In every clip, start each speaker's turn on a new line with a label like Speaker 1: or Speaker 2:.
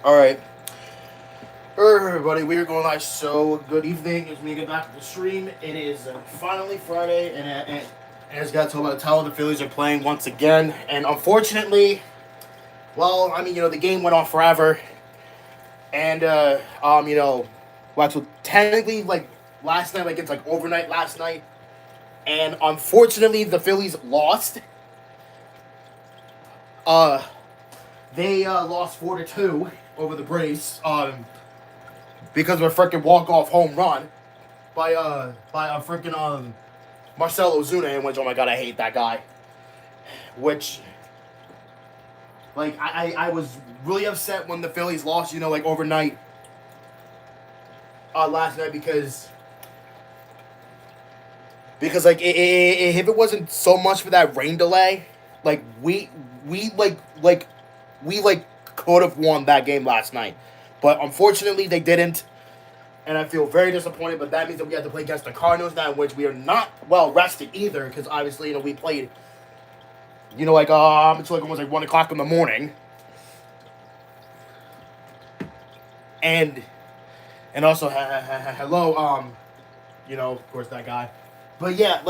Speaker 1: All right. Everybody, we are going live. So, good evening. It's me getting back to the stream. It is finally Friday, and as got told by the towel, the Phillies are playing once again. And unfortunately, well, I mean, the game went on forever. And, well, so technically, like, last night, like, it's like overnight last night. And unfortunately, the Phillies lost. Uh, they lost 4-2 over the Braves. Because of a freaking walk-off home run by a freaking Marcelo Ozuna, in which, oh my god, I hate that guy. Which, like, I was really upset when the Phillies lost, like overnight last night because like if it wasn't so much for that rain delay, like we could have won that game last night, but unfortunately they didn't. And I feel very disappointed, but that means that we have to play against the Cardinals now, in which we are not well rested either, because obviously, we played, until like almost like 1 o'clock in the morning. And also, hello, of course, that guy. But yeah,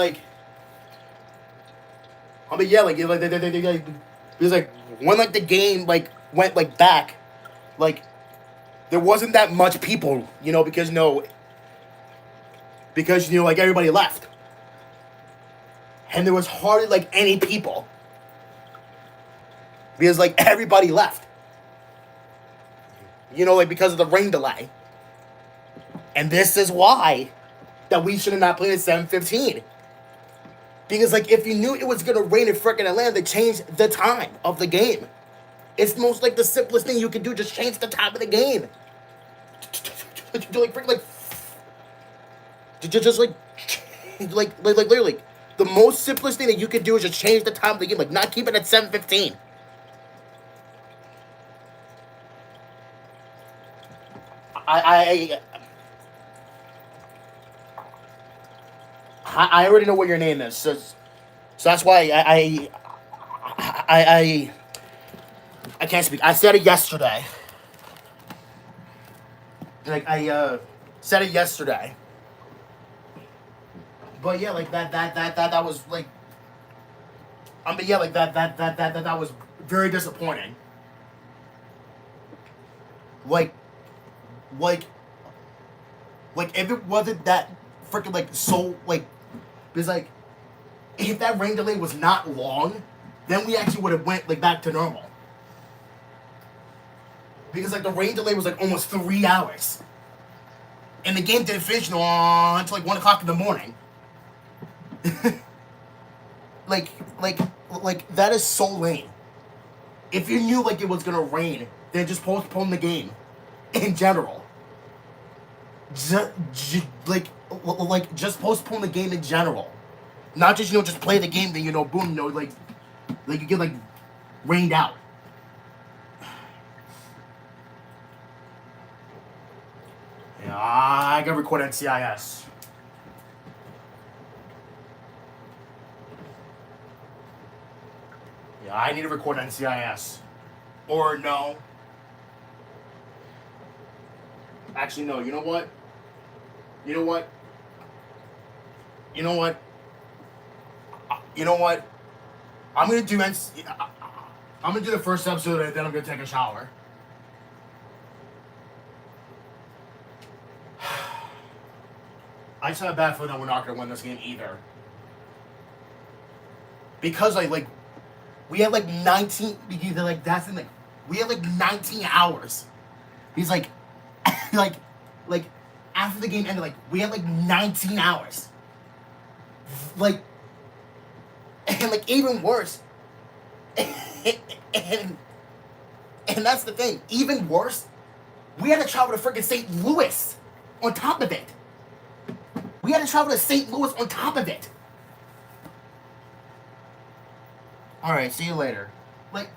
Speaker 1: because like, when, like, the game, like, went, like, back, like, there wasn't that much people, because like, everybody left. And there was hardly, like, any people. Because, like, everybody left. Like, because of the rain delay. And this is why that we should have not played at 7:15. Because, like, if you knew it was gonna rain in freaking Atlanta, they changed the time of the game. It's most like the simplest thing you can do, just change the time of the game. Just like literally, the most simplest thing that you could do is just change the time of the game, like, not keep it at 7:15. I I already know what your name is, so that's why I I can't speak. I said it yesterday. Like, I said it yesterday. But yeah, like, that was like, but yeah, like, that was very disappointing. Like, like, if it wasn't that freaking, like, so, like, because, like, if that rain delay was not long, then we actually would have went, like, back to normal. Because, like, the rain delay was, like, almost 3 hours. And the game didn't finish until, like, 1 o'clock in the morning. like, like, that is so lame. If you knew, like, it was gonna rain, then just postpone the game. In general. Just postpone the game in general. Not just, just play the game, then, boom, like you get, like, rained out. Yeah, I gotta record NCIS. Yeah, I need to record NCIS. Or no. Actually, no, you know what? You know what? You know what? You know what? I'm gonna do I'm gonna do the first episode, and then I'm gonna take a shower. I just have a bad feeling that we're not gonna win this game either. Because like we had like 19. Because, like, that's in, like, we had like 19 hours. He's like, like after the game ended, like, we had like 19 hours. Like, and like, even worse. and that's the thing. Even worse, we had to travel to freaking St. Louis on top of it. We had to travel to St. Louis on top of it. All right, see you later. Like,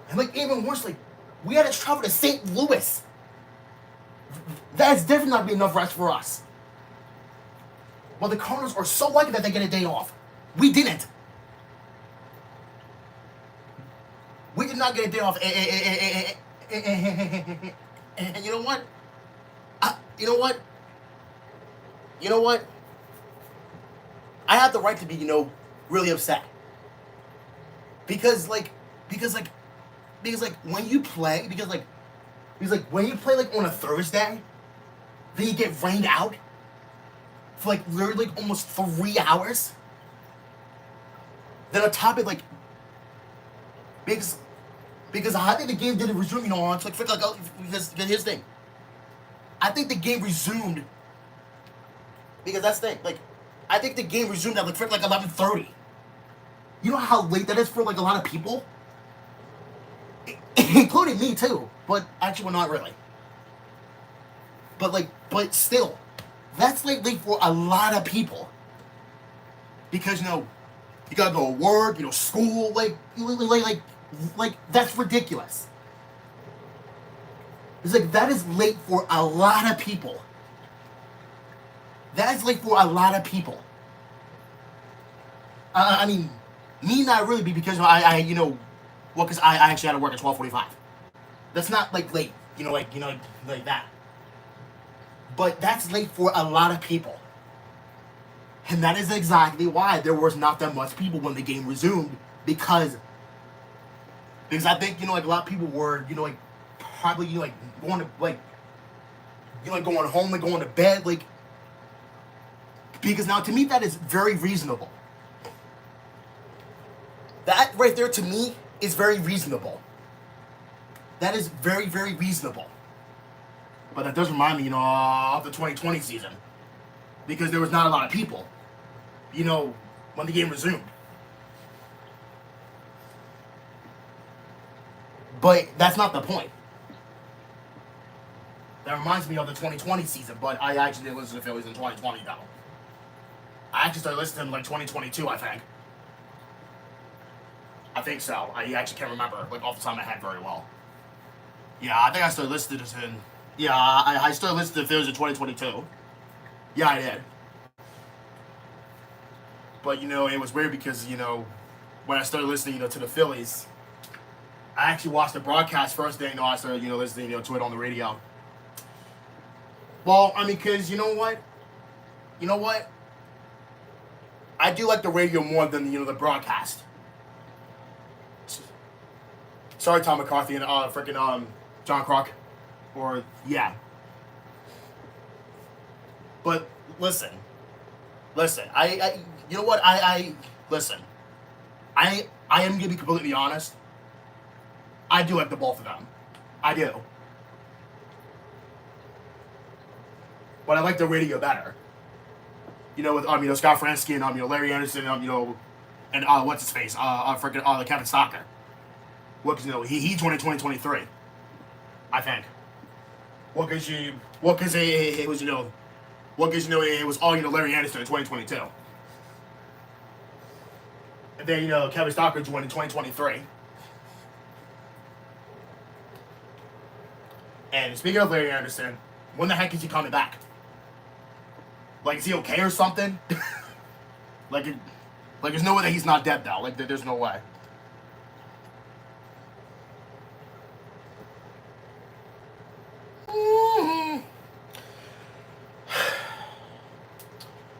Speaker 1: and like, even worse, like, we had to travel to St. Louis. That's definitely not be enough rest for us. Well, the Cardinals are so lucky that they get a day off. We didn't. We did not get a day off. And you know what? You know what? You know what? I have the right to be, really upset. Because when you play, when you play like on a Thursday, then you get rained out for like literally like almost 3 hours. Then on top of because I think the game didn't resume, it's because here's the thing. I think the game resumed because that's the thing. I think the game resumed at like 11:30. You know how late that is for like a lot of people, including me too. But actually, well, not really. But still, that's like late for a lot of people because you gotta go to work, school, like that's ridiculous. It's like that is late for a lot of people. That is late for a lot of people. I mean, me not really because because I actually had to work at 12:45. That's not like late, like that. But that's late for a lot of people. And that is exactly why there was not that much people when the game resumed because I think a lot of people were probably going to going home and going to bed because now to me that is very reasonable. That right there to me is very reasonable. That is very, very reasonable. But that does remind me, of the 2020 season. Because there was not a lot of people, when the game resumed. But that's not the point. That reminds me of the 2020 season, but I actually didn't listen to Phillies in 2020, though. I actually started listening to them 2022, I think. I think so. I actually can't remember, off the top of my head very well. Yeah, I think I started listening to him. Yeah, I started listening to Phillies in 2022. Yeah, I did. But, it was weird because, when I started listening, to the Phillies, I actually watched the broadcast first day, I started, listening, to it on the radio. Well, I mean, because, you know what? I do like the radio more than, the broadcast. Sorry, Tom McCarthy and John Croc. Or, yeah. But, listen. I you know what? Listen. I am going to be completely honest. I do like the both of them. I do. But I like the radio better. With Scott Fransky and Larry Anderson and what's his face? Kevin Stocker. What he joined in 2023. I think. Because it was it was all Larry Anderson in 2022. And then Kevin Stocker joined in 2023. And speaking of Larry Anderson, when the heck is he coming back? Is he okay or something? There's no way that he's not dead though. There's no way.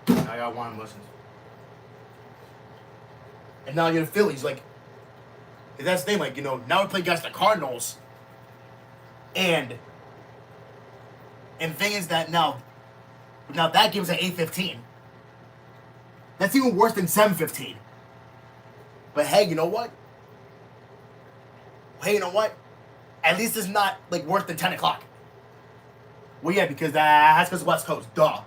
Speaker 1: I got one listens. And now the Phillies, that's the thing, now we play against the Cardinals. And the thing is that now that gives an 8-15. That's even worse than 7-15. But hey, you know what? At least it's not worse than 10 o'clock. Well, yeah, because that's because West Coast. Duh.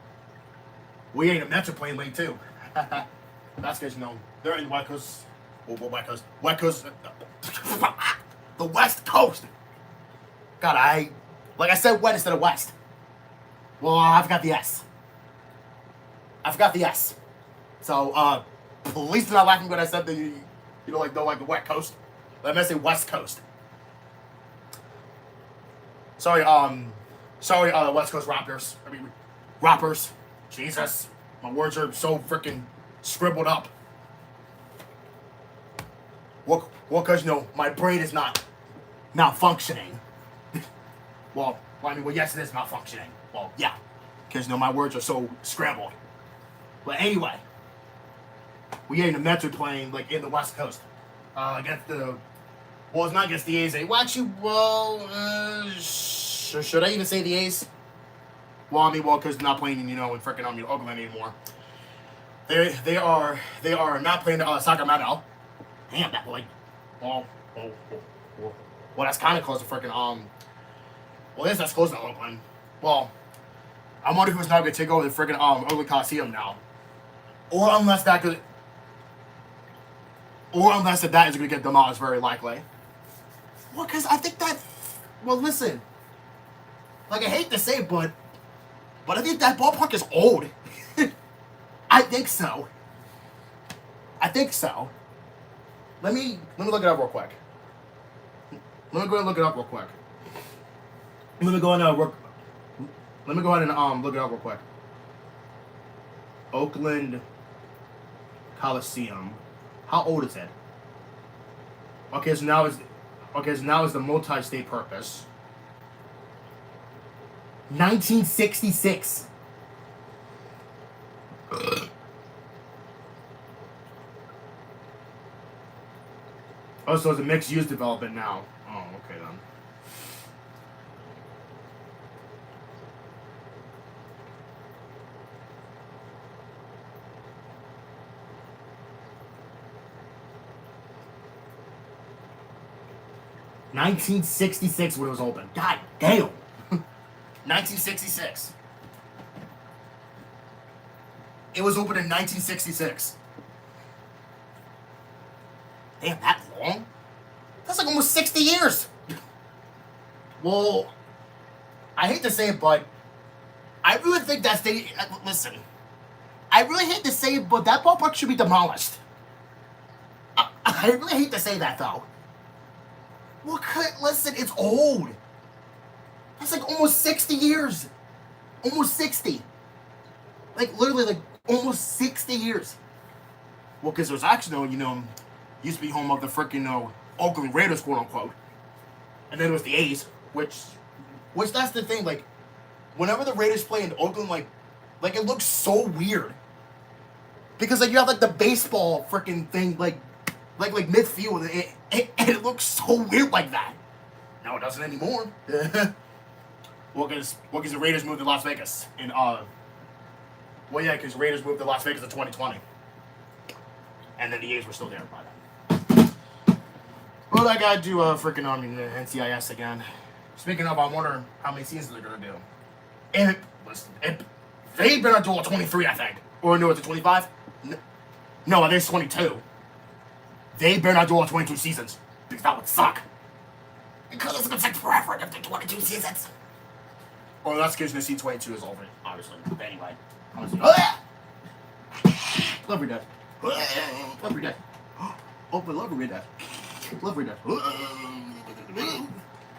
Speaker 1: Well, yeah, the Mets are playing late too. That's because they're in West Coast. West Coast. The West Coast. God, I said West instead of West. Well, I forgot the S. So, please do not laugh at me when I said that don't like the West Coast. Let me say West Coast. Sorry, West Coast Raptors. Rappers. Jesus. My words are so freaking scribbled up. Well, because my brain is not malfunctioning. well, yes, it is malfunctioning. Well, yeah, because my words are so scrambled. But anyway, the Mets are playing like in the West Coast against the. Well, it's not against the A's. Well, actually, should I even say the A's? Well, because they're not playing, in freaking Oakland anymore. They are not playing Sacramento. Damn, that boy. Well, that's kind of close to freaking Well, I guess that's close to Oakland. Well, I wonder who's not going to take over the freaking Oakland Coliseum now, or unless that is going to get demolished, very likely. Well, because I think that. Well, listen. Like, I hate to say it, but I think that ballpark is old. I think so. Let me look it up real quick. Let me go ahead and look it up real quick. Let me go ahead and look it up real quick. Oakland Coliseum. How old is it? Okay, so now it's the multi-state purpose. 1966. Oh, so it's a mixed-use development now. Oh, okay then. $1966 when it was open. God damn. 1966. It was opened in 1966. Damn, that long? That's like almost 60 years. Well, I hate to say it, but I really think that stadium. Listen, I really hate to say it, but that ballpark should be demolished. I really hate to say that, though. Well, listen, it's old. That's like almost 60 years. Almost 60. Like, literally, like, almost 60 years. Well, because there's actually, used to be home of the freaking Oakland Raiders, quote unquote. And then it was the A's, which that's the thing, like, whenever the Raiders play in Oakland, like it looks so weird. Because, like, you have, like, the baseball freaking thing, like midfield, and it looks so weird like that. No, it doesn't anymore. Well, because the Raiders moved to Las Vegas in, because the Raiders moved to Las Vegas in 2020. And then the A's were still there by then. Well, I gotta do freaking NCIS again. Speaking of, I wonder how many seasons they're gonna do. And they've been on dual 23, I think. Or no, it's 25? No, I think it's 22. They've been on dual 22 seasons. Because that would suck. Because it's gonna take forever to do 22 seasons. Well, that's because the C22 is over, obviously. But anyway. Love your dad. Love your dad. Oh, but love your dad. Love your dad.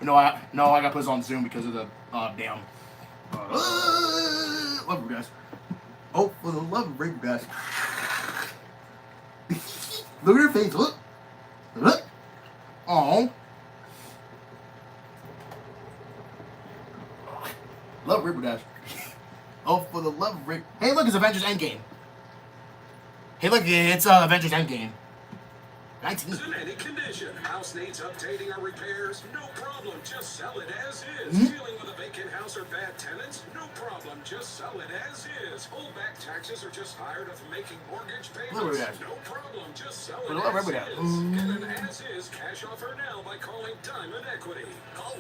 Speaker 1: No, I gotta put this on Zoom because of the damn. Love your guys. Oh, for the love of your guys. Look at her face. Look. Look. Oh. Love Ripper Dash. Oh, for the love of Rick. Hey, look, it's Avengers Endgame. Hey, look, it's Avengers Endgame. 19.
Speaker 2: In any condition, house needs updating or repairs? No problem, just sell it as is. Dealing with a vacant house or bad tenants? No problem, just sell it as is. Hold back taxes or just tired of making mortgage payments? No problem, just sell it as is. Get an as-is cash offer now by calling Diamond Equity. Call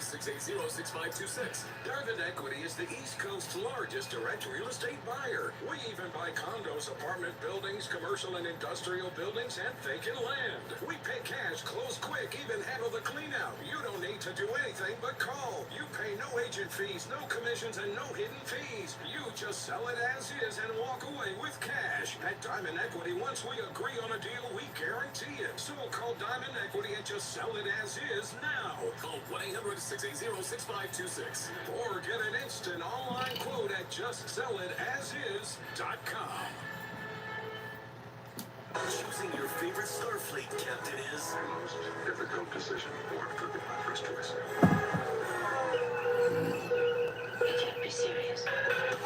Speaker 2: 1-800-680-6526. Diamond Equity is the East Coast's largest direct real estate buyer. We even buy condos, apartment buildings, commercial and industrial buildings, and vacant land. We pay cash, close quick, even handle the clean out. You don't need to do anything but call. You pay no agent fees, no commissions, and no hidden fees. You just sell it as is and walk away with cash. At Diamond Equity, once we agree on a deal, we guarantee it. So call Diamond Equity and just sell it as is now. Call 1-800-680-6526 or get an instant online quote at justsellitasis.com.
Speaker 3: Choosing your favorite Starfleet captain is
Speaker 2: The most difficult decision. Born could be my first choice.
Speaker 4: You can't be serious.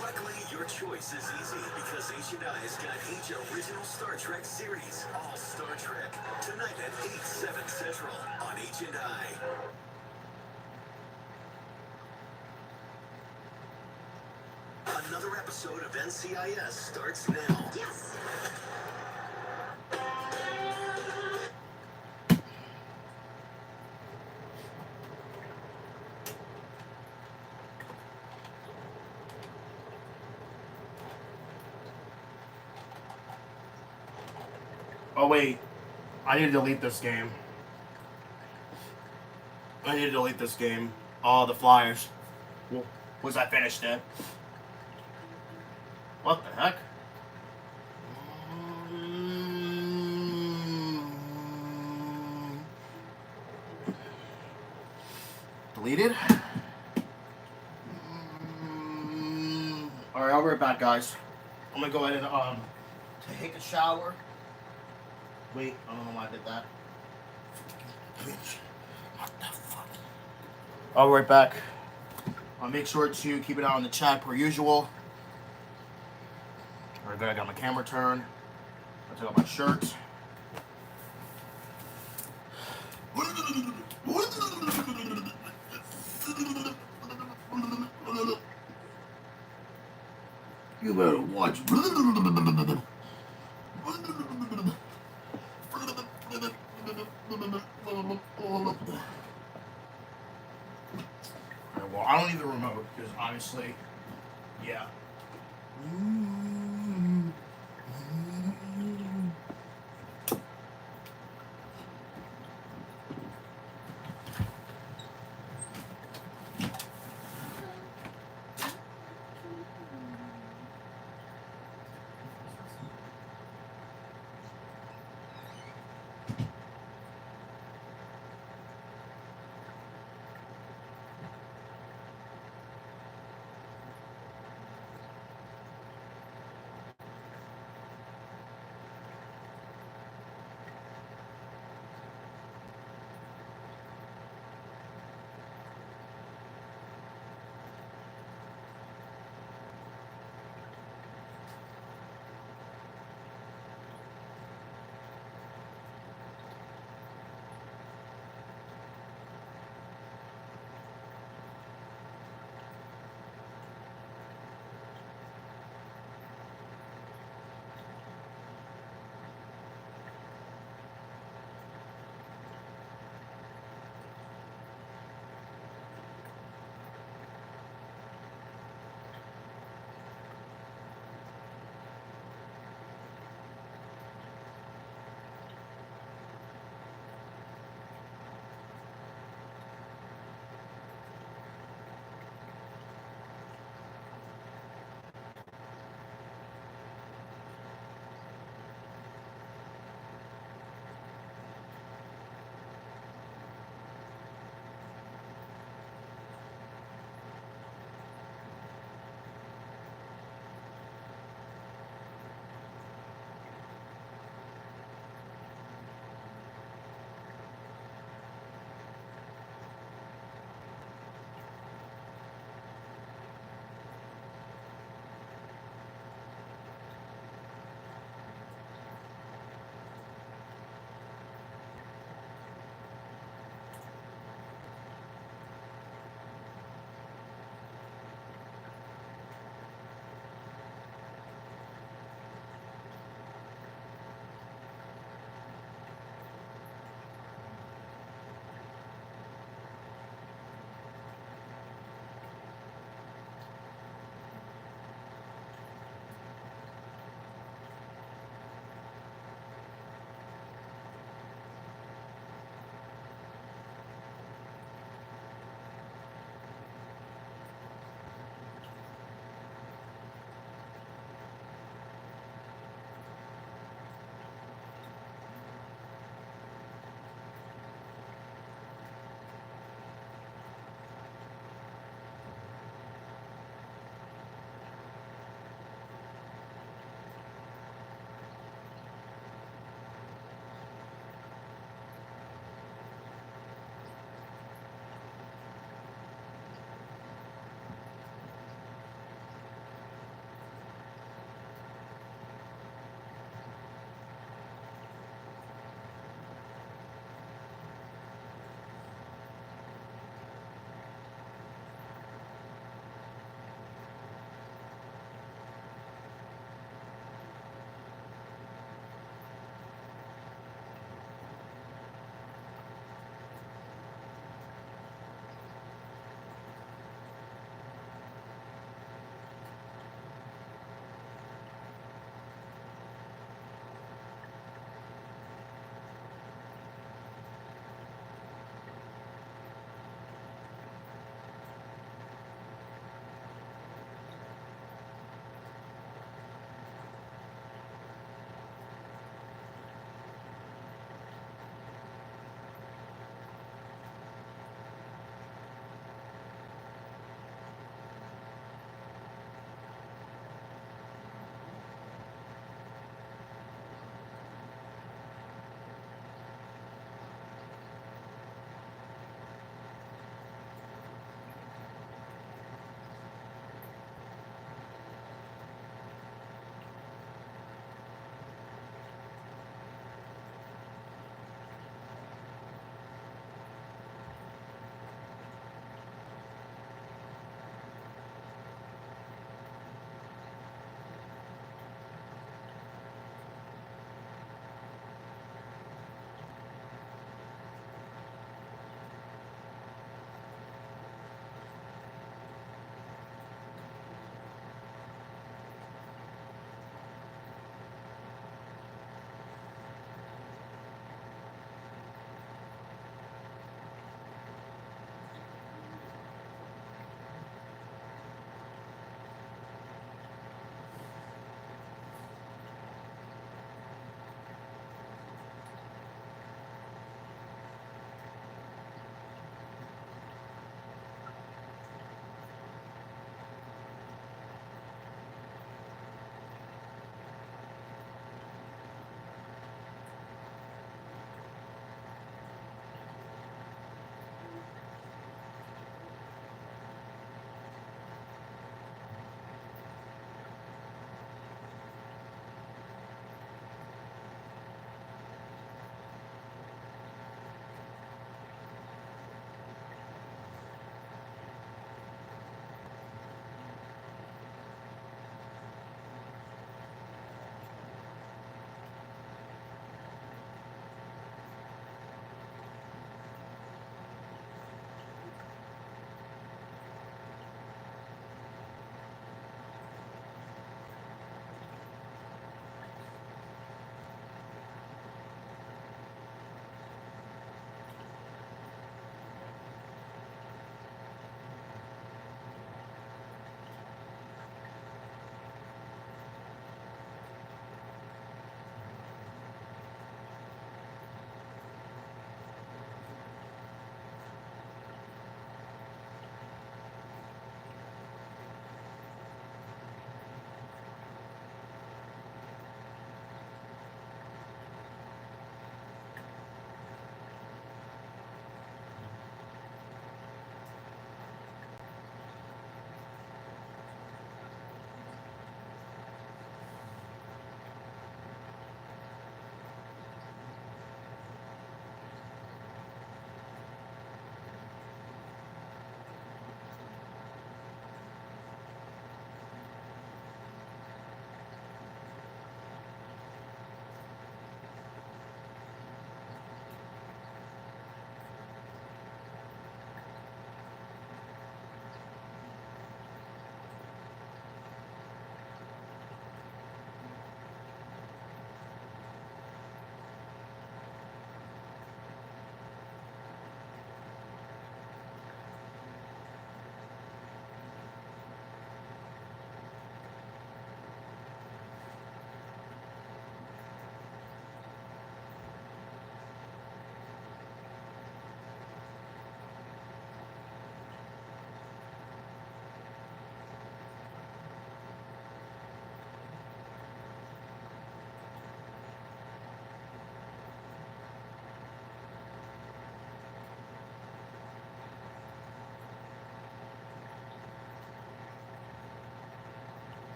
Speaker 3: Luckily, your choice is easy because H&I's got each original Star Trek series, all Star Trek, tonight at 8/7 Central on H&I. Another episode of NCIS starts now.
Speaker 4: Yes.
Speaker 1: Oh wait, I need to delete this game. I need to delete this game. Oh, the Flyers. Was I finished it? What the heck? Deleted? Alright, I'll be right back, guys. I'm gonna go ahead and take a shower. Wait, I don't know why I did that. What the fuck? I'll be right back. I'll make sure to keep an eye on the chat per usual. Alright, good. I got my camera turned. I took off my shirt. You better watch. Well, I don't need the remote because obviously, yeah.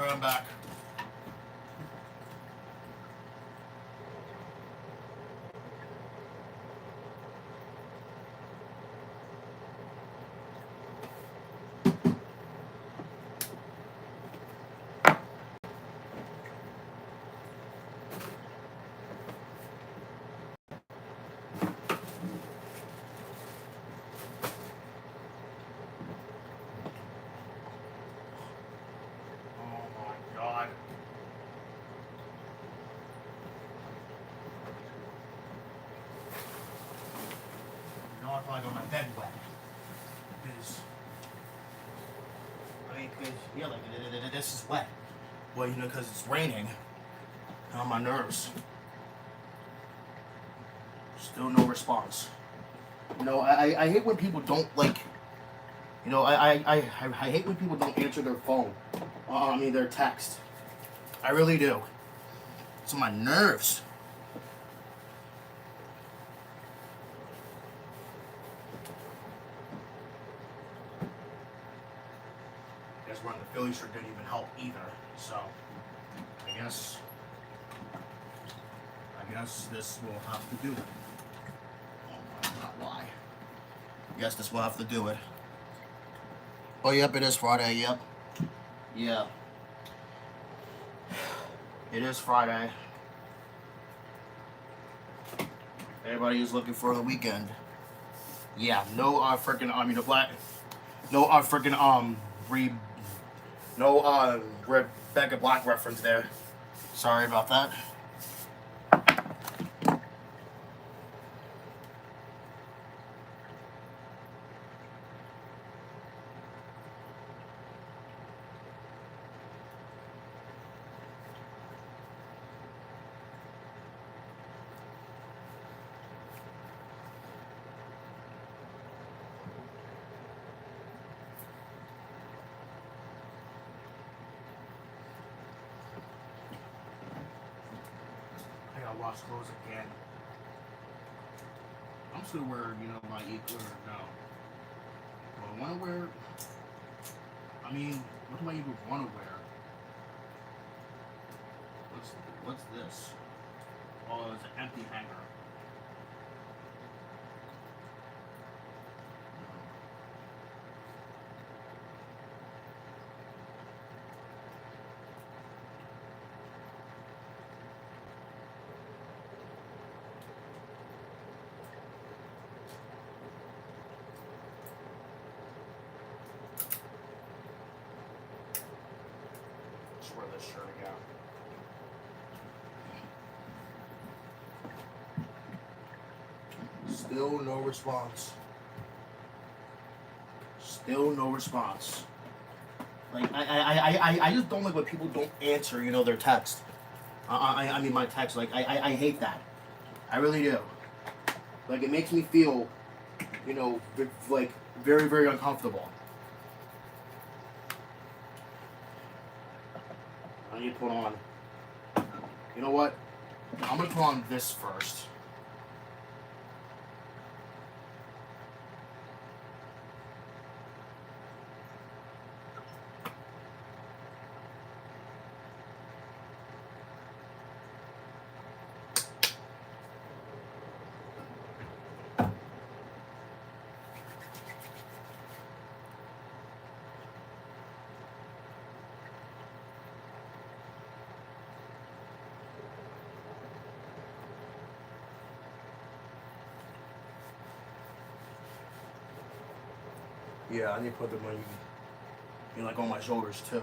Speaker 1: Alright, I'm back. God. You know, I probably got my bed wet. Because, yeah, like, this is wet. Well, you know, because it's raining. On my nerves. Still no response. You know, I hate when people don't, like, you know, I hate when people don't answer their phone. Their text. I really do. It's on my nerves. I guess running the Phillies shirt didn't even help either. So, I guess this will have to do it. Oh my God, why? Guess this will have to do it. Oh, yep, it is Friday. Yep. Yeah. It is Friday. Everybody is looking for the weekend. Yeah, no freaking the black, no freaking no Rebecca Black reference there. Sorry about that. I gotta wash clothes again. I'm still wearing, you know, my e-clear now. Do I want to wear? What do I even want to wear? What's this? Oh, it's an empty hanger. Let's wear this shirt again. Still no response. Still no response. Like I just don't like when people don't answer, you know, their text. My text. Like I hate that. I really do. Like it makes me feel, you know, like very, very uncomfortable. I need to put on. You know what? I'm gonna put on this first. Yeah, I need to put them on, you know, like on my shoulders too.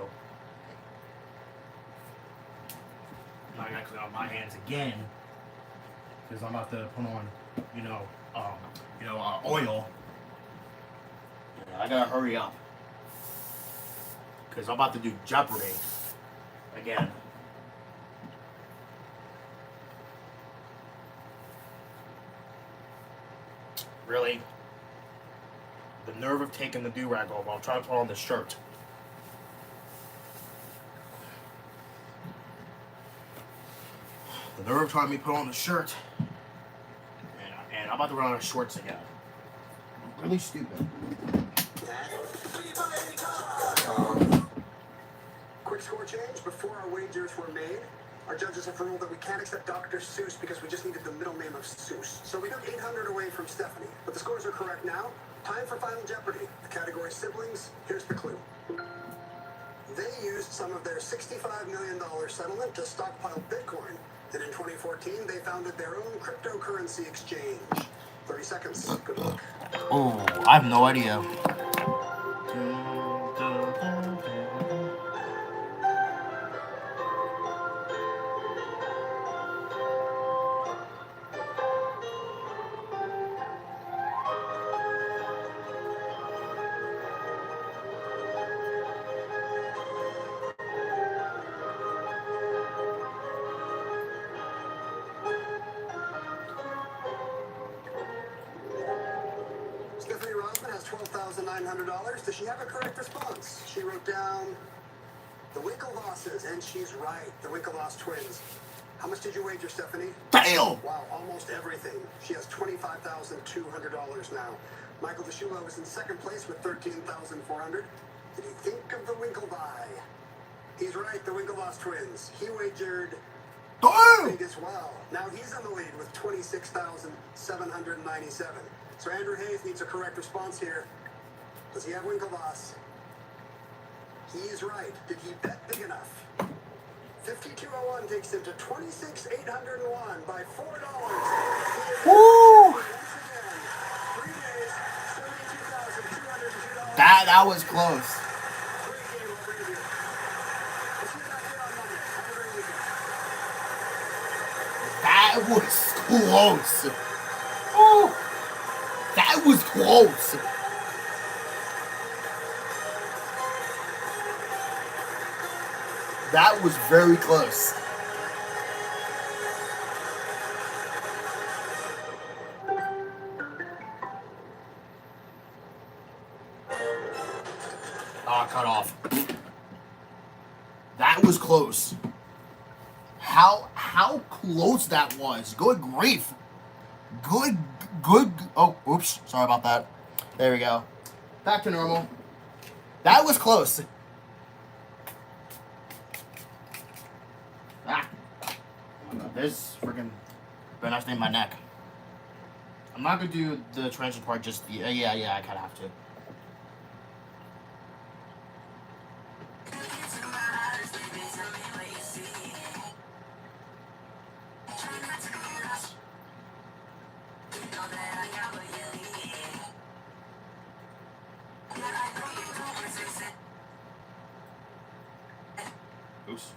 Speaker 1: Now I gotta clean out my hands again because I'm about to put on, oil. Yeah, I gotta hurry up because I'm about to do Jeopardy again. Really? The nerve of taking the do-rag off while I'm trying to put on this shirt. The nerve of trying to put on the shirt. And I'm about to run out of shorts again. Really stupid.
Speaker 3: Quick
Speaker 5: Quick score change. Before our wagers were made, our judges have ruled that we can't accept Dr. Seuss because we just needed the middle name of Seuss. So we took 800 away from Stephanie. But the scores are correct now. Time for Final Jeopardy. The category siblings. Here's the clue. They used some of their $65 million settlement to stockpile Bitcoin. And in 2014, they founded their own cryptocurrency exchange. 30 seconds. Good luck.
Speaker 1: Oh, I have no idea.
Speaker 5: Stephanie Rosman has $12,900. Does she have a correct response? She wrote down the Winklevosses, and she's right. The Winklevoss twins. How much did you wager, Stephanie?
Speaker 1: Damn!
Speaker 5: Wow, almost everything. She has $25,200 now. Michael DeShulo is in second place with $13,400. Did he think of the Winklevi? He's right, the Winklevoss twins. He wagered
Speaker 1: Damn!
Speaker 5: big as well. Now he's in the lead with $26,797. So Andrew Hayes needs a correct response here. Does he have Winklevoss? He is right. Did he bet big enough? 5201 takes him to 26,801 by $4.
Speaker 1: Woo!
Speaker 5: Once again, 3 days, $72,202.
Speaker 1: That was close.
Speaker 5: Great game over here. We'll see you back here on Monday. Have a great weekend.
Speaker 1: That was close. Oh, that was close. That was very close. Cut off. That was close. How close that was. Good grief. Good. Oh, oops. Sorry about that. There we go. Back to normal. That was close. Ah. This freaking better not stain my neck. I'm not gonna do the transition part just yeah, I kinda have to. Oops.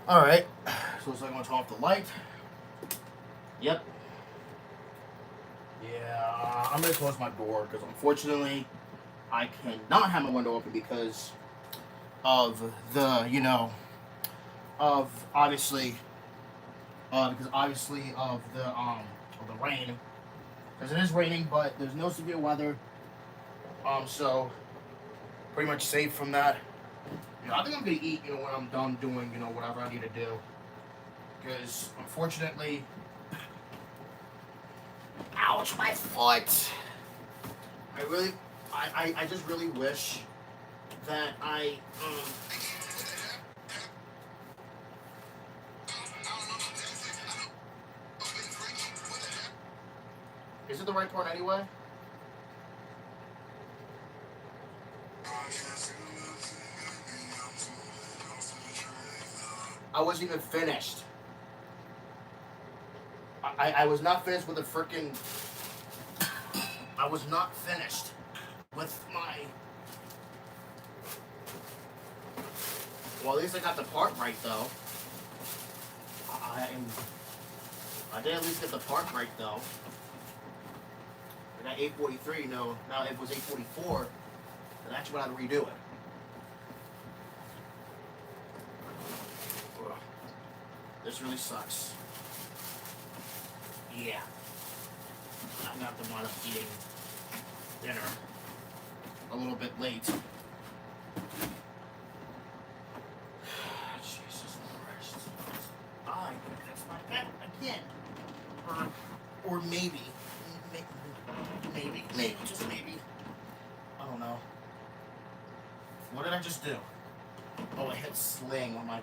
Speaker 1: Alright, so looks like I'm gonna turn off the light. Yep. Yeah, I'm gonna close my door because unfortunately I cannot have my window open because of the, of obviously of the rain. Because it is raining, but there's no severe weather. So pretty much safe from that. I think I'm gonna eat, when I'm done doing, whatever I need to do. Because unfortunately, ouch, my foot. I just really wish that is it the right part anyway? I wasn't even finished. I was not finished with the freaking. I was not finished with my. Well, at least I got the part right though. I did at least get the part right though. I got 843. No, now if it was 844, then I actually would have to redo it. Ugh. This really sucks. Yeah. I'm gonna have to wind up eating dinner a little bit late. Jesus Christ. I can fix my bed again. Or maybe. Maybe. Just maybe. I don't know. What did I just do? Oh, I hit sling on my.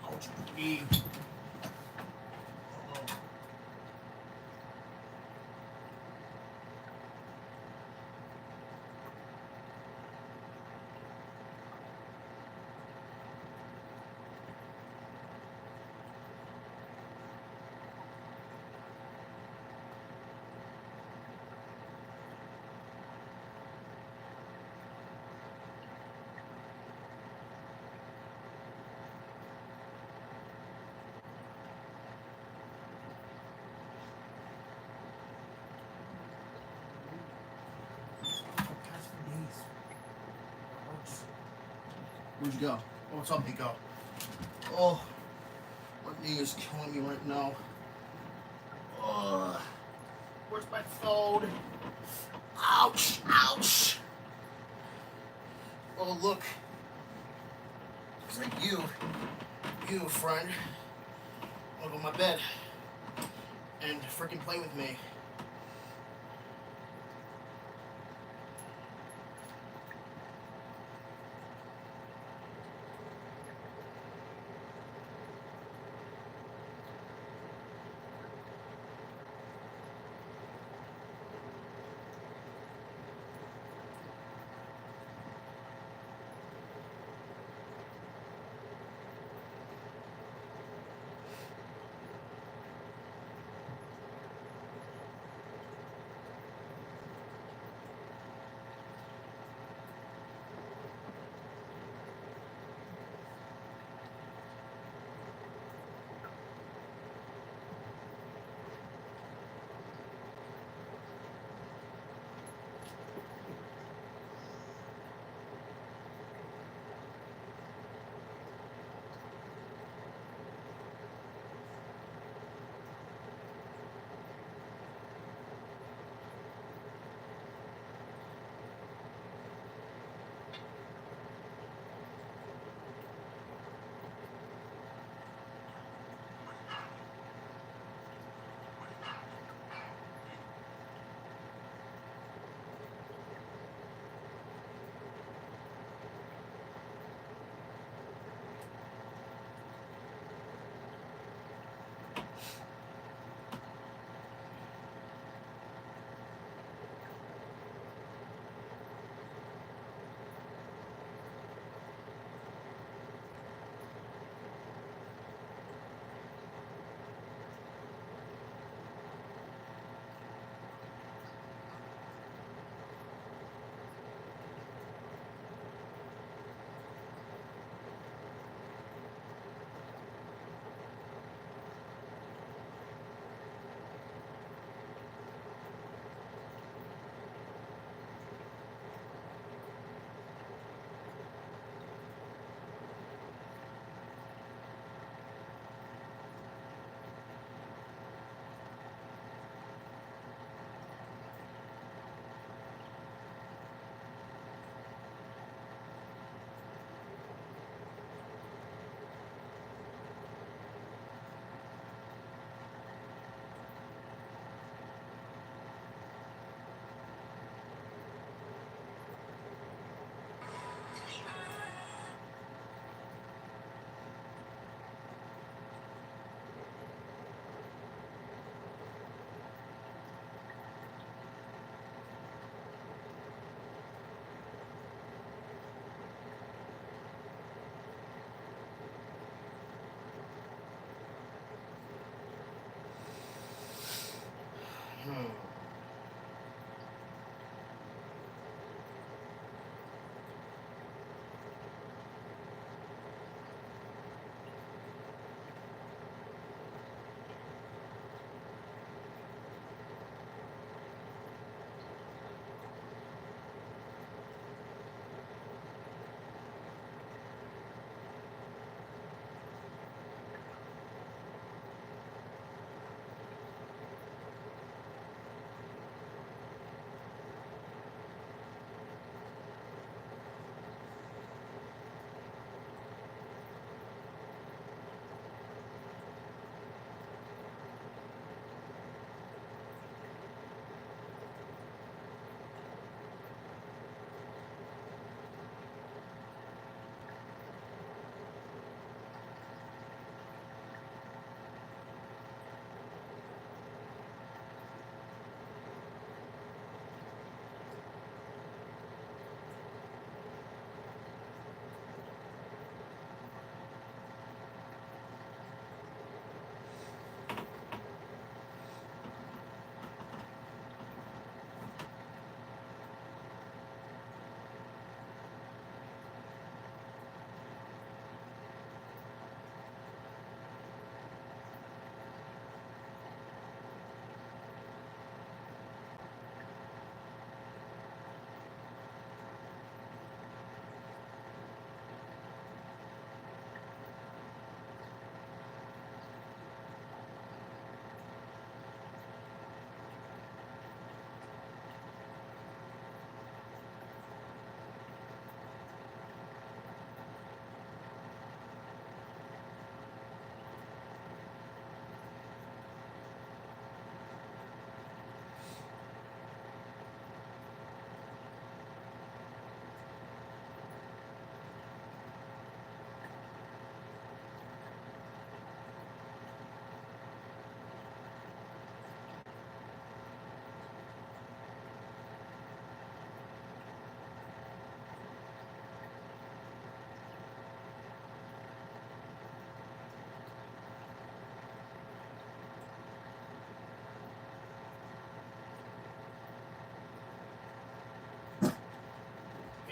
Speaker 1: Ouch. Where'd you go? Oh, what's up, Nico? Oh, my knee is killing me right now. Oh, where's my phone? Ouch! Ouch! Oh, look. It's like you, friend, look on my bed and freaking play with me.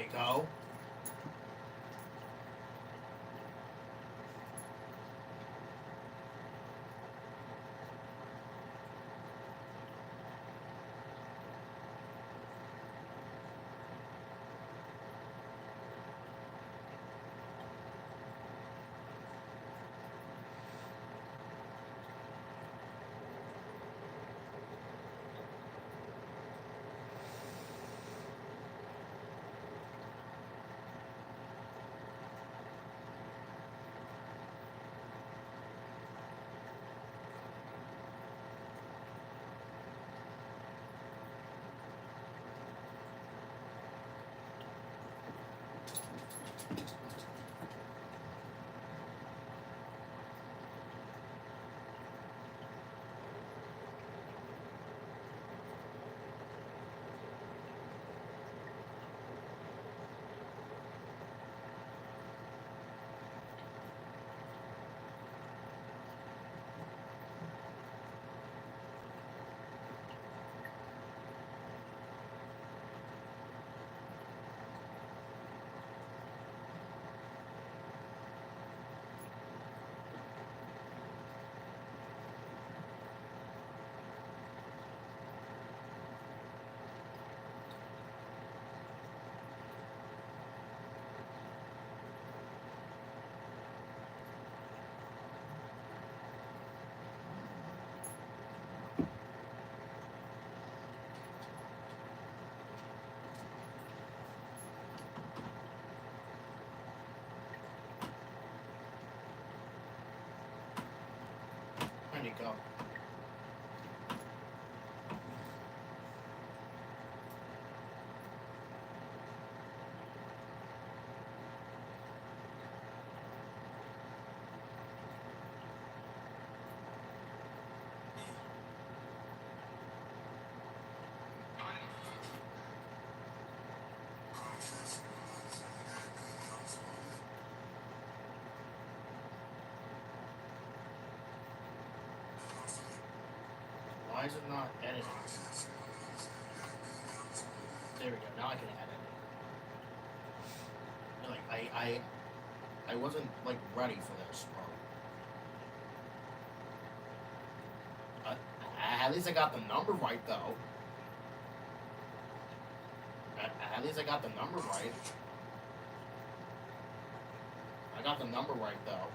Speaker 1: you go. There you go. Why is it not editing? There we go. Now I can edit it. Like I wasn't like ready for this, bro. At least I got the number right, though. At least I got the number right. I got the number right, though.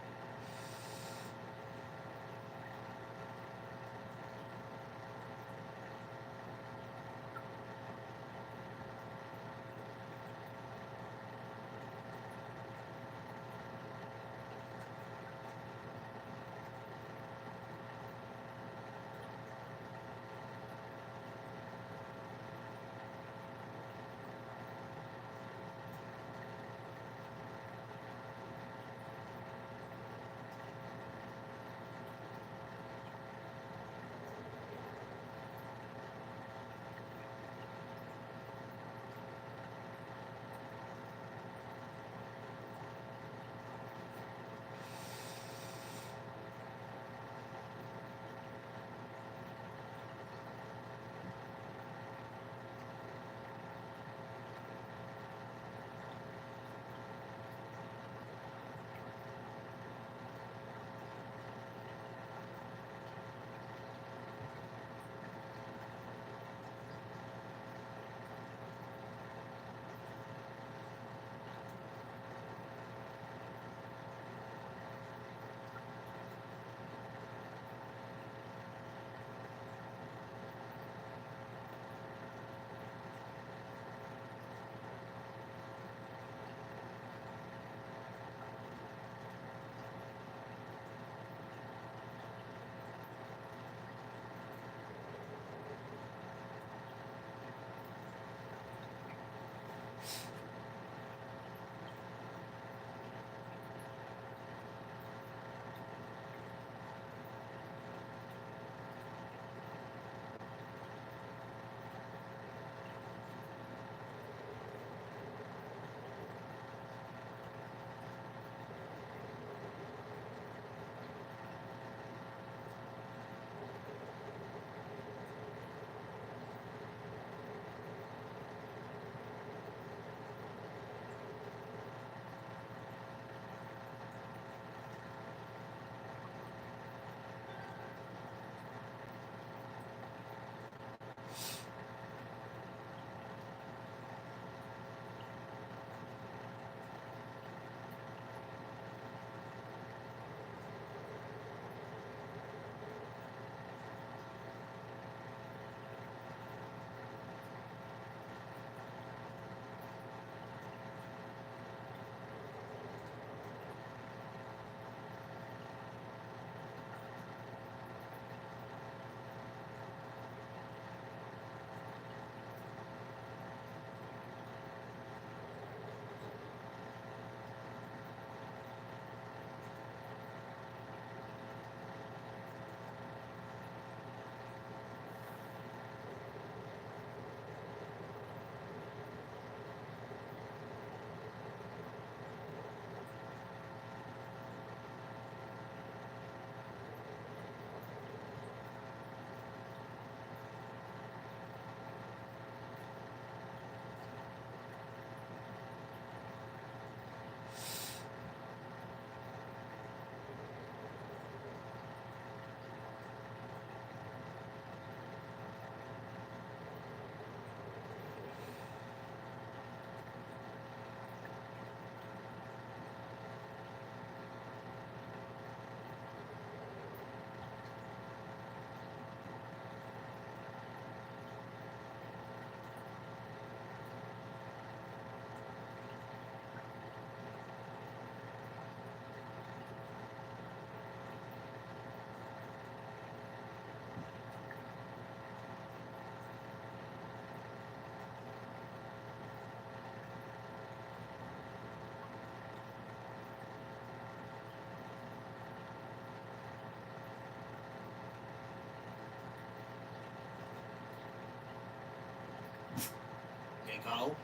Speaker 1: call.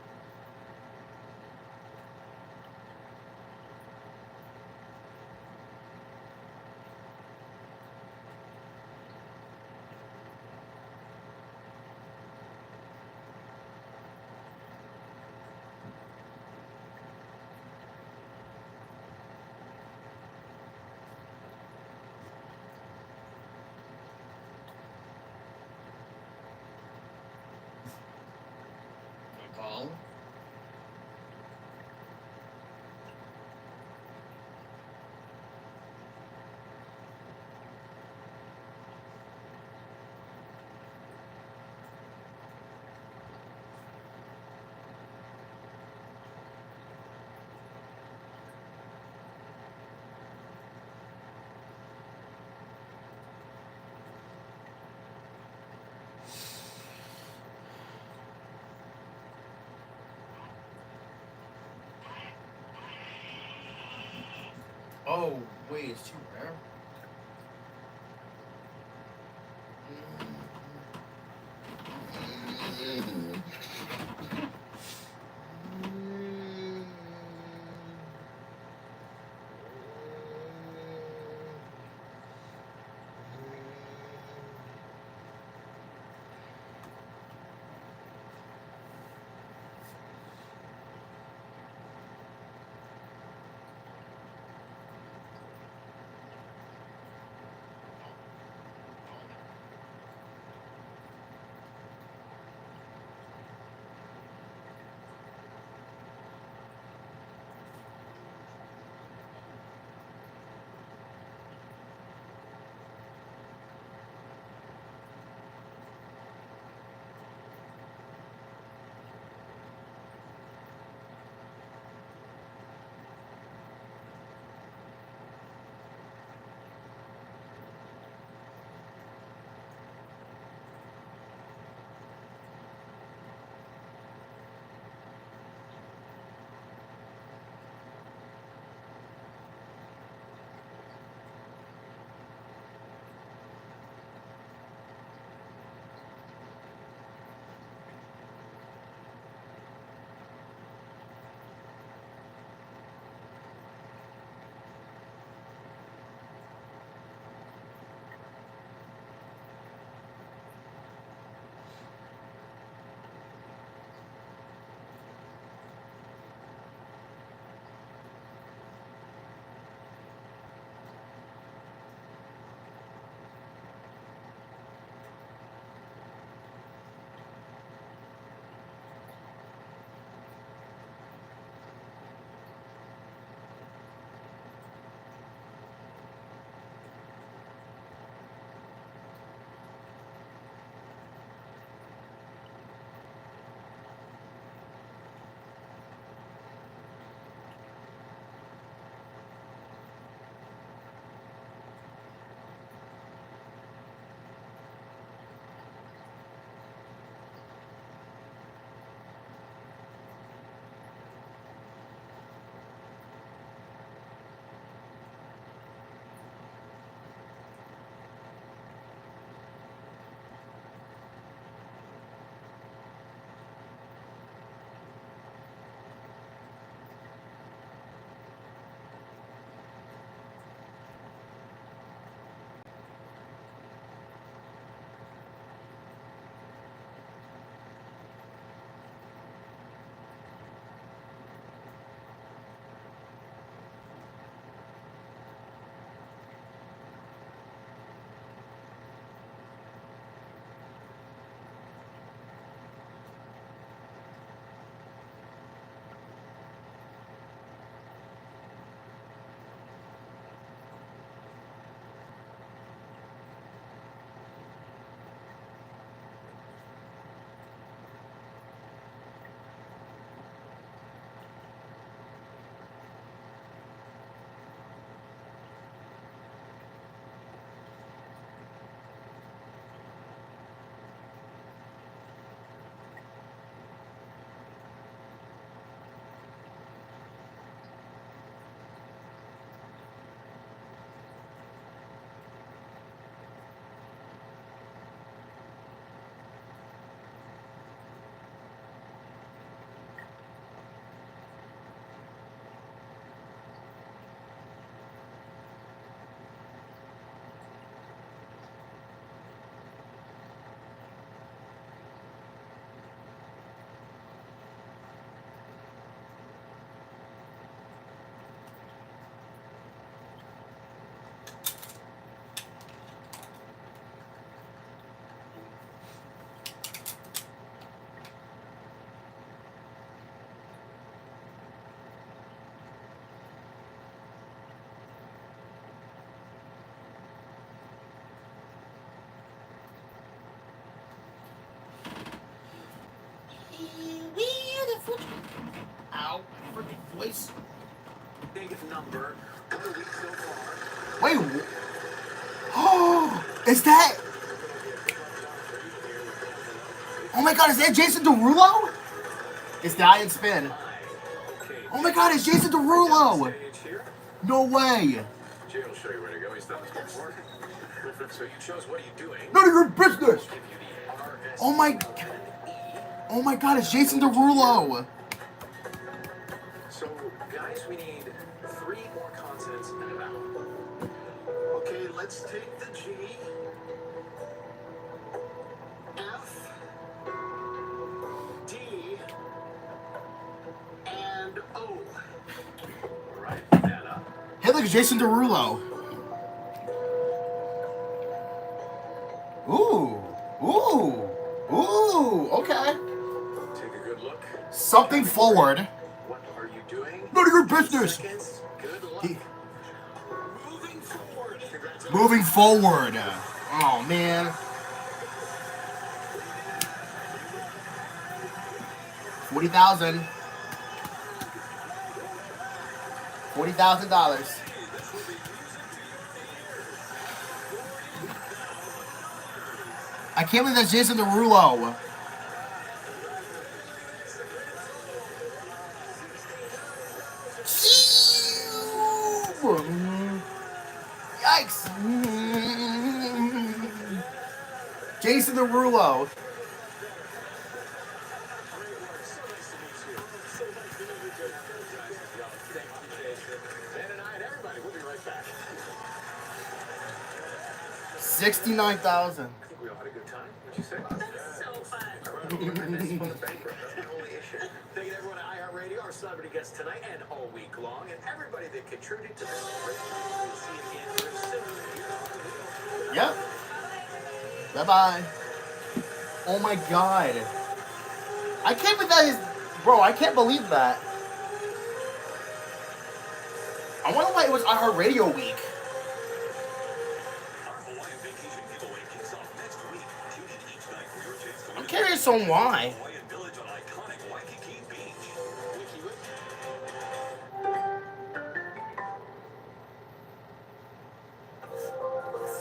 Speaker 1: Call. Oh, wait, it's too rare.
Speaker 3: number. What a week so far.
Speaker 1: Wait. Oh, is that? Oh my God, is that Jason Derulo? It's the Iron Spin. Oh my God, it's Jason Derulo. No way.
Speaker 2: Jay will show you where to go. He's done this before. So you chose what are you doing?
Speaker 1: None of your business. Oh my God, it's Jason Derulo.
Speaker 3: So, guys, we need 3 more consonants and a vowel. Okay, let's take the G, F, D, and O. Write that up.
Speaker 1: Hey, look, it's Jason Derulo. Ooh, okay.
Speaker 2: Take a good look.
Speaker 1: Something forward.
Speaker 3: What are you doing?
Speaker 1: None of your business.
Speaker 3: Seconds. Good luck. Moving forward. Congratulations.
Speaker 1: Moving forward. Oh, man. 40,000. $40,000. I can't believe that's Jason Derulo. Yikes. Jason Derulo. $69,000.
Speaker 3: I think we all had a good time. What'd you say?
Speaker 4: That's so fun.
Speaker 3: Thank you to everyone at iHeartRadio, our celebrity guests tonight and all week long, and everybody that contributed to this. We'll see you again real soon.
Speaker 1: Yep. Bye-bye. Oh my God. I can't believe that is... Bro, I can't believe that. I wonder why it was iHeartRadio week. I'm curious on why.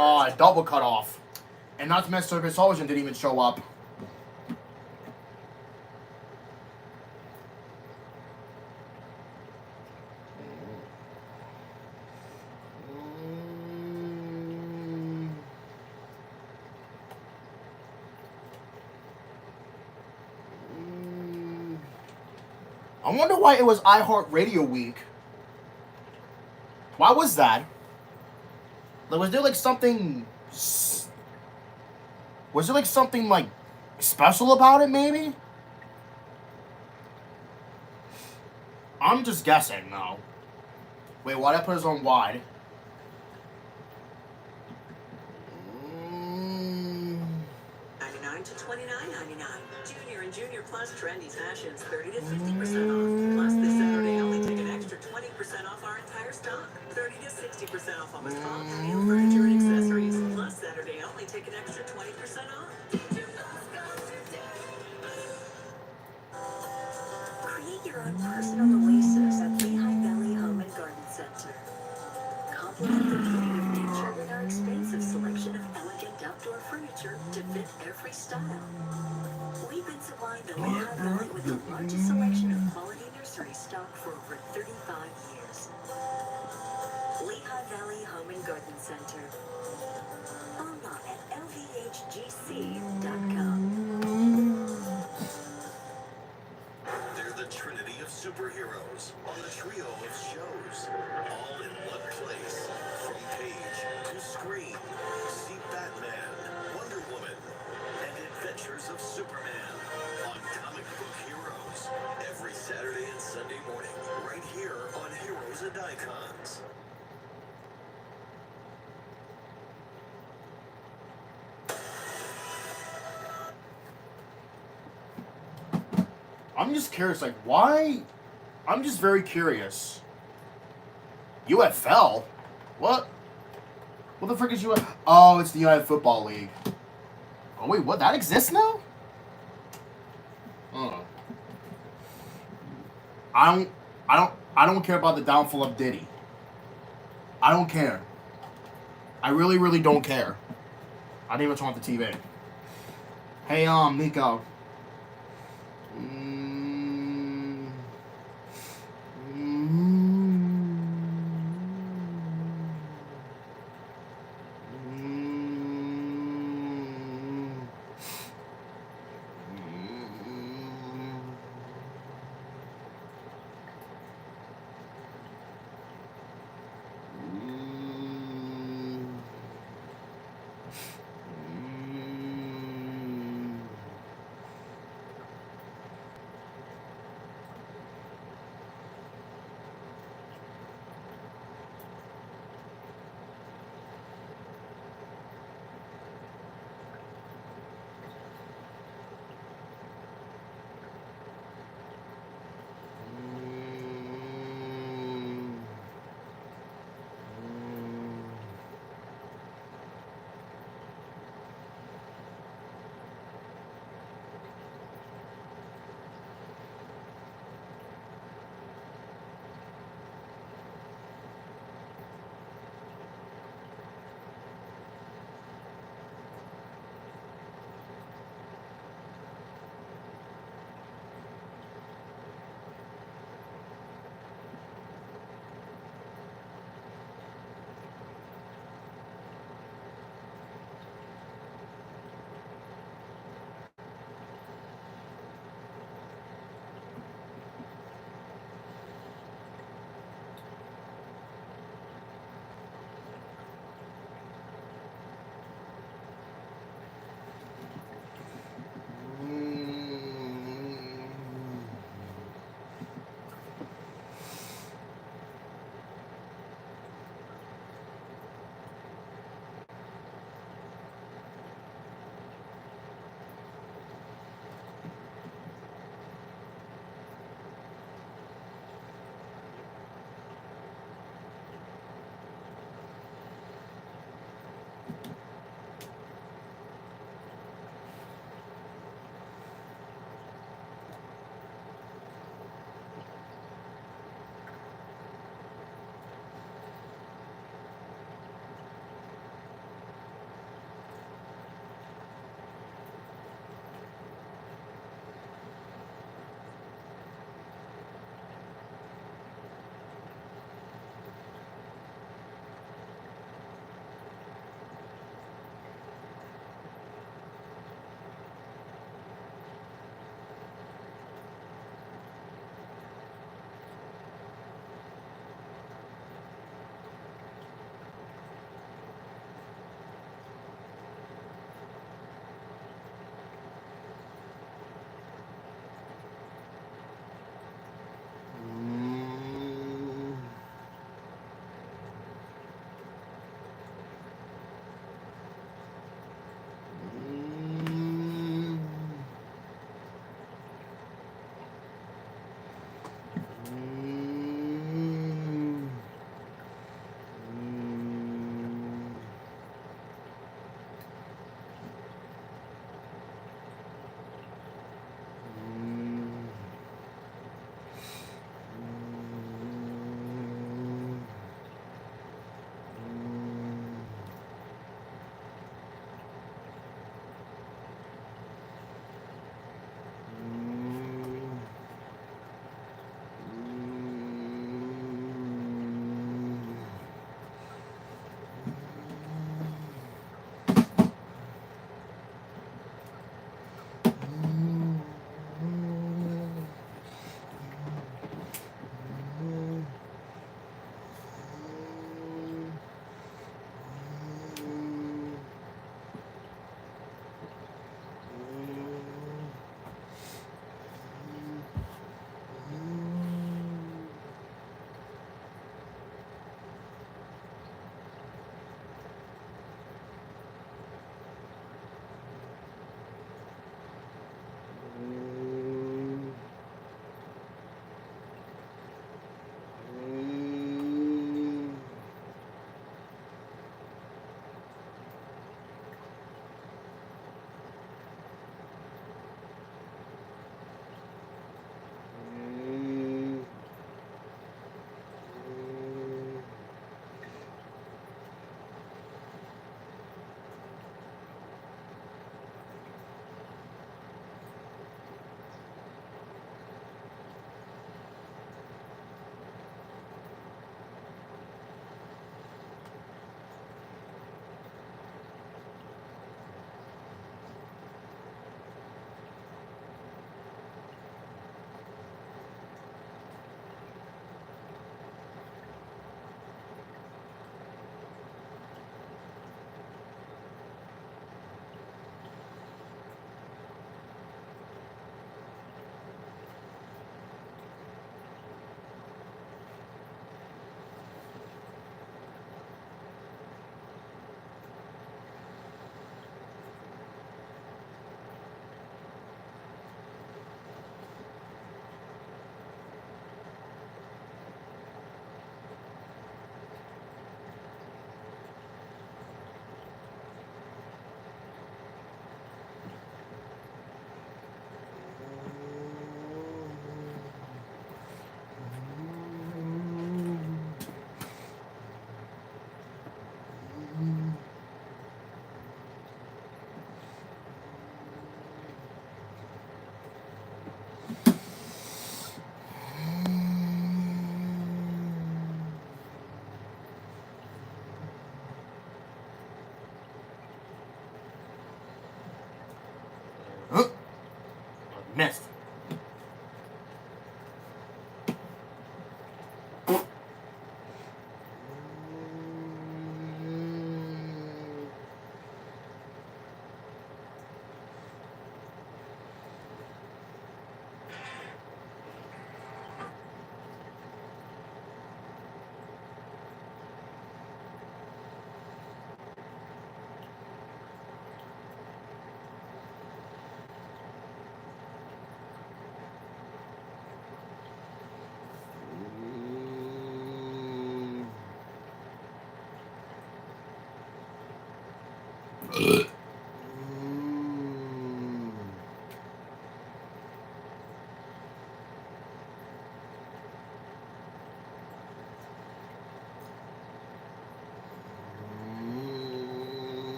Speaker 1: Oh, double cut off. And not to mention Circus Television didn't even show up. I wonder why it was iHeartRadio week. Why was that? Like, was there like something? Was there like something like special about it? Maybe. I'm just guessing now. Wait, why'd I put this on wide?
Speaker 4: 99 to $29.99. Junior and Junior Plus trendy fashions 30 to 50% off. Plus this Saturday only take an extra 20% off our entire stock. 30 to 60% off almost all patio furniture and accessories. Plus Saturday only take an extra 20% off. Create your own personal oasis at Lehigh Valley Home and Garden Center. Complement the beauty of nature with our expansive selection of elegant outdoor furniture to fit every style. We've been supplying the Lehigh Valley with the largest selection of quality nursery stock for over 35 years. Lehigh Valley Home and Garden Center. Online at lvhgc.com.
Speaker 3: They're the trinity of superheroes on the trio of shows, all in one place. From page to screen, see Batman, Wonder Woman, and Adventures of Superman on Comic Book Heroes every Saturday and Sunday morning, right here on Heroes and Icons.
Speaker 1: I'm just curious, like, why? I'm just very curious. UFL? What? What the frick is UFL? Oh, it's the United Football League. Oh, wait, what? That exists now? I don't care about the downfall of Diddy. I don't care. I really, really don't care. I didn't even turn off the TV. Hey, Nico. Mm,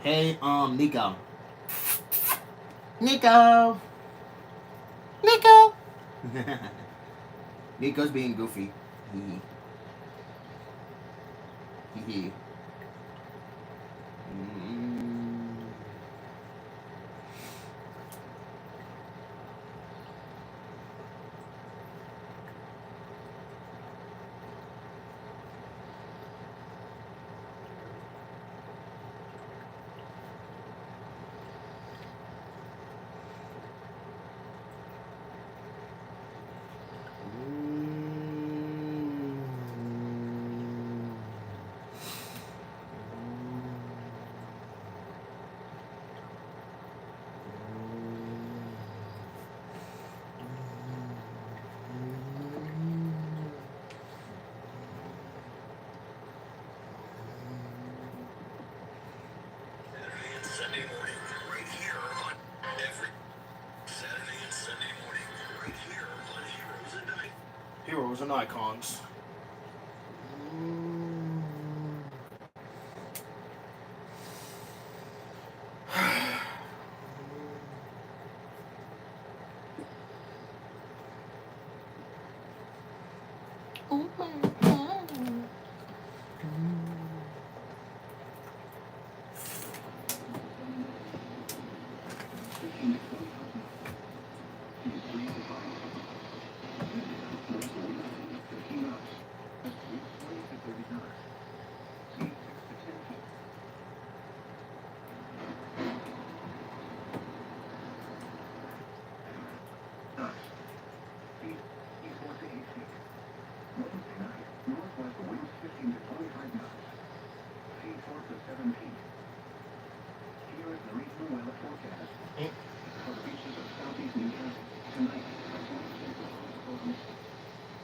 Speaker 1: Hey, Nico. Nico. Nico. Nico's being goofy. Hee hee. Hee hee.
Speaker 3: Saturday and Sunday morning, right here on every Saturday and Sunday morning, right here on Heroes and Night.
Speaker 1: Heroes and icons. Oh my God.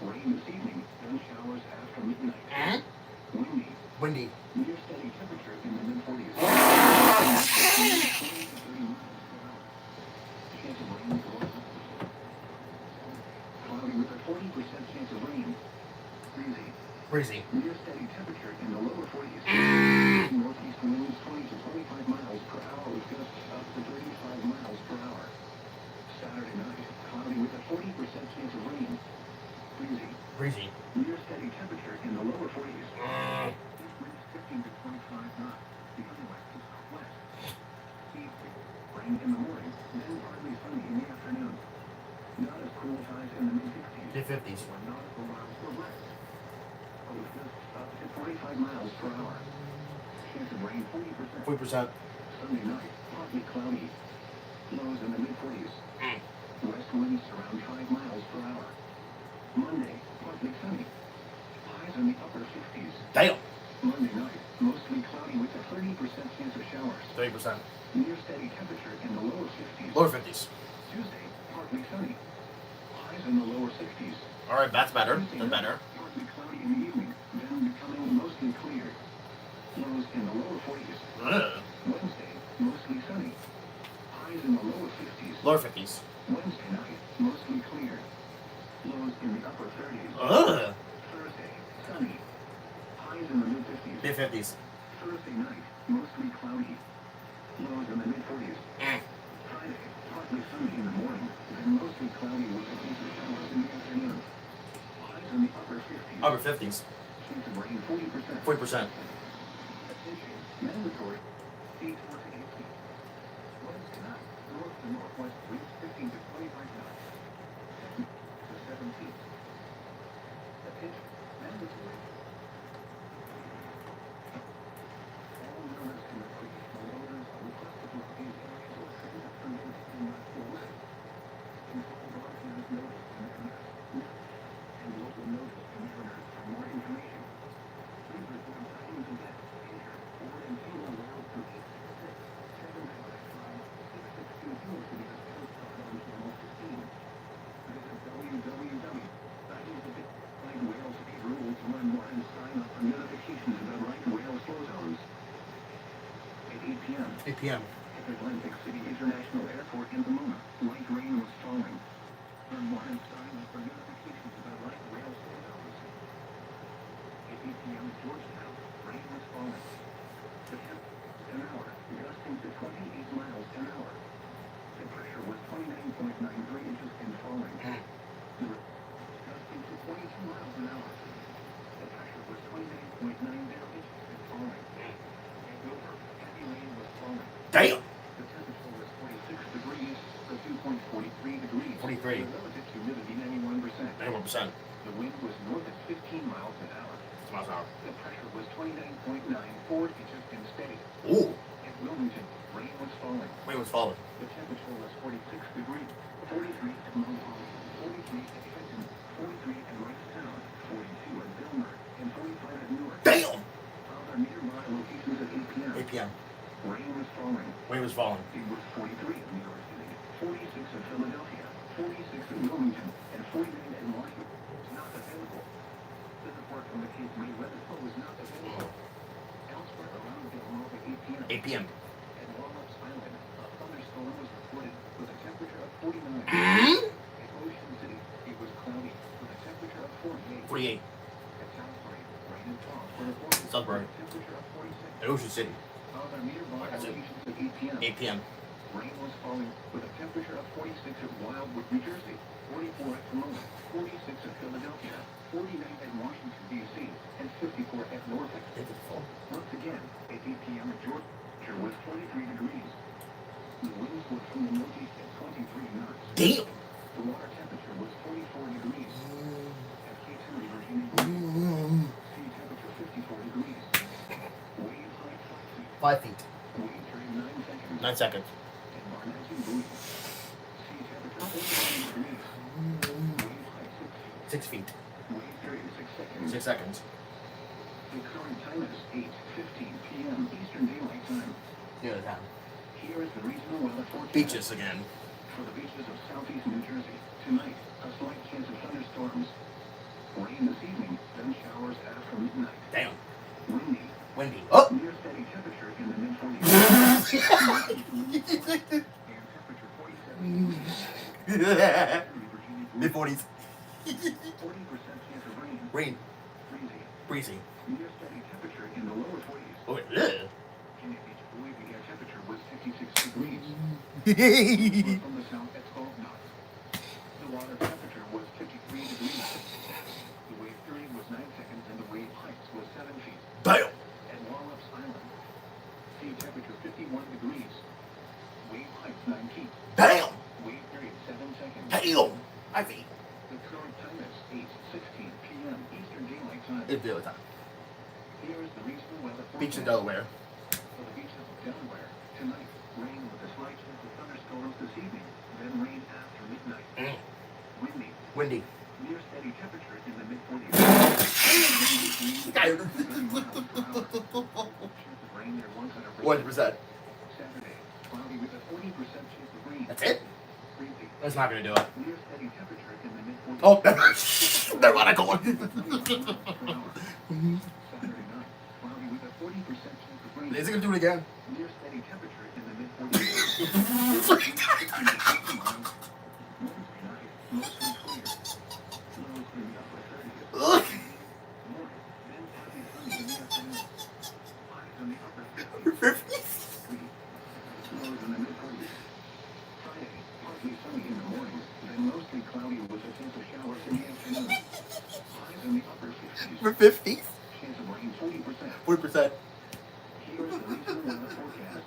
Speaker 3: Rain this evening, then showers after midnight.
Speaker 1: Eh?
Speaker 3: Windy.
Speaker 1: Windy.
Speaker 3: Near steady temperature in the mid-40s. 20 to 30 miles per hour. Chance of rain for cloudy with a 40% chance of rain. Breezy.
Speaker 1: Breezy.
Speaker 3: Near steady temperature in the lower 40s. Northeast winds 20 to 25 miles per hour with gusts up to 35 miles per hour. Saturday night, cloudy with a 40% chance of rain. Breezy.
Speaker 1: Breezy.
Speaker 3: Near steady temperature in the lower 40s. Winds 15 to 25 knots. The other west to southwest. Evening. Rain in the morning, then partly sunny in the afternoon. Not as cool highs in the mid-60s.
Speaker 1: Mid-50s.
Speaker 3: Or nautical miles or west. With gusts up to 45 miles per hour. Chance of rain 40%.
Speaker 1: 40%.
Speaker 3: Sunday night, partly cloudy. Lows in the mid-40s. West winds around 5 miles per hour. Monday, partly sunny. Highs in the upper 50s.
Speaker 1: Damn.
Speaker 3: Monday night, mostly cloudy with a 30% chance of showers.
Speaker 1: 30%.
Speaker 3: Near steady temperature in the lower 50s.
Speaker 1: Lower 50s.
Speaker 3: Tuesday, partly sunny. Highs in the lower 60s.
Speaker 1: Alright, that's better.
Speaker 3: Tuesday
Speaker 1: That's
Speaker 3: night,
Speaker 1: better.
Speaker 3: partly cloudy in the evening, then becoming mostly clear. Lows in the lower 40s.
Speaker 1: Ugh.
Speaker 3: Wednesday, mostly sunny. Highs in the lower 50s.
Speaker 1: Lower 50s.
Speaker 3: Wednesday night, mostly clear. Lows in the upper 30s.
Speaker 1: Ugh.
Speaker 3: Thursday, sunny. Highs in the mid-50s.
Speaker 1: Mid-50s.
Speaker 3: Thursday night, mostly cloudy. Lows in the mid-40s. Friday, partly sunny in the morning, then mostly cloudy with a chance of showers in the afternoon. Highs in the upper 50s.
Speaker 1: Upper 50s.
Speaker 3: Chance of rain 40%.
Speaker 1: 40%.
Speaker 3: Attention, mandatory. 8 to 8 feet. Wednesday night, north to northwest winds 15 to 25 knots. 10 to 17. Attention, mandatory. All members and recreational owners are requested to avoid areas or transit permits in the way. Control broadcast notice to mariners. And local notice to mariners for more information. Please report sightings of death, injured, or entangled whales to 866-755-6622 to the Coast Guard on Channel 15. Visit www.sightings of whale speed rules to learn more and sign up for notifications about right whale slow zones. At 8 p.m.
Speaker 1: 8 p.m.
Speaker 3: At Atlantic City International Airport in Pomona, light rain was falling. Learn more and sign up for notifications about light rail slow zones. At 8 p.m. at Georgetown, rain was falling. The an hour, gusting to 28 miles an hour. The pressure was 29.93 inches and falling. Gusting to 22 miles an hour. The pressure was 29.90 inches and falling. Over, heavy rain was falling.
Speaker 1: Damn.
Speaker 3: The temperature was 46 degrees to 2.43 degrees.
Speaker 1: 43.
Speaker 3: The relative humidity 91%.
Speaker 1: 91%.
Speaker 3: The wind was north at 15 miles an hour.
Speaker 1: Miles an hour.
Speaker 3: The pressure was 29.94 inches and steady.
Speaker 1: Ooh.
Speaker 3: At Wilmington, rain was falling.
Speaker 1: Rain was falling.
Speaker 3: The temperature was 46 degrees, 43 at Mohawk, 43 at Trenton, 43 at Wrightstown, 42 at Vilmer, and 45 at Newark.
Speaker 1: Damn.
Speaker 3: Other nearby locations at 8 p.m.
Speaker 1: 8 p.m.
Speaker 3: Rain was falling.
Speaker 1: Rain was falling.
Speaker 3: It was 43 at New York City, 46 at Philadelphia, 46 at Wilmington, and 49 at Washington. It's not available. The report from the Cape May weather flow is not available. Elsewhere around the world at 8 p.m.
Speaker 1: 8 p.m.
Speaker 3: At Wallops Island, a thunderstorm was reported with a temperature of 49. At Ocean City, it was cloudy with a temperature of 48.
Speaker 1: 48.
Speaker 3: At Salisbury, rain and fog were reported
Speaker 1: Salisbury.
Speaker 3: with a temperature of 46.
Speaker 1: At Ocean City.
Speaker 3: Other nearby
Speaker 1: That's it.
Speaker 3: locations at 8 p.m.
Speaker 1: 8 p.m.
Speaker 3: Rain was falling with a temperature of 46 at Wildwood, New Jersey, 44 at Pomona, 46 at Philadelphia, 49 at Washington, D.C., and 54 at Norfolk. Once again, at 8 p.m. at Georgia was 43 degrees. The winds were from the northeast at 23 knots.
Speaker 1: Damn.
Speaker 3: The water temperature was 44 degrees. At Cape Henry, Virginia, sea temperature 54 degrees. Wave height 5 feet.
Speaker 1: 5 feet.
Speaker 3: Wave period 9 seconds.
Speaker 1: 9 seconds.
Speaker 3: And Barnett and Bowie. Sea temperature 49 degrees. Wave height 6 feet.
Speaker 1: 6 feet.
Speaker 3: Wave period 6 seconds.
Speaker 1: 6 seconds.
Speaker 3: The current time is 8:15 p.m. Eastern Daylight Time.
Speaker 1: Yeah, the time.
Speaker 3: Here is the regional weather forecast.
Speaker 1: Beaches again.
Speaker 3: For the beaches of southeast New Jersey, tonight, a slight chance of thunderstorms. Rain this evening, then showers after midnight.
Speaker 1: Damn.
Speaker 3: Windy.
Speaker 1: Windy. Oh!
Speaker 3: Near steady temperature in the mid-40s. And temperature 47 degrees.
Speaker 1: Mid 40s.
Speaker 3: 40% chance of rain.
Speaker 1: Rain.
Speaker 3: Breezy.
Speaker 1: Breezy.
Speaker 3: Near steady temperature in the lower 40s.
Speaker 1: Oh, yeah.
Speaker 3: Kenny Beach, Bowie, the air temperature was 56 degrees. Wind from the south at 12 knots. The water temperature was 53 degrees. The wave period was 9 seconds and the wave height was 7 feet.
Speaker 1: Damn.
Speaker 3: At Wallops Island, sea temperature 51 degrees. Wave height 9 feet.
Speaker 1: Damn.
Speaker 3: Wave period 7 seconds.
Speaker 1: Damn. 5 feet.
Speaker 3: The current time is 8:16 p.m. Eastern Daylight Time.
Speaker 1: It's the other time.
Speaker 3: Here is the regional weather forecast.
Speaker 1: Beach in Delaware.
Speaker 3: For the beaches of Delaware, tonight, rain with a slight chance of thunderstorms this evening, then rain after midnight. Windy.
Speaker 1: Windy.
Speaker 3: Near steady temperature in the mid-40s. Rain there 100%.
Speaker 1: 100%.
Speaker 3: Saturday, cloudy with a 40% chance of rain.
Speaker 1: That's it?
Speaker 3: Breezy.
Speaker 1: That's not going to do it.
Speaker 3: Near steady temperature in the mid-40s.
Speaker 1: Oh, they're not going.
Speaker 3: Saturday night, cloudy with a 40% chance of rain.
Speaker 1: Is it going to do it again?
Speaker 3: Near steady temperature in the mid-40s. Wednesday night, mostly clear. Lows in the upper 30s.
Speaker 1: Ugh.
Speaker 3: Morning, then partly sunny in the afternoon. Highs in the upper 50s. Lows in the mid-40s. Friday, partly sunny in the morning, then mostly cloudy with a chance of showers in the afternoon. Highs in the upper 50s.
Speaker 1: For 50s?
Speaker 3: Chance of rain 40%.
Speaker 1: 40%.
Speaker 3: Here is the regional weather forecast.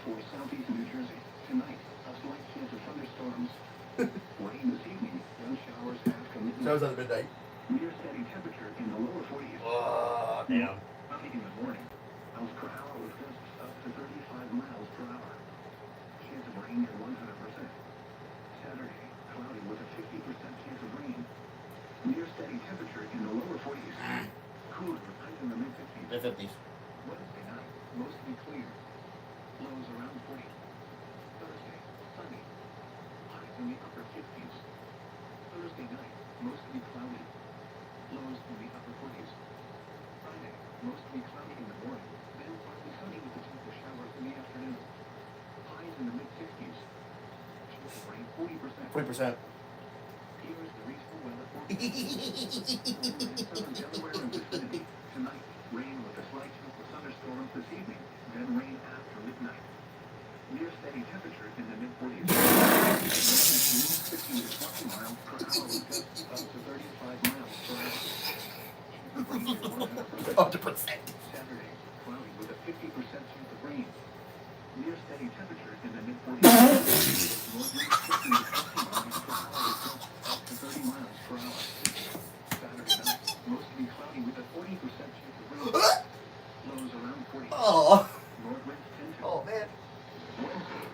Speaker 3: For southeast New Jersey, tonight, a slight chance of thunderstorms. Rain this evening, then showers after midnight.
Speaker 1: That was at midnight.
Speaker 3: Near steady temperature in the lower 40s.
Speaker 1: Oh, damn.
Speaker 3: Cloudy in the morning. Miles per hour with gusts up to 35 miles per hour. Chance of rain at 100%. Saturday, cloudy with a 50% chance of rain. Near steady temperature in the lower 40s. Cooler with highs in the mid-50s.
Speaker 1: The 50s.
Speaker 3: Wednesday night, mostly clear. Lows around 40. Thursday, sunny. Highs in the upper 50s. Thursday night, mostly cloudy. Lows in the upper 40s. Friday, mostly cloudy in the morning, then partly sunny with a chance of showers in the afternoon. Highs in the mid-60s. Chance of rain 40%.
Speaker 1: 40%.
Speaker 3: Here is the regional weather forecast. Southern Delaware and vicinity. Tonight, rain with a slight chance of thunderstorms this evening, then rain
Speaker 1: 100%.
Speaker 6: Saturday, cloudy with a 50% chance of rain. Near steady temperatures in the mid-40s. Northwest pushing the gusty miles up to 30 miles per hour. Saturday night, mostly cloudy with a 40% chance of rain. Lows around 40.
Speaker 1: Oh.
Speaker 6: Northwinds 10 to.
Speaker 1: Oh, man.
Speaker 6: Wednesday.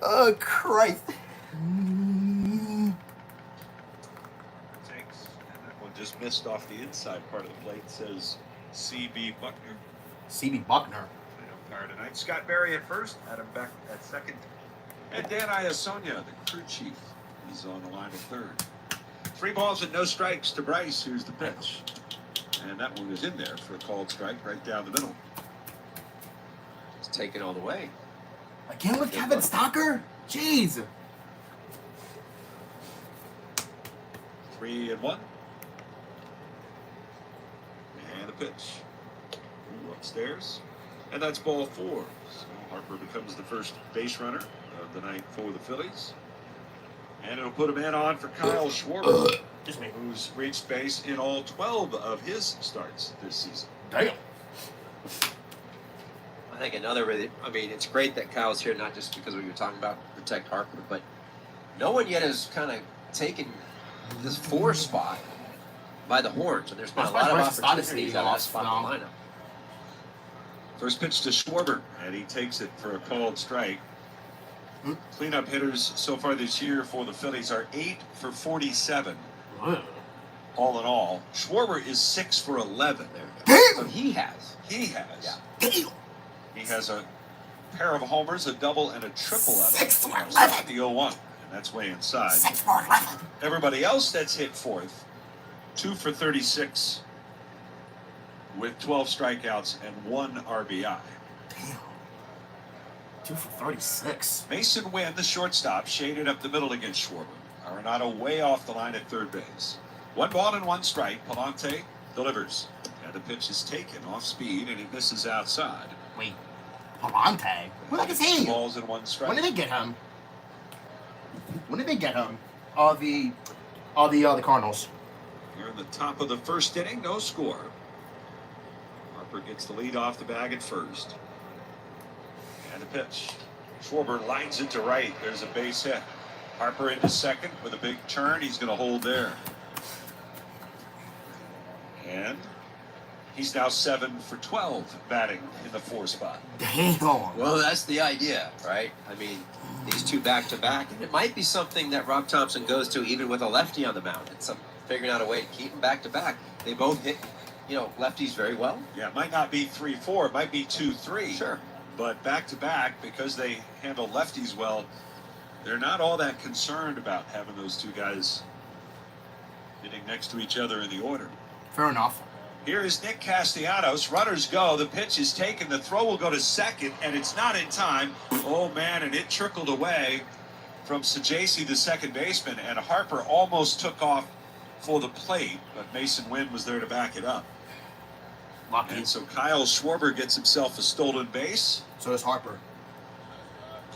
Speaker 1: Oh, Christ.
Speaker 7: Takes, and that one just missed off the inside part of the plate. Says C.B. Buckner.
Speaker 1: C.B. Buckner.
Speaker 7: Umpire tonight. Scott Berry at first. Adam Beck at second. And Dan Iasonia, the crew chief, is on the line at third. 3 balls and no strikes to Bryce, who's the pitch. And that one was in there for a called strike right down the middle.
Speaker 8: It's taken all the way.
Speaker 1: Again with Kevin Stocker? Jeez.
Speaker 7: 3-1. And a pitch. Ooh, upstairs. And that's ball 4. So Harper becomes the first base runner of the night for the Phillies. And it'll put a man on for Kyle Schwarber, who's reached base in all 12 of his starts this season.
Speaker 1: Damn.
Speaker 8: I think another really, I mean, it's great that Kyle's here, not just because of what you're talking about, protect Harper, but no one yet has kind of taken this 4 spot by the horns, and there's been a lot of opportunities at that spot in the lineup.
Speaker 7: First pitch to Schwarber, and he takes it for a called strike. Cleanup hitters so far this year for the Phillies are 8 for 47. All in all, Schwarber is 6 for 11.
Speaker 8: So he has.
Speaker 7: He has.
Speaker 8: Yeah.
Speaker 7: He has a pair of homers, a double, and a triple out of
Speaker 1: 6 for 11.
Speaker 7: the 0-1, and that's way inside.
Speaker 1: 6 for 11.
Speaker 7: Everybody else that's hit fourth, 2 for 36 with 12 strikeouts and 1 RBI.
Speaker 1: Damn. 2 for 36.
Speaker 7: Mason Wynn, the shortstop, shaded up the middle against Schwarber. Arenado way off the line at third base. 1 ball and 1 strike. Palante delivers. And the pitch is taken off speed, and he misses outside.
Speaker 1: Wait. Palante? What the heck is he?
Speaker 7: 2 balls and 1 strike.
Speaker 1: When did they get him? When did they get him? The Cardinals.
Speaker 7: Here in the top of the first inning, no score. Harper gets the lead off the bag at first. And the pitch. Schwarber lines it to right. There's a base hit. Harper into second with a big turn. He's going to hold there. And he's now 7 for 12 batting in the 4 spot.
Speaker 1: Damn.
Speaker 8: Well, that's the idea, right? I mean, these 2 back-to-back, and it might be something that Rob Thompson goes to even with a lefty on the mound. It's figuring out a way to keep them back-to-back. They both hit, lefties very well.
Speaker 7: Yeah, it might not be 3-4. It might be 2-3.
Speaker 8: Sure.
Speaker 7: But back-to-back, because they handle lefties well, they're not all that concerned about having those 2 guys hitting next to each other in the order.
Speaker 1: Fair enough.
Speaker 7: Here is Nick Castellanos. Runners go. The pitch is taken. The throw will go to second, and it's not in time. Oh, man, and it trickled away from Sajasi, the second baseman, and Harper almost took off for the plate, but Mason Wynn was there to back it up.
Speaker 1: Lucky.
Speaker 7: And so Kyle Schwarber gets himself a stolen base.
Speaker 1: So does Harper.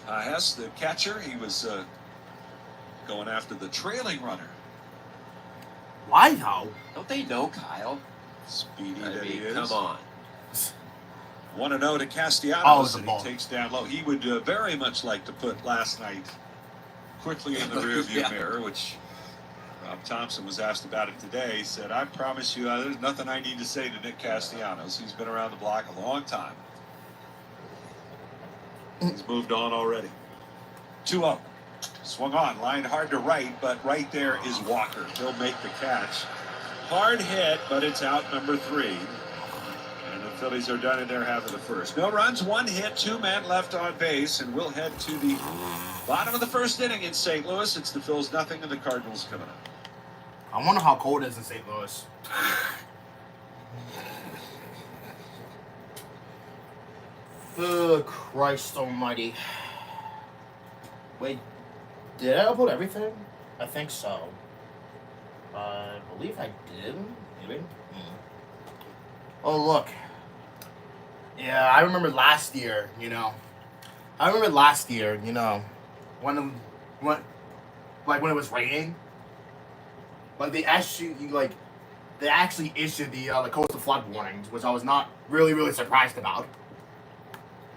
Speaker 7: Hess, the catcher, he was going after the trailing runner.
Speaker 1: Why though?
Speaker 8: Don't they know Kyle?
Speaker 7: Speedy
Speaker 8: I
Speaker 7: that
Speaker 8: mean,
Speaker 7: he is.
Speaker 8: come on.
Speaker 7: 1-0 to Castellanos,
Speaker 1: Oh, it's a
Speaker 7: and
Speaker 1: ball.
Speaker 7: he takes down low. He would very much like to put last night quickly in the rearview
Speaker 8: Yeah.
Speaker 7: mirror, which Rob Thompson was asked about it today. He said, I promise you, there's nothing I need to say to Nick Castellanos. He's been around the block a long time. He's moved on already. 2-0. Swung on, lined hard to right, but right there is Walker. He'll make the catch. Hard hit, but it's out number 3. And the Phillies are done in their half of the first. No runs, 1 hit, 2 men left on base, and we'll head to the bottom of the first inning in St. Louis. It's the Phils nothing and the Cardinals coming up.
Speaker 1: I wonder how cold it is in St. Louis. Oh, Christ almighty. Wait, did I upload everything? I think so. I believe I did. Maybe? Oh, look. Yeah, I remember last year, when like when it was raining. Like they actually issued the coastal flood warnings, which I was not really surprised about.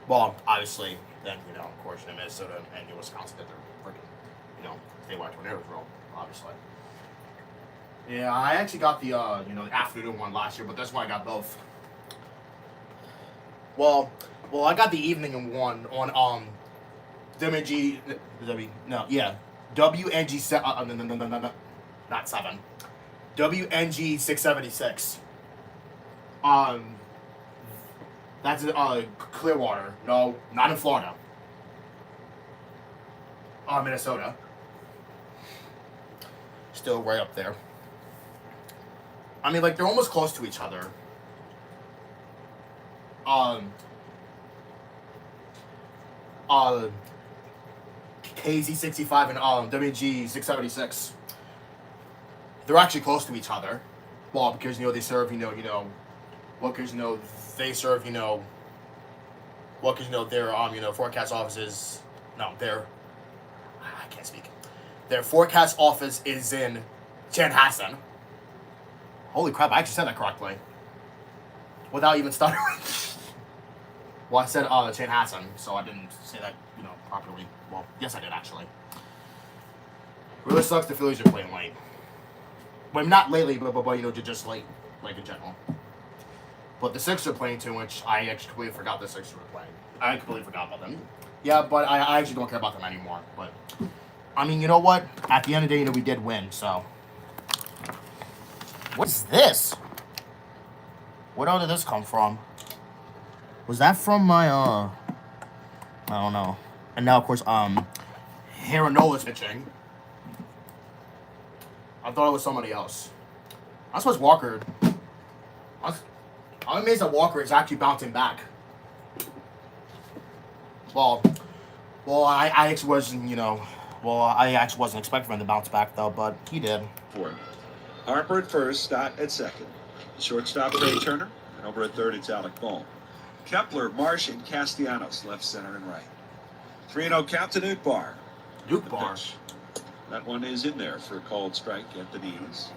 Speaker 1: Well, obviously, then of course, Minnesota and Wisconsin did their freaking statewide tornado drill, obviously. Yeah, I actually got the the afternoon one last year, but this one I got both. Well, I got the evening one on WNG not 7. WNG 676. That's in Clearwater. No, not in Florida. Minnesota. Still right up there. I mean, like, they're almost close to each other. KZ65 and WG 676. They're actually close to each other. Well, because they serve they serve their forecast offices. No, I can't speak. Their forecast office is in Chanhassen. Holy crap! I actually said that correctly without even stuttering. Well, I said Chanhassen, so I didn't say that properly. Well, yes, I did actually. Really sucks the Phillies are playing late. Well, not lately, but just late, like in general. But the Sixers are playing too, which I actually completely forgot the Sixers were playing. I completely forgot about them. Yeah, but I actually don't care about them anymore. But I mean, you know what? At the end of the day, we did win. So what is this? Where did this come from? Was that from my I don't know. And now, of course, Heronola's pitching. I thought it was somebody else. I suppose Walker. I'm amazed that Walker is actually bouncing back. Well, I actually wasn't, I actually wasn't expecting him to bounce back though, but he did.
Speaker 7: Fourth. Harper at first, Stott at second. Shortstop Trey Turner, and over at third it's Alec Bohm. Kepler, Marsh, and Castellanos left, center, and right. 3-0 count to Newtbar.
Speaker 1: Newtbar.
Speaker 7: That one is in there for a called strike at the knees.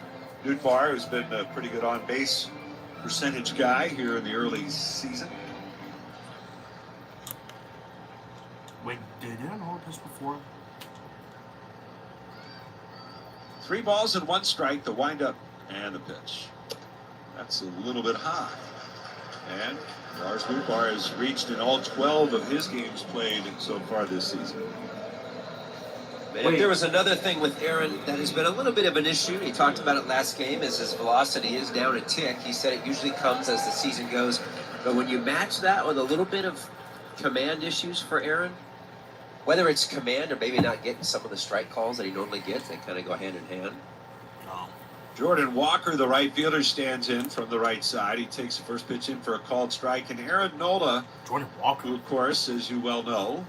Speaker 7: Newtbar has been a pretty good on-base percentage guy here in the early season.
Speaker 1: Wait, did I know this before?
Speaker 7: 3 balls and 1 strike, the windup and the pitch. That's a little bit high. And Lars Newtbar has reached in all 12 of his games played so far this season.
Speaker 8: And if there was another thing with Aaron that has been a little bit of an issue, he talked about it last game, is his velocity is down a tick. He said it usually comes as the season goes. But when you match that with a little bit of command issues for Aaron, whether it's command or maybe not getting some of the strike calls that he normally gets, they kind of go hand in hand.
Speaker 7: Jordan Walker, the right fielder, stands in from the right side. He takes the first pitch in for a called strike. And Aaron Nola,
Speaker 1: Jordan Walker,
Speaker 7: who, of course, as you well know,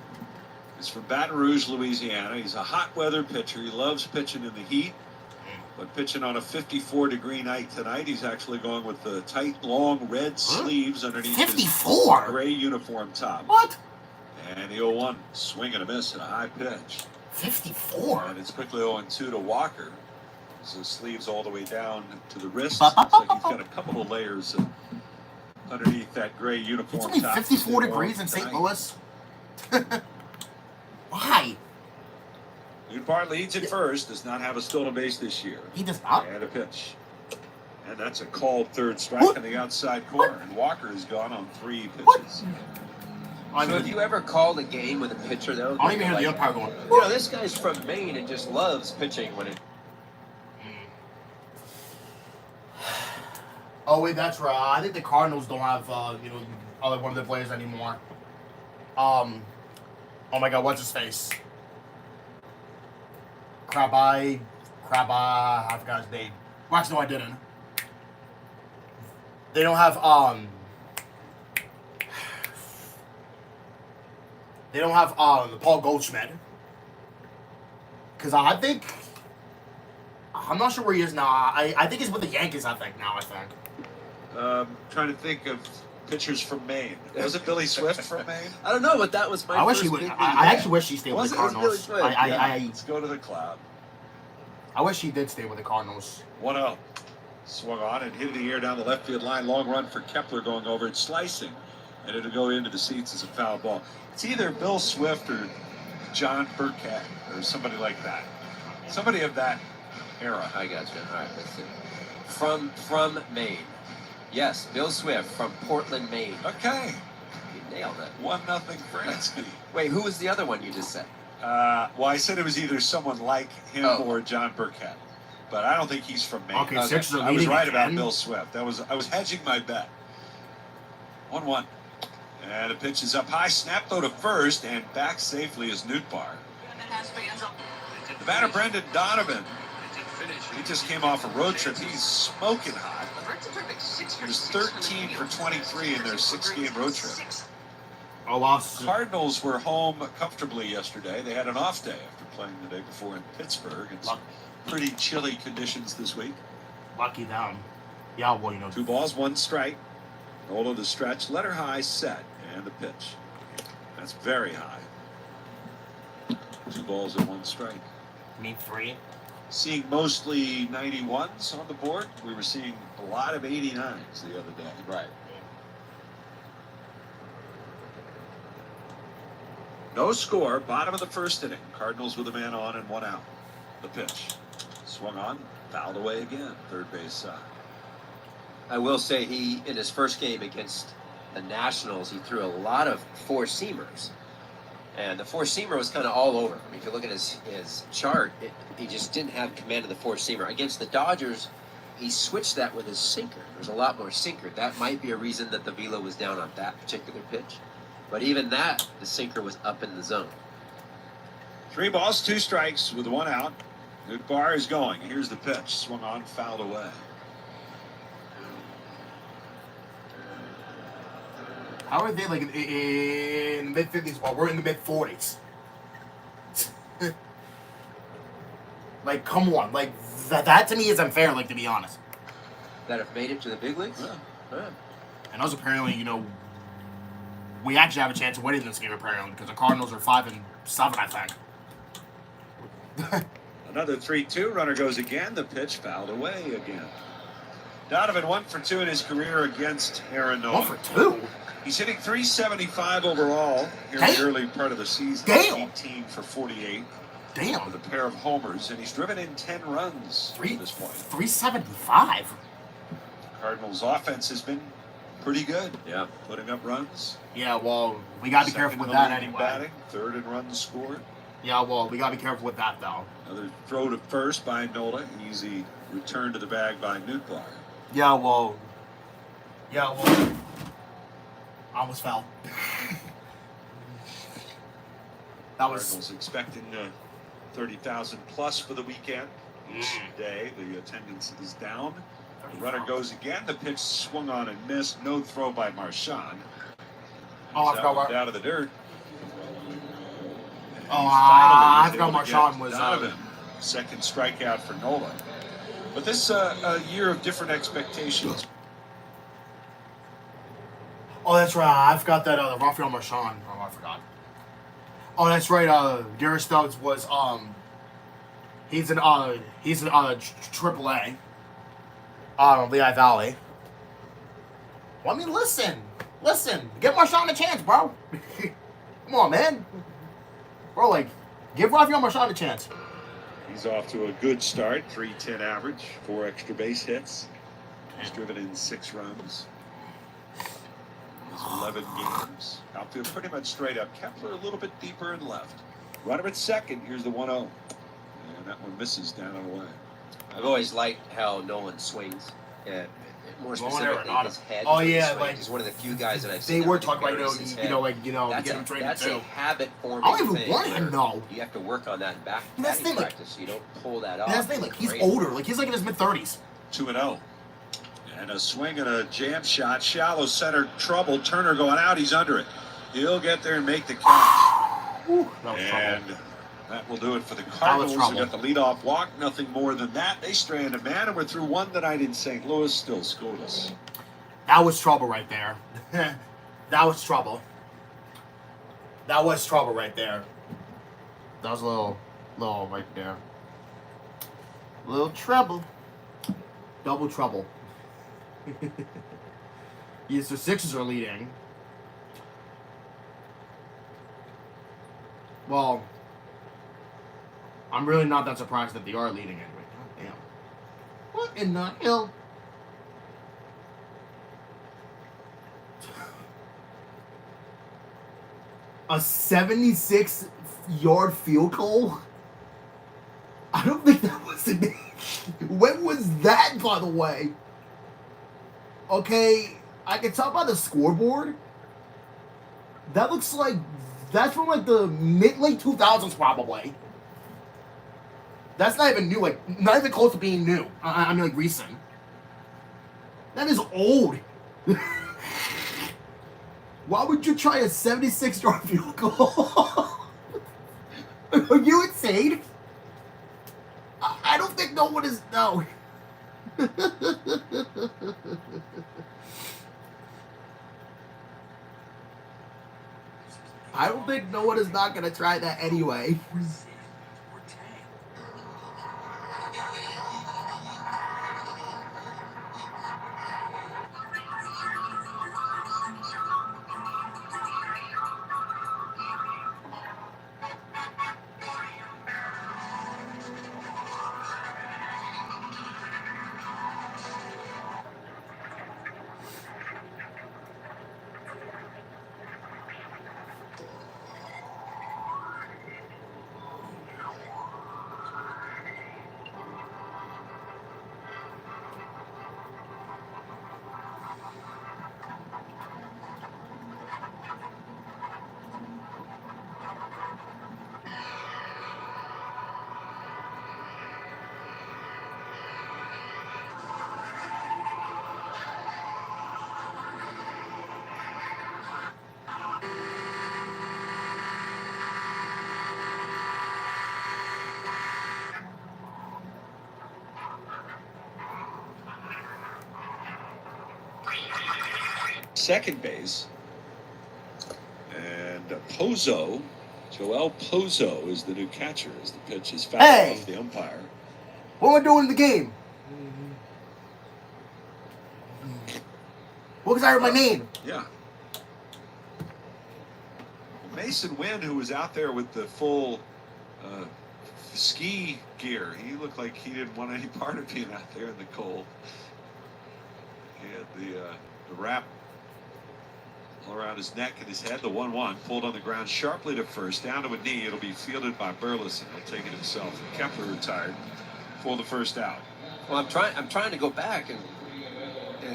Speaker 7: is from Baton Rouge, Louisiana. He's a hot weather pitcher. He loves pitching in the heat. But pitching on a 54-degree night tonight, he's actually going with the tight, long red sleeves underneath
Speaker 1: 54?
Speaker 7: his gray uniform top.
Speaker 1: What?
Speaker 7: And the 0-1, swing and a miss at a high pitch.
Speaker 1: 54?
Speaker 7: And it's quickly 0-2 to Walker. So sleeves all the way down to the wrist. Looks like he's got a couple of layers underneath that gray uniform
Speaker 1: It's only
Speaker 7: top.
Speaker 1: 54 degrees in St. Louis. Why?
Speaker 7: Newtbar leads at first, does not have a stolen base this year.
Speaker 1: He does not?
Speaker 7: And a pitch. And that's a called third strike on the outside corner. And Walker has gone on 3 pitches.
Speaker 8: So have you ever called a game with a pitcher, though?
Speaker 1: I don't even hear the umpire going.
Speaker 8: This guy's from Maine and just loves pitching when it...
Speaker 1: Oh, wait, that's right. I think the Cardinals don't have, other one of their players anymore. Oh my God, what's his face? I forgot his name. Well, actually, no, I didn't. They don't have, Paul Goldschmidt. Because I'm not sure where he is now. I think he's with the Yankees, I think.
Speaker 7: Trying to think of pitchers from Maine. Was it Billy Swift from Maine?
Speaker 8: I don't know, but that was my
Speaker 1: I wish
Speaker 8: first
Speaker 1: he would.
Speaker 8: big
Speaker 1: I actually wish he stayed with the
Speaker 8: Wasn't it Billy
Speaker 1: Cardinals.
Speaker 8: Swift?
Speaker 7: Let's go to the cloud.
Speaker 1: I wish he did stay with the Cardinals.
Speaker 7: 1-0. Swung on and hit in the air down the left field line. Long run for Kepler going over and slicing. And it'll go into the seats as a foul ball. It's either Bill Swift or John Burkett or somebody like that. Somebody of that era.
Speaker 8: I got you. All right, let's see. From Maine. Yes, Bill Swift from Portland, Maine.
Speaker 7: Okay.
Speaker 8: You nailed it.
Speaker 7: 1-0 Fransky.
Speaker 8: Wait, who was the other one you just said?
Speaker 7: Well, I said it was either someone like him
Speaker 8: Oh.
Speaker 7: or John Burkett. But I don't think he's from Maine.
Speaker 1: Okay, Sixers are
Speaker 7: I was
Speaker 1: leading
Speaker 7: right about
Speaker 1: again.
Speaker 7: Bill Swift. I was hedging my bet. 1-1. And the pitch is up high. Snap though to first and back safely is Nootbaar. The batter Brendan Donovan. He just came off a road trip. He's smoking hot. He was 13 for 23 in their 6-game road trip.
Speaker 1: Oh, wow.
Speaker 7: Cardinals were home comfortably yesterday. They had an off day after playing the day before in Pittsburgh. It's pretty chilly conditions this week.
Speaker 1: Lucky them. Yeah, well, you know.
Speaker 7: 2 balls, 1 strike. Roll of the stretch, letter high, set, and the pitch. That's very high. 2 balls and 1 strike.
Speaker 1: You mean 3?
Speaker 7: Seeing mostly 91s on the board. We were seeing a lot of 89s the other day.
Speaker 8: Right.
Speaker 7: No score, bottom of the first inning. Cardinals with a man on and 1 out. The pitch. Swung on, fouled away again. Third base side.
Speaker 8: I will say he, in his first game against the Nationals, he threw a lot of 4-seamers. And the 4-seamer was kind of all over. I mean, if you look at his chart, he just didn't have command of the 4-seamer. Against the Dodgers, he switched that with his sinker. There's a lot more sinker. That might be a reason that the velo was down on that particular pitch. But even that, the sinker was up in the zone.
Speaker 7: 3 balls, 2 strikes with 1 out. Nootbaar is going. Here's the pitch. Swung on, fouled away.
Speaker 1: How are they like in the mid-50s while we're in the mid-40s? Like, come on. Like, that to me is unfair, like, to be honest.
Speaker 8: That have made it to the big leagues?
Speaker 7: Yeah.
Speaker 1: And also, apparently, you know, we actually have a chance of winning this game, apparently, because the Cardinals are 5-7, I think.
Speaker 7: Another 3-2. Runner goes again. The pitch fouled away again. Donovan 1 for 2 in his career against Aaron Nola.
Speaker 1: 1 for 2?
Speaker 7: He's hitting .375 overall here in the early part of the season.
Speaker 1: Damn.
Speaker 7: 18 for 48
Speaker 1: Damn.
Speaker 7: with a pair of homers, and he's driven in 10 runs at this point.
Speaker 1: 375?
Speaker 7: Cardinals' offense has been pretty good.
Speaker 8: Yeah.
Speaker 7: Putting up runs.
Speaker 1: Yeah, well, we gotta be careful with that anyway.
Speaker 7: Batting, 3rd in runs scored.
Speaker 1: Yeah, well, we gotta be careful with that, though.
Speaker 7: Another throw to first by Nola. Easy return to the bag by Nootbaar.
Speaker 1: Yeah, well, I almost fell. That was
Speaker 7: Cardinals expecting 30,000 plus for the weekend. Each day, the attendance is down. The runner goes again. The pitch swung on and missed. No throw by Marchand.
Speaker 1: Oh, I forgot what.
Speaker 7: Down to the dirt.
Speaker 1: Oh, I forgot Marchand was.
Speaker 7: Donovan. Second strikeout for Nola. But this a year of different expectations.
Speaker 1: Oh, that's right. I forgot that Rafael Marchand. Oh, I forgot. Oh, that's right. Garrett Stubbs was he's in AAA. Lehigh Valley. Well, I mean, listen. Give Marchand a chance, bro. Come on, man. Bro, like, give Rafael Marchand a chance.
Speaker 7: He's off to a good start. .310 average, 4 extra base hits. He's driven in 6 runs. 11 games. Outfield pretty much straight up. Kepler a little bit deeper and left. Runner at second. Here's the 1-0. And that one misses down and away.
Speaker 8: I've always liked how Nolan swings. More specifically, his head.
Speaker 1: Oh, yeah,
Speaker 8: swing.
Speaker 1: like,
Speaker 8: he's one of the few guys that I've
Speaker 1: They
Speaker 8: seen.
Speaker 1: were
Speaker 8: that
Speaker 1: talking about,
Speaker 8: buries his head.
Speaker 1: to get him trained
Speaker 8: That's
Speaker 1: too.
Speaker 8: a habit forming
Speaker 1: I don't even
Speaker 8: thing
Speaker 1: want him,
Speaker 8: where
Speaker 1: though.
Speaker 8: You have to work on that in back
Speaker 1: That's the
Speaker 8: batting
Speaker 1: thing, like-
Speaker 8: practice. So you don't pull that off.
Speaker 1: That's the thing, like, he's
Speaker 8: Great.
Speaker 1: older. Like, he's like in his mid-30s.
Speaker 7: 2-0. And a swing and a jam shot. Shallow center trouble. Turner going out. He's under it. He'll get there and make the catch.
Speaker 1: Whew, that was
Speaker 7: And
Speaker 1: trouble.
Speaker 7: that will do it for the Cardinals.
Speaker 1: trouble.
Speaker 7: They got the leadoff walk. Nothing more than that. They strand a man, and we're through one tonight in St. Louis. Still scoreless.
Speaker 1: That was trouble right there. That was trouble. That was trouble right there. That was a little right there. Little trouble. Double trouble. Yes, the Sixers are leading. Well, I'm really not that surprised that they are leading anyway. God damn. What in the hell? A 76-yard field goal? I don't think that was an. When was that, by the way? Okay, I can tell by the scoreboard. That looks like that's from like the late 2000s, probably. That's not even new, like not even close to being new. I mean, like recent. That is old. Why would you try a 76-yard field goal? Are you insane? I don't think no one is. No. I don't think no one is not going to try that anyway.
Speaker 7: Second base. And Joel Pozo is the new catcher as the pitch is fouled off the umpire.
Speaker 1: What am I doing in the game? What was I heard my name?
Speaker 7: Yeah. Mason Wynn, who was out there with the full ski gear, he looked like he didn't want any part of being out there in the cold. He had the wrap all around his neck and his head. The 1-1 pulled on the ground sharply to first, down to a knee. It'll be fielded by Burleson. He'll take it himself. And Kepler retired for the first out.
Speaker 8: Well, I'm trying to go back and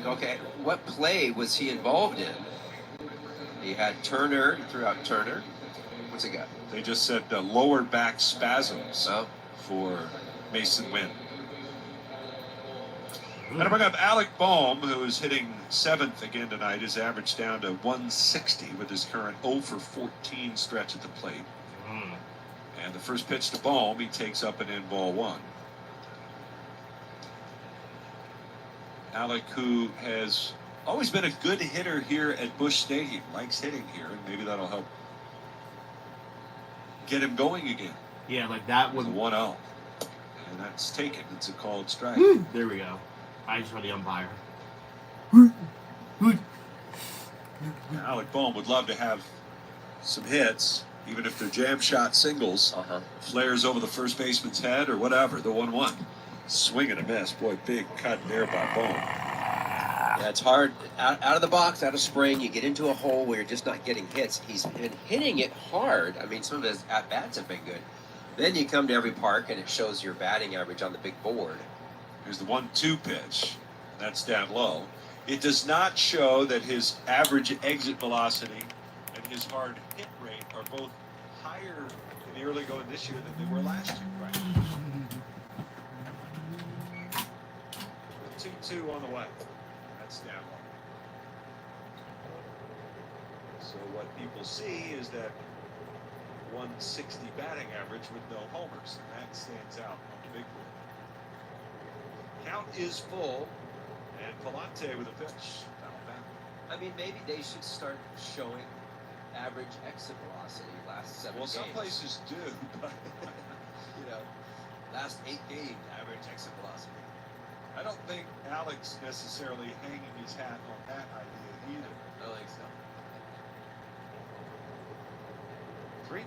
Speaker 8: go, okay, what play was he involved in? He had Turner. He threw out Turner. What's he got?
Speaker 7: They just said lower back spasms for Mason Wynn. And I bring up Alec Boehm, who is hitting 7th again tonight. His average down to 160 with his current 0 for 14 stretch at the plate. And the first pitch to Boehm, he takes up an in ball 1. Alec, who has always been a good hitter here at Busch Stadium, likes hitting here, and maybe that'll help get him going again.
Speaker 1: Yeah, like that was
Speaker 7: 1-0. And that's taken. It's a called strike.
Speaker 1: There we go. I just heard the umpire.
Speaker 7: Alec Boehm would love to have some hits, even if they're jam shot singles. Flares over the first baseman's head or whatever. The 1-1. Swing and a miss. Boy, big cut there by Boehm.
Speaker 8: Yeah, it's hard. Out of the box, out of spring, you get into a hole where you're just not getting hits. He's been hitting it hard. I mean, some of his at-bats have been good. Then you come to every park, and it shows your batting average on the big board.
Speaker 7: Here's the 1-2 pitch. That's down low. It does not show that his average exit velocity and his hard hit rate are both higher in the early going this year than they were last year. Right. 2-2 on the way. That's down low. So what people see is that 160 batting average with no homers, and that stands out on the big board. Count is full, and Palante with a pitch.
Speaker 8: I mean, maybe they should start showing average exit velocity last 7 games.
Speaker 7: Well, some places do, but
Speaker 8: last 8 games, average exit velocity.
Speaker 7: I don't think Alex necessarily hanging his hat on that idea either.
Speaker 8: I don't think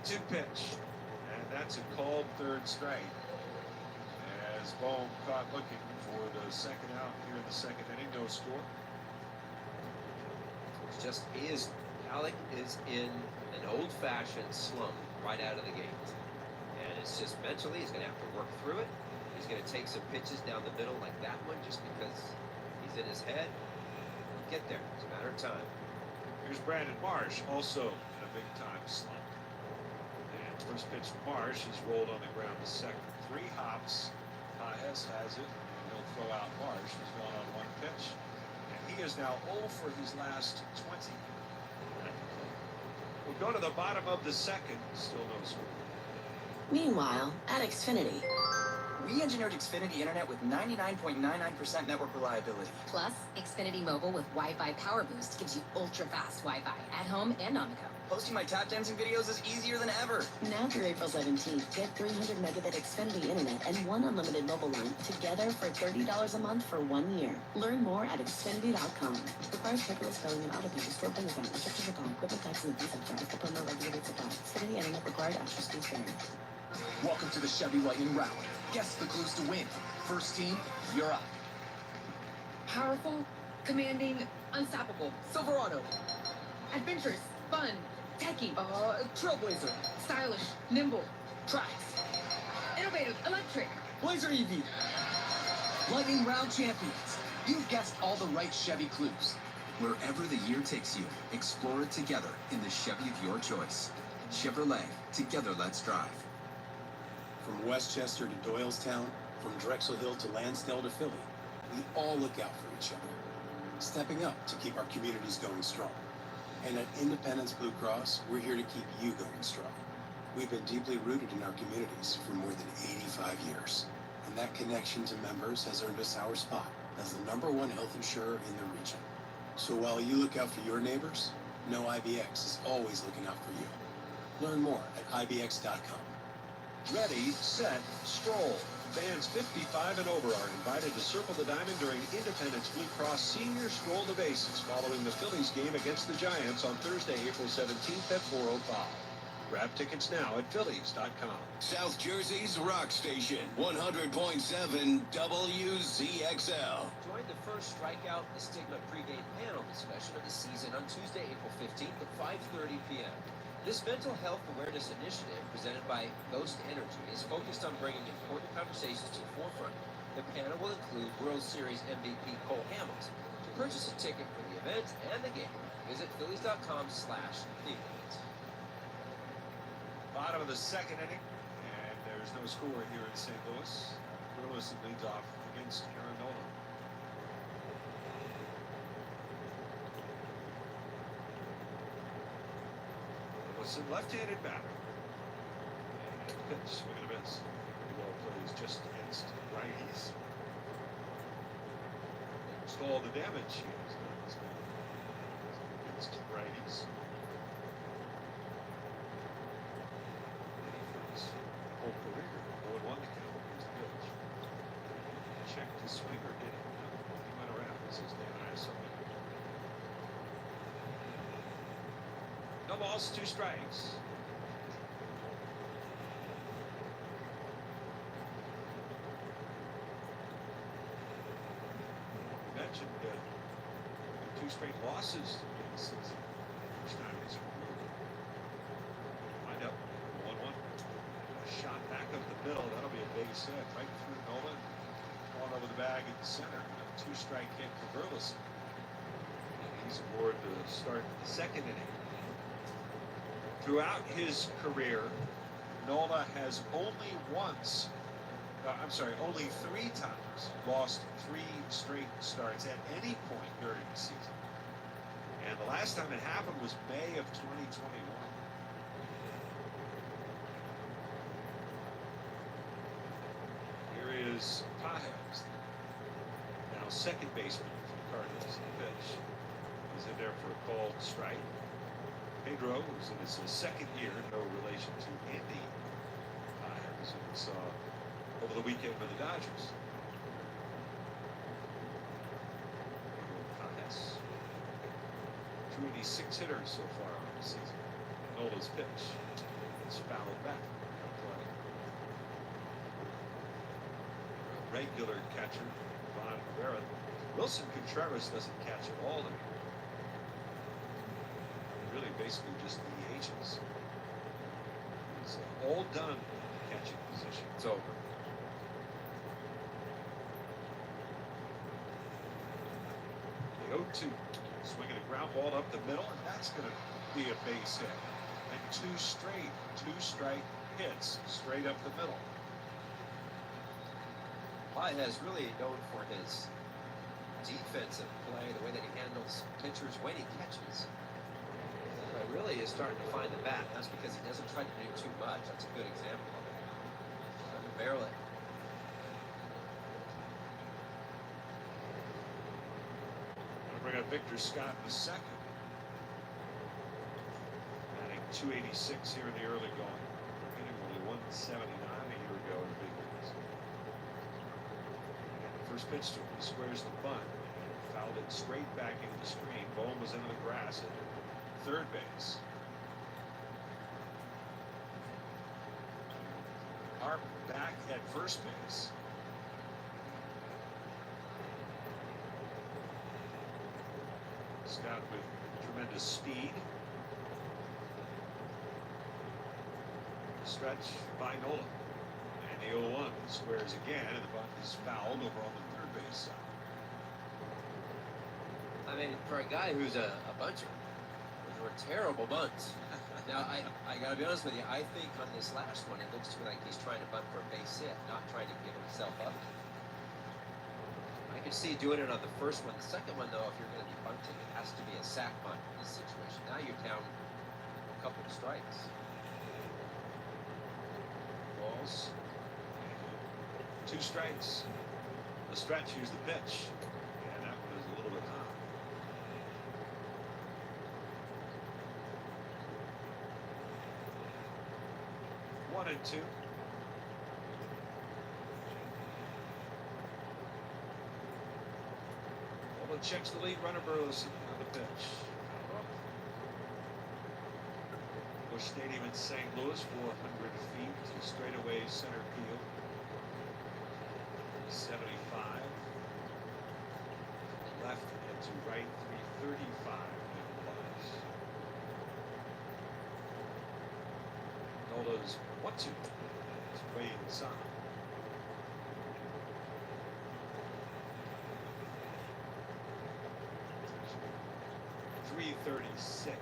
Speaker 8: so.
Speaker 7: 3-2 pitch, and that's a called third strike. As Bohm caught looking for the second out here in the second inning, no score.
Speaker 8: It's just Alec is in an old-fashioned slump right out of the gate. And it's just mentally, he's going to have to work through it. He's going to take some pitches down the middle like that one just because he's in his head. He'll get there. It's a matter of time.
Speaker 7: Here's Brandon Marsh, also in a big-time slump. And first pitch from Marsh is rolled on the ground to second. 3 hops. Paez has it. He'll throw out Marsh, who's gone on 1 pitch. And he is now 0 for his last 20. We'll go to the bottom of the second. Still no score.
Speaker 9: Meanwhile, at Xfinity.
Speaker 10: We engineered Xfinity Internet with 99.99% network reliability.
Speaker 11: Plus, Xfinity Mobile with Wi-Fi Power Boost gives you ultra-fast Wi-Fi at home and on the go.
Speaker 10: Posting my tap dancing videos is easier than ever.
Speaker 9: Now through April 17th, get 300 megabit Xfinity Internet and 1 unlimited mobile line together for $30 a month for 1 year. Learn more at Xfinity.com. Requires paperless spelling and auto pay to store bank account. Restrictions apply. Equipment tax and fees apply. The promo regulated supply. Xfinity Internet required extra speed sharing.
Speaker 10: Welcome to the Chevy Lightning Round. Guess the clues to win. First team, you're up.
Speaker 11: Powerful, commanding, unstoppable.
Speaker 10: Silverado.
Speaker 11: Adventurous, fun, techy,
Speaker 10: Trailblazer.
Speaker 11: stylish, nimble,
Speaker 10: Tracks.
Speaker 11: innovative, electric.
Speaker 10: Blazer EV. Lightning Round champions. You've guessed all the right Chevy clues. Wherever the year takes you, explore it together in the Chevy of your choice. Chevrolet. Together, let's drive.
Speaker 12: From Westchester to Doylestown, from Drexel Hill to Lansdale to Philly, we all look out for each other, stepping up to keep our communities going strong. And at Independence Blue Cross, we're here to keep you going strong. We've been deeply rooted in our communities for more than 85 years, and that connection to members has earned us our spot as the #1 health insurer in the region. So while you look out for your neighbors, know IBX is always looking out for you. Learn more at IBX.com.
Speaker 7: Ready, set, stroll. Fans 55 and over are invited to circle the diamond during Independence Blue Cross Senior Stroll the Bases following the Phillies game against the Giants on Thursday, April 17th at 4:05. Grab tickets now at Phillies.com.
Speaker 3: South Jersey's rock station, 100.7 WZXL.
Speaker 8: Join the first Strikeout the Stigma pregame panel discussion of the season on Tuesday, April 15th at 5:30 p.m. This mental health awareness initiative, presented by Ghost Energy, is focused on bringing important conversations to the forefront. The panel will include World Series MVP Cole Hamels. To purchase a ticket for the event and the game, visit Phillies.com/event.
Speaker 7: Bottom of the second inning, and there's no score here in St. Louis. Burleson leads off against Aaron Nola. Burleson, left-handed batter. And pitch, swing and a miss. The ball plays just against righties. Almost all the damage he has done is against righties. Whole career, 0-1 to count against the Phillies. Checked his swing or did it? No, he went around. This is Dan Isom. No balls, 2 strikes. You mentioned 2 straight losses in the season. First time in his career. Wind up 1-1. Shot back up the middle. That'll be a base hit right through Nola. Ball over the bag in the center. A 2-strike hit for Burleson. And he's aboard to start the second inning. Throughout his career, Nola has only only 3 times lost 3 straight starts at any point during the season. And the last time it happened was May of 2021. Is Paez, now second baseman for the Cardinals. The pitch is in there for a called strike. Pedro, who's in his second year, no relation to Andy Paez, who we saw over the weekend with the Dodgers. Drew 86 hitters so far on the season. Nola's pitch. It's fouled back. Regular catcher, Von Rivera. Wilson Contreras doesn't catch at all anymore. Really, basically just DHs. It's all done in the catching position.
Speaker 8: It's over.
Speaker 7: The 0-2. Swinging a ground ball up the middle, and that's going to be a base hit. And two-strike hits straight up the middle.
Speaker 8: Baez really known for his defensive play, the way that he handles pitchers when he catches. But really is starting to find the bat. That's because he doesn't try to do too much. That's a good example of it. Trying to barrel it.
Speaker 7: Bring up Victor Scott in the second. Batting 286 here in the early going. Hitting only 179 a year ago in the big leagues. And the first pitch to him, he squares the bunt. Fouled it straight back into the screen. Bohm was into the grass at third base. Harp back at first base. Scott with tremendous speed. Stretch by Nola. And the 0-1 squares again, and the bunt is fouled over on the third base side.
Speaker 8: I mean, for a guy who's a buncher, those were terrible bunts. Now, I got to be honest with you, I think on this last one, it looks to me like he's trying to bunt for a base hit, not trying to give himself up. I could see doing it on the first one. The second one, though, if you're going to be bunting, it has to be a sack bunt in this situation. Now you're down a couple of strikes.
Speaker 7: Balls. 2 strikes. The stretch, here's the pitch. And that one is a little bit high. One and two. Nola checks the lead runner, Burleson on the pitch. Busch Stadium in St. Louis, 400 feet to straightaway center field. 75. Left and to right, 335 miles. Nola's 1-2. It's way inside. .336.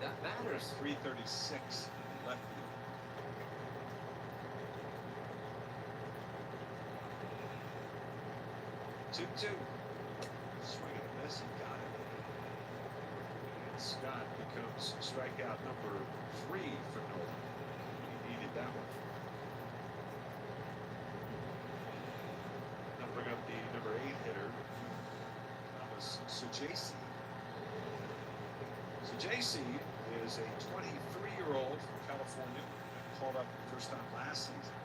Speaker 8: That matters.
Speaker 7: 336 left field. 2-2. Swing and a miss, he got it. And Scott becomes strikeout number 3 for Nola. He needed that one. Now bring up the number 8 hitter, Thomas Sujasi. Sujasi is a 23-year-old from California, called up the first time last season.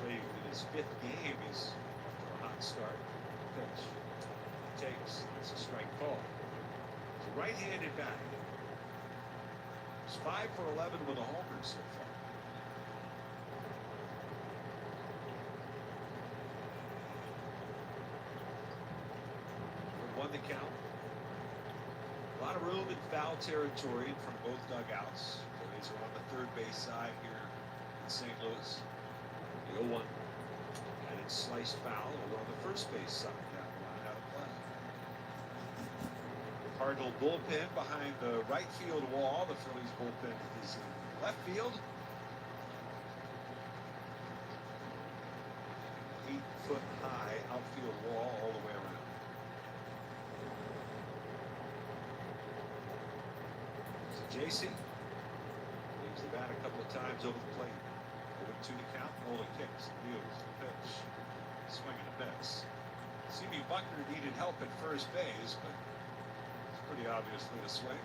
Speaker 7: In his 5th game, he's off to a hot start. Pitch. Takes. It's a strike call. It's a right-handed bat. He's 5 for 11 with a homer so far. Won the count. A lot of room in foul territory from both dugouts. Phillies are on the third base side here in St. Louis. The 0-1, and it's sliced foul over on the first base side. Down the line out of play. Cardinal bullpen behind the right field wall. The Phillies bullpen is in left field. 8-foot high outfield wall all the way around. So JC leaves the bat a couple of times over the plate. 0-2 to count. Nola kicks and deals the pitch. Swing and a miss. CB Buckner needed help at first base, but it's pretty obviously a swing.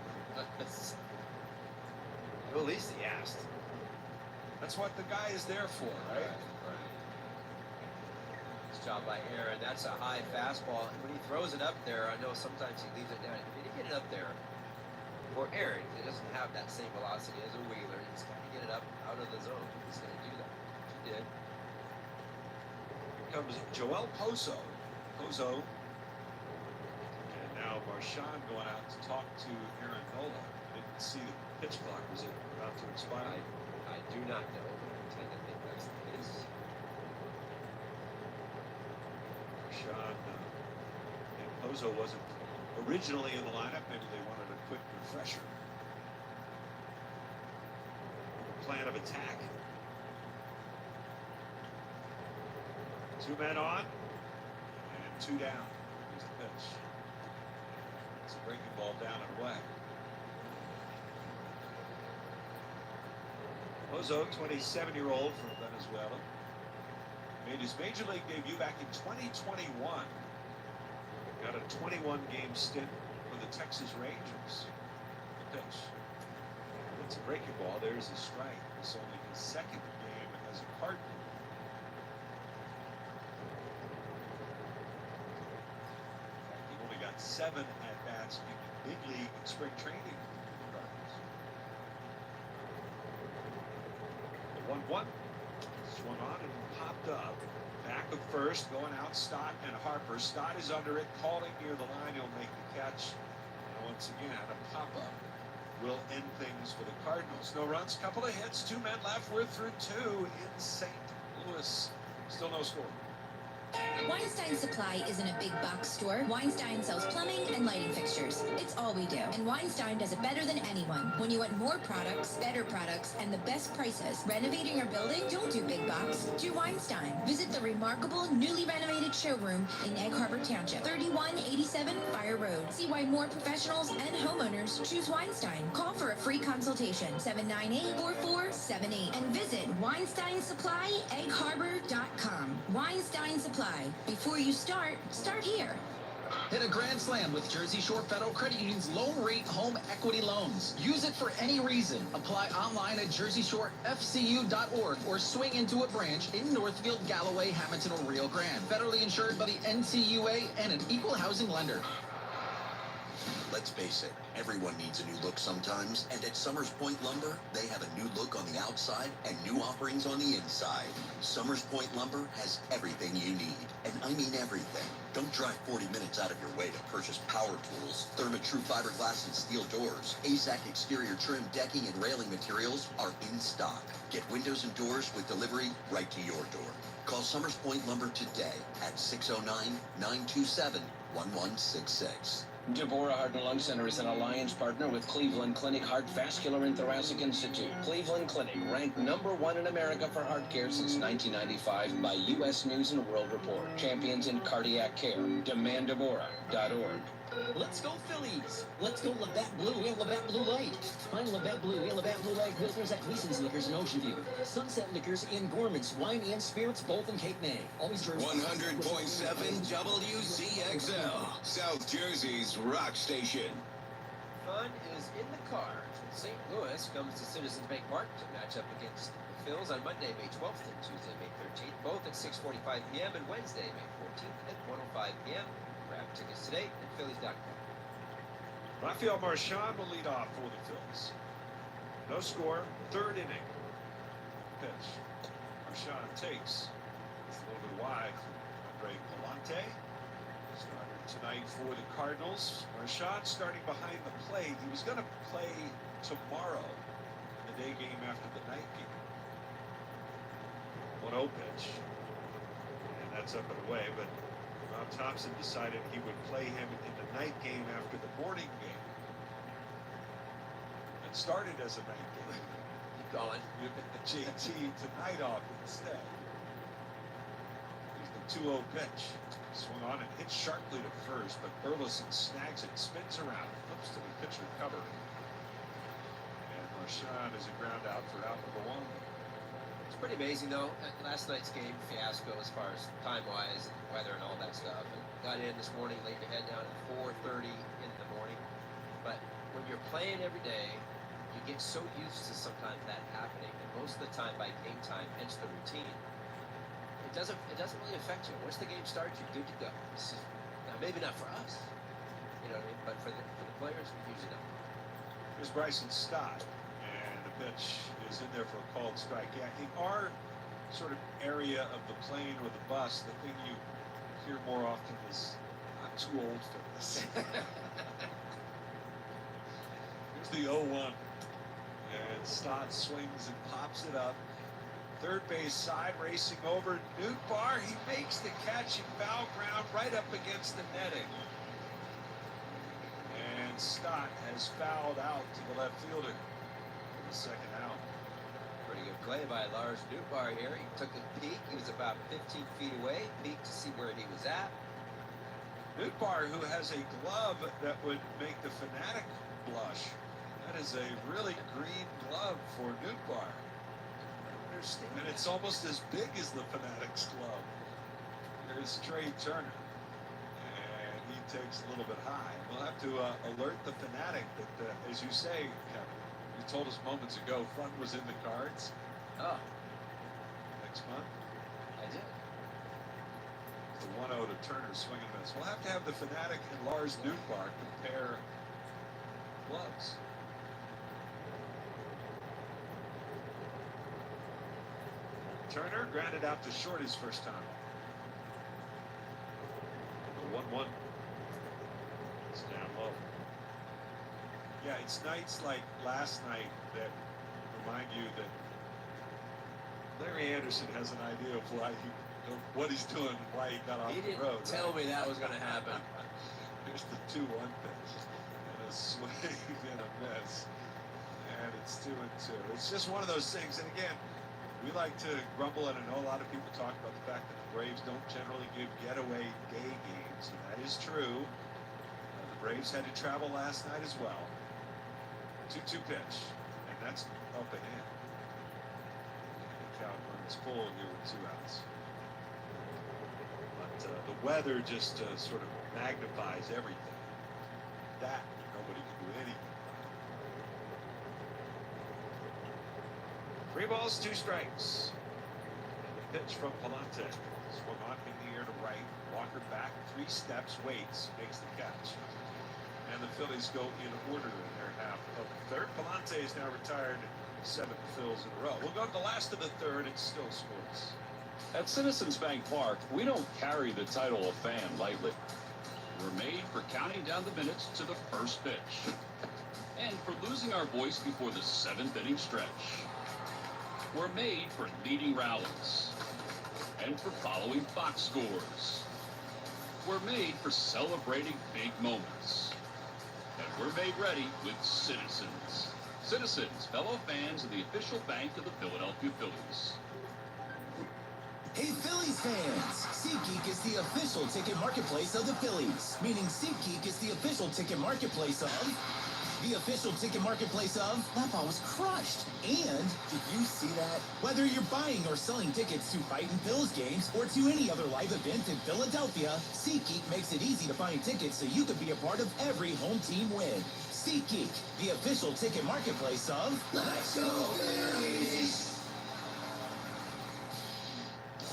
Speaker 8: Well, at least he asked.
Speaker 7: That's what the guy is there for, right?
Speaker 8: Right. Nice job by Aaron. That's a high fastball. When he throws it up there, I know sometimes he leaves it down. If he get it up there, for Aaron, he doesn't have that same velocity as a Wheeler. He's got to get it up out of the zone. He's going to do that. He did.
Speaker 7: Here comes Joel Pozo. And now Marchand going out to talk to Aaron Nola. Didn't see the pitch clock. Was it about to expire?
Speaker 8: I do not know, but I tend to think that's the case.
Speaker 7: Marchand and Pozo wasn't originally in the lineup. Maybe they wanted a quick refresher. Plan of attack. 2 men on and 2 down. Here's the pitch. It's a breaking ball down and away. Pozo, 27-year-old from Venezuela, made his major league debut back in 2021. Got a 21-game stint for the Texas Rangers. The pitch. It's a breaking ball. There's a strike. It's only his second game as a Cardinal. He only got 7 at-bats in the big league spring training. 1-1. Swung on and popped up. Back of first, going out Stott and Harper. Stott is under it, calling near the line. He'll make the catch. And once again, a pop-up will end things for the Cardinals. No runs, couple of hits, 2 men left. We're through 2 in St. Louis. Still no score.
Speaker 11: Weinstein Supply isn't a big box store. Weinstein sells plumbing and lighting fixtures. It's all we do. And Weinstein does it better than anyone. When you want more products, better products, and the best prices, renovating your building, don't do big box. Do Weinstein. Visit the remarkable, newly renovated showroom in Egg Harbor Township, 3187 Fire Road. See why more professionals and homeowners choose Weinstein. Call for a free consultation, 798-4478. And visit WeinsteinSupplyEggHarbor.com. Weinstein Supply. Before you start here.
Speaker 10: Hit a grand slam with Jersey Shore Federal Credit Union's loan rate home equity loans. Use it for any reason. Apply online at JerseyShoreFCU.org or swing into a branch in Northfield, Galloway, Hamilton, or Rio Grande. Federally insured by the NCUA and an equal housing lender.
Speaker 3: Let's face it, everyone needs a new look sometimes, and at Summers Point Lumber, they have a new look on the outside and new offerings on the inside. Summers Point Lumber has everything you need, and I mean everything. Don't drive 40 minutes out of your way to purchase power tools. Therma-Tru fiberglass and steel doors, AZAC exterior trim decking and railing materials are in stock. Get windows and doors with delivery right to your door. Call Summers Point Lumber today at 609-927-1166.
Speaker 13: Deborah Heart and Lung Center is an alliance partner with Cleveland Clinic Heart Vascular and Thoracic Institute. Cleveland Clinic, ranked #1 in America for heart care since 1995 by U.S. News and World Report. Champions in cardiac care. DemandDeborah.org.
Speaker 14: Let's go Phillies! Let's go Labatt Blue and Labatt Blue Light. Find Labatt Blue and Labatt Blue Light Pilsners at Gleason's Liquors in Ocean View. Sunset Liquors in Gorman's, wine and spirits both in Cape May. Always drink
Speaker 3: 100.7 WCXL, South Jersey's rock station.
Speaker 8: Fun is in the car. St. Louis comes to Citizens Bank Park to match up against the Phillies on Monday, May 12th and Tuesday, May 13th, both at 6:45 p.m. and Wednesday, May 14th at 1:05 p.m. Grab tickets today at Phillies.com.
Speaker 7: Rafael Marchand will lead off for the Phillies. No score, 3rd inning. Pitch. Marchand takes. It's a little bit wide for Andre Palante. Starter tonight for the Cardinals. Marchand starting behind the plate. He was going to play tomorrow in the day game after the night game. 1-0 pitch. And that's up and away, but Rob Thompson decided he would play him in the night game after the morning game. It started as a night game.
Speaker 8: Keep going.
Speaker 7: You get the JT tonight off instead. Here's the 2-0 pitch. Swung on and hit sharply to first, but Burleson snags it, spins around, flips to the pitcher cover. And Marchand is a ground out for out #1.
Speaker 8: It's pretty amazing, though. Last night's game fiasco as far as time-wise and weather and all that stuff. And got in this morning, laid your head down at 4:30 in the morning. But when you're playing every day, you get so used to sometimes that happening, and most of the time by game time, hence the routine, it doesn't really affect you. Once the game starts, you're good to go. Now maybe not for us, you know what I mean, but for the players, usually not.
Speaker 7: Here's Bryson Stott, and the pitch is in there for a called strike. Yeah, in our sort of area of the plane or the bus, the thing you hear more often is, "I'm too old for this." Here's the 0-1, and Stott swings and pops it up. Third base side, racing over Nootbaar. He makes the catch in foul ground right up against the netting. And Stott has fouled out to the left fielder for the second out.
Speaker 8: Pretty good play by Lars Nootbaar here. He took a peek. He was about 15 feet away. Peeked to see where he was at.
Speaker 7: Nootbaar, who has a glove that would make the Fanatic blush. That is a really green glove for Nootbaar. And it's almost as big as the Fanatic's glove. Here's Trey Turner. And he takes a little bit high. We'll have to alert the Fanatic that, as you say, Kevin, you told us moments ago, Front was in the cards.
Speaker 8: Oh.
Speaker 7: Next month.
Speaker 8: I did.
Speaker 7: The 1-0 to Turner swinging miss. We'll have to have the Fanatic and Lars Nootbaar compare gloves. Turner grounded out to short his first time. The 1-1. It's down low. Yeah, it's nights like last night that remind you that Larry Anderson has an idea of what he's doing and why he got off
Speaker 8: He
Speaker 7: the
Speaker 8: didn't
Speaker 7: road.
Speaker 8: tell me that was going to happen.
Speaker 7: Here's the 2-1 pitch. And a swing and a miss. And it's 2-2. It's just one of those things. And again, we like to grumble, and I know a lot of people talk about the fact that the Braves don't generally give getaway day games, and that is true. The Braves had to travel last night as well. 2-2 pitch, and that's up and in. The count runs full here with 2 outs. But the weather just sort of magnifies everything. That nobody can do anything. 3 balls, 2 strikes. And the pitch from Palante. Swung on in the air to right. Walker back 3 steps, waits, makes the catch. And the Phillies go in order in their half of the third. Palante is now retired 7 fills in a row. We'll go to the last of the third. It's still sports.
Speaker 15: At Citizens Bank Park, we don't carry the title of fan lightly. We're made for counting down the minutes to the first pitch. And for losing our voice before the 7th inning stretch. We're made for leading rallies and for following box scores. We're made for celebrating big moments. And we're made ready with Citizens. Citizens, fellow fans of the official bank of the Philadelphia Phillies.
Speaker 16: Hey Phillies fans! SeatGeek is the official ticket marketplace of the Phillies. Meaning SeatGeek is the official ticket marketplace of... The official ticket marketplace of... That ball was crushed. And, did you see that? Whether you're buying or selling tickets to Fightin' Phil's games or to any other live event in Philadelphia, SeatGeek makes it easy to find tickets so you can be a part of every home team win. SeatGeek, the official ticket marketplace of... Let's go Phillies!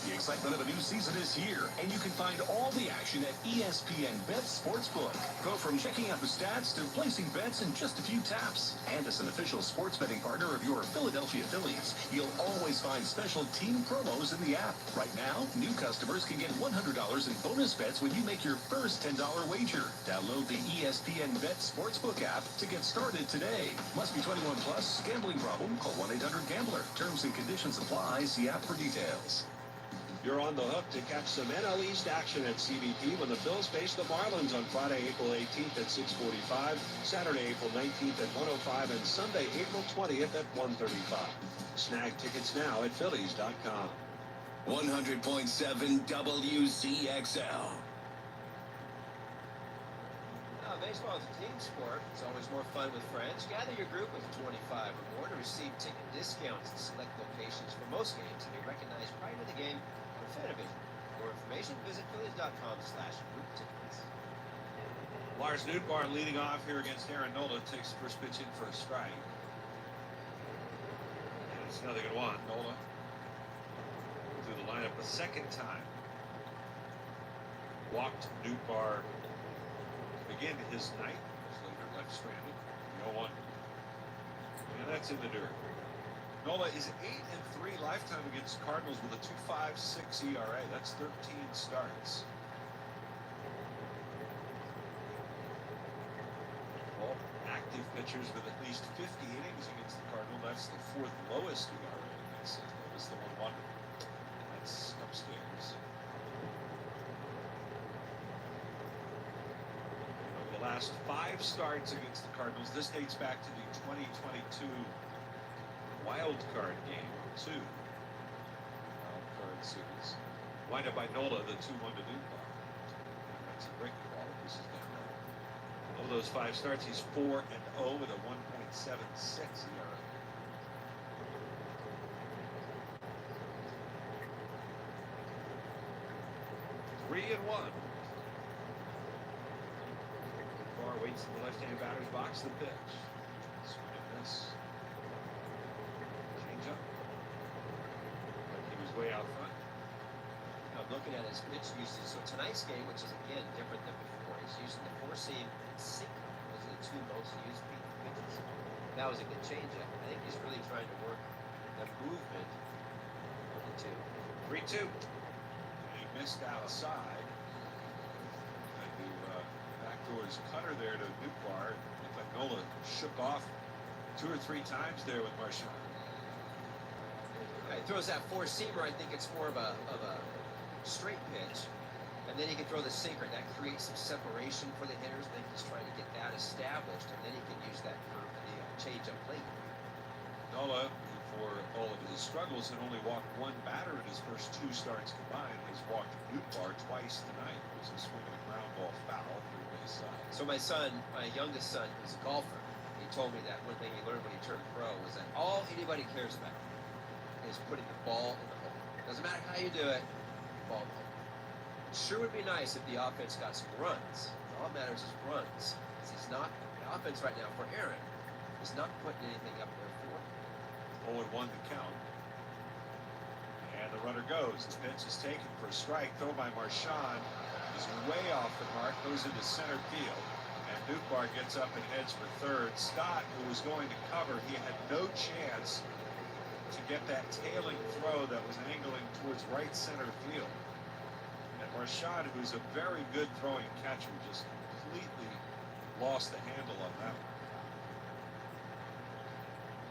Speaker 10: The excitement of a new season is here, and you can find all the action at ESPN Bet Sportsbook. Go from checking out the stats to placing bets in just a few taps. And as an official sports betting partner of your Philadelphia Phillies, you'll always find special team promos in the app. Right now, new customers can get $100 in bonus bets when you make your first $10 wager. Download the ESPN Bet Sportsbook app to get started today. Must be 21 plus. Gambling problem? Call 1-800-GAMBLER. Terms and conditions apply. See app for details.
Speaker 7: You're on the hook to catch some NL East action at CBP when the Bills face the Marlins on Friday, April 18th at 6:45, Saturday, April 19th at 1:05, and Sunday, April 20th at 1:35. Snag tickets now at Phillies.com.
Speaker 16: 100.7 WCXL.
Speaker 8: Baseball is a team sport. It's always more fun with friends. Gather your group of 25 or more to receive ticket discounts at select locations for most games and be recognized prior to the game on Fanavision. For more information, visit Phillies.com/group tickets.
Speaker 7: Lars Nootbaar leading off here against Aaron Nola. Takes the first pitch in for a strike. It's 0-1. Nola through the lineup a second time. Walked Newbar again his night. Slater left stranded. 0-1. And that's in the dirt. Nola is 8-3 lifetime against Cardinals with a 2.56 ERA. That's 13 starts. All active pitchers with at least 50 innings against the Cardinals. That's the fourth lowest ERA against it. That was the 1-1. That's upstairs. Over the last 5 starts against the Cardinals, this dates back to the 2022 wild card game 2. Wild card series. Wind up by Nola, the 2-1 to Newbar. That's a breaking ball. This is down low. Of those 5 starts, he's 4-0 with a 1.76 ERA. Three and 1. Barr waits in the left-hand batter's box. The pitch. Swing and miss. Change up. But he was way out front.
Speaker 8: I'm looking at his pitch usage. So tonight's game, which is again different than before, he's using the 4-seam and sinker. Those are the 2 most used pitches. That was a good changeup. I think he's really trying to work the movement of the 2.
Speaker 7: 3-2. He missed outside. Had to backdoor his cutter there to Newbar. Looked like Nola shook off 2 or 3 times there with Marchand.
Speaker 8: He throws that 4-seamer. I think it's more of a straight pitch, and then he can throw the sinker. That creates some separation for the hitters. I think he's trying to get that established, and then he can use that for the change-up late.
Speaker 7: Nola, for all of his struggles, had only walked 1 batter in his first 2 starts combined. He's walked Newbar twice tonight. It was a swing and a ground ball foul through base side.
Speaker 8: So my youngest son, who's a golfer, he told me that one thing he learned when he turned pro was that all anybody cares about is putting the ball in the hole. Doesn't matter how you do it, ball in the hole. It sure would be nice if the offense got some runs. All that matters is runs. He's not, the offense right now for Aaron is not putting anything up there for him.
Speaker 7: 0-1 to count. And the runner goes. The pitch is taken for a strike. Throw by Marchand is way off the mark. Goes into center field. And Newbar gets up and heads for third. Scott, who was going to cover, he had no chance to get that tailing throw that was angling towards right center field. And Marchand, who's a very good throwing catcher, just completely lost the handle on that one.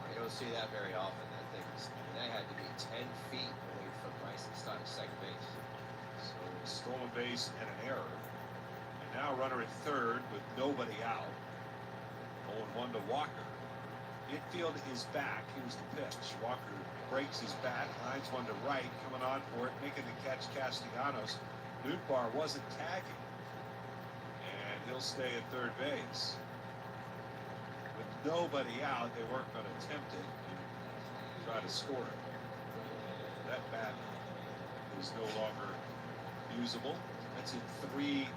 Speaker 8: You don't see that very often. That had to be 10 feet away from Bryson Stott at second base.
Speaker 7: So a stolen base and an error. And now runner at third with nobody out. 0-1 to Walker. Infield is back. Here's the pitch. Walker breaks his bat, lines one to right, coming on for it, making the catch Castellanos. Newbar wasn't tagging. And he'll stay at third base. With nobody out, they weren't going to attempt it. Try to score it. That bat is no longer usable. That's in 3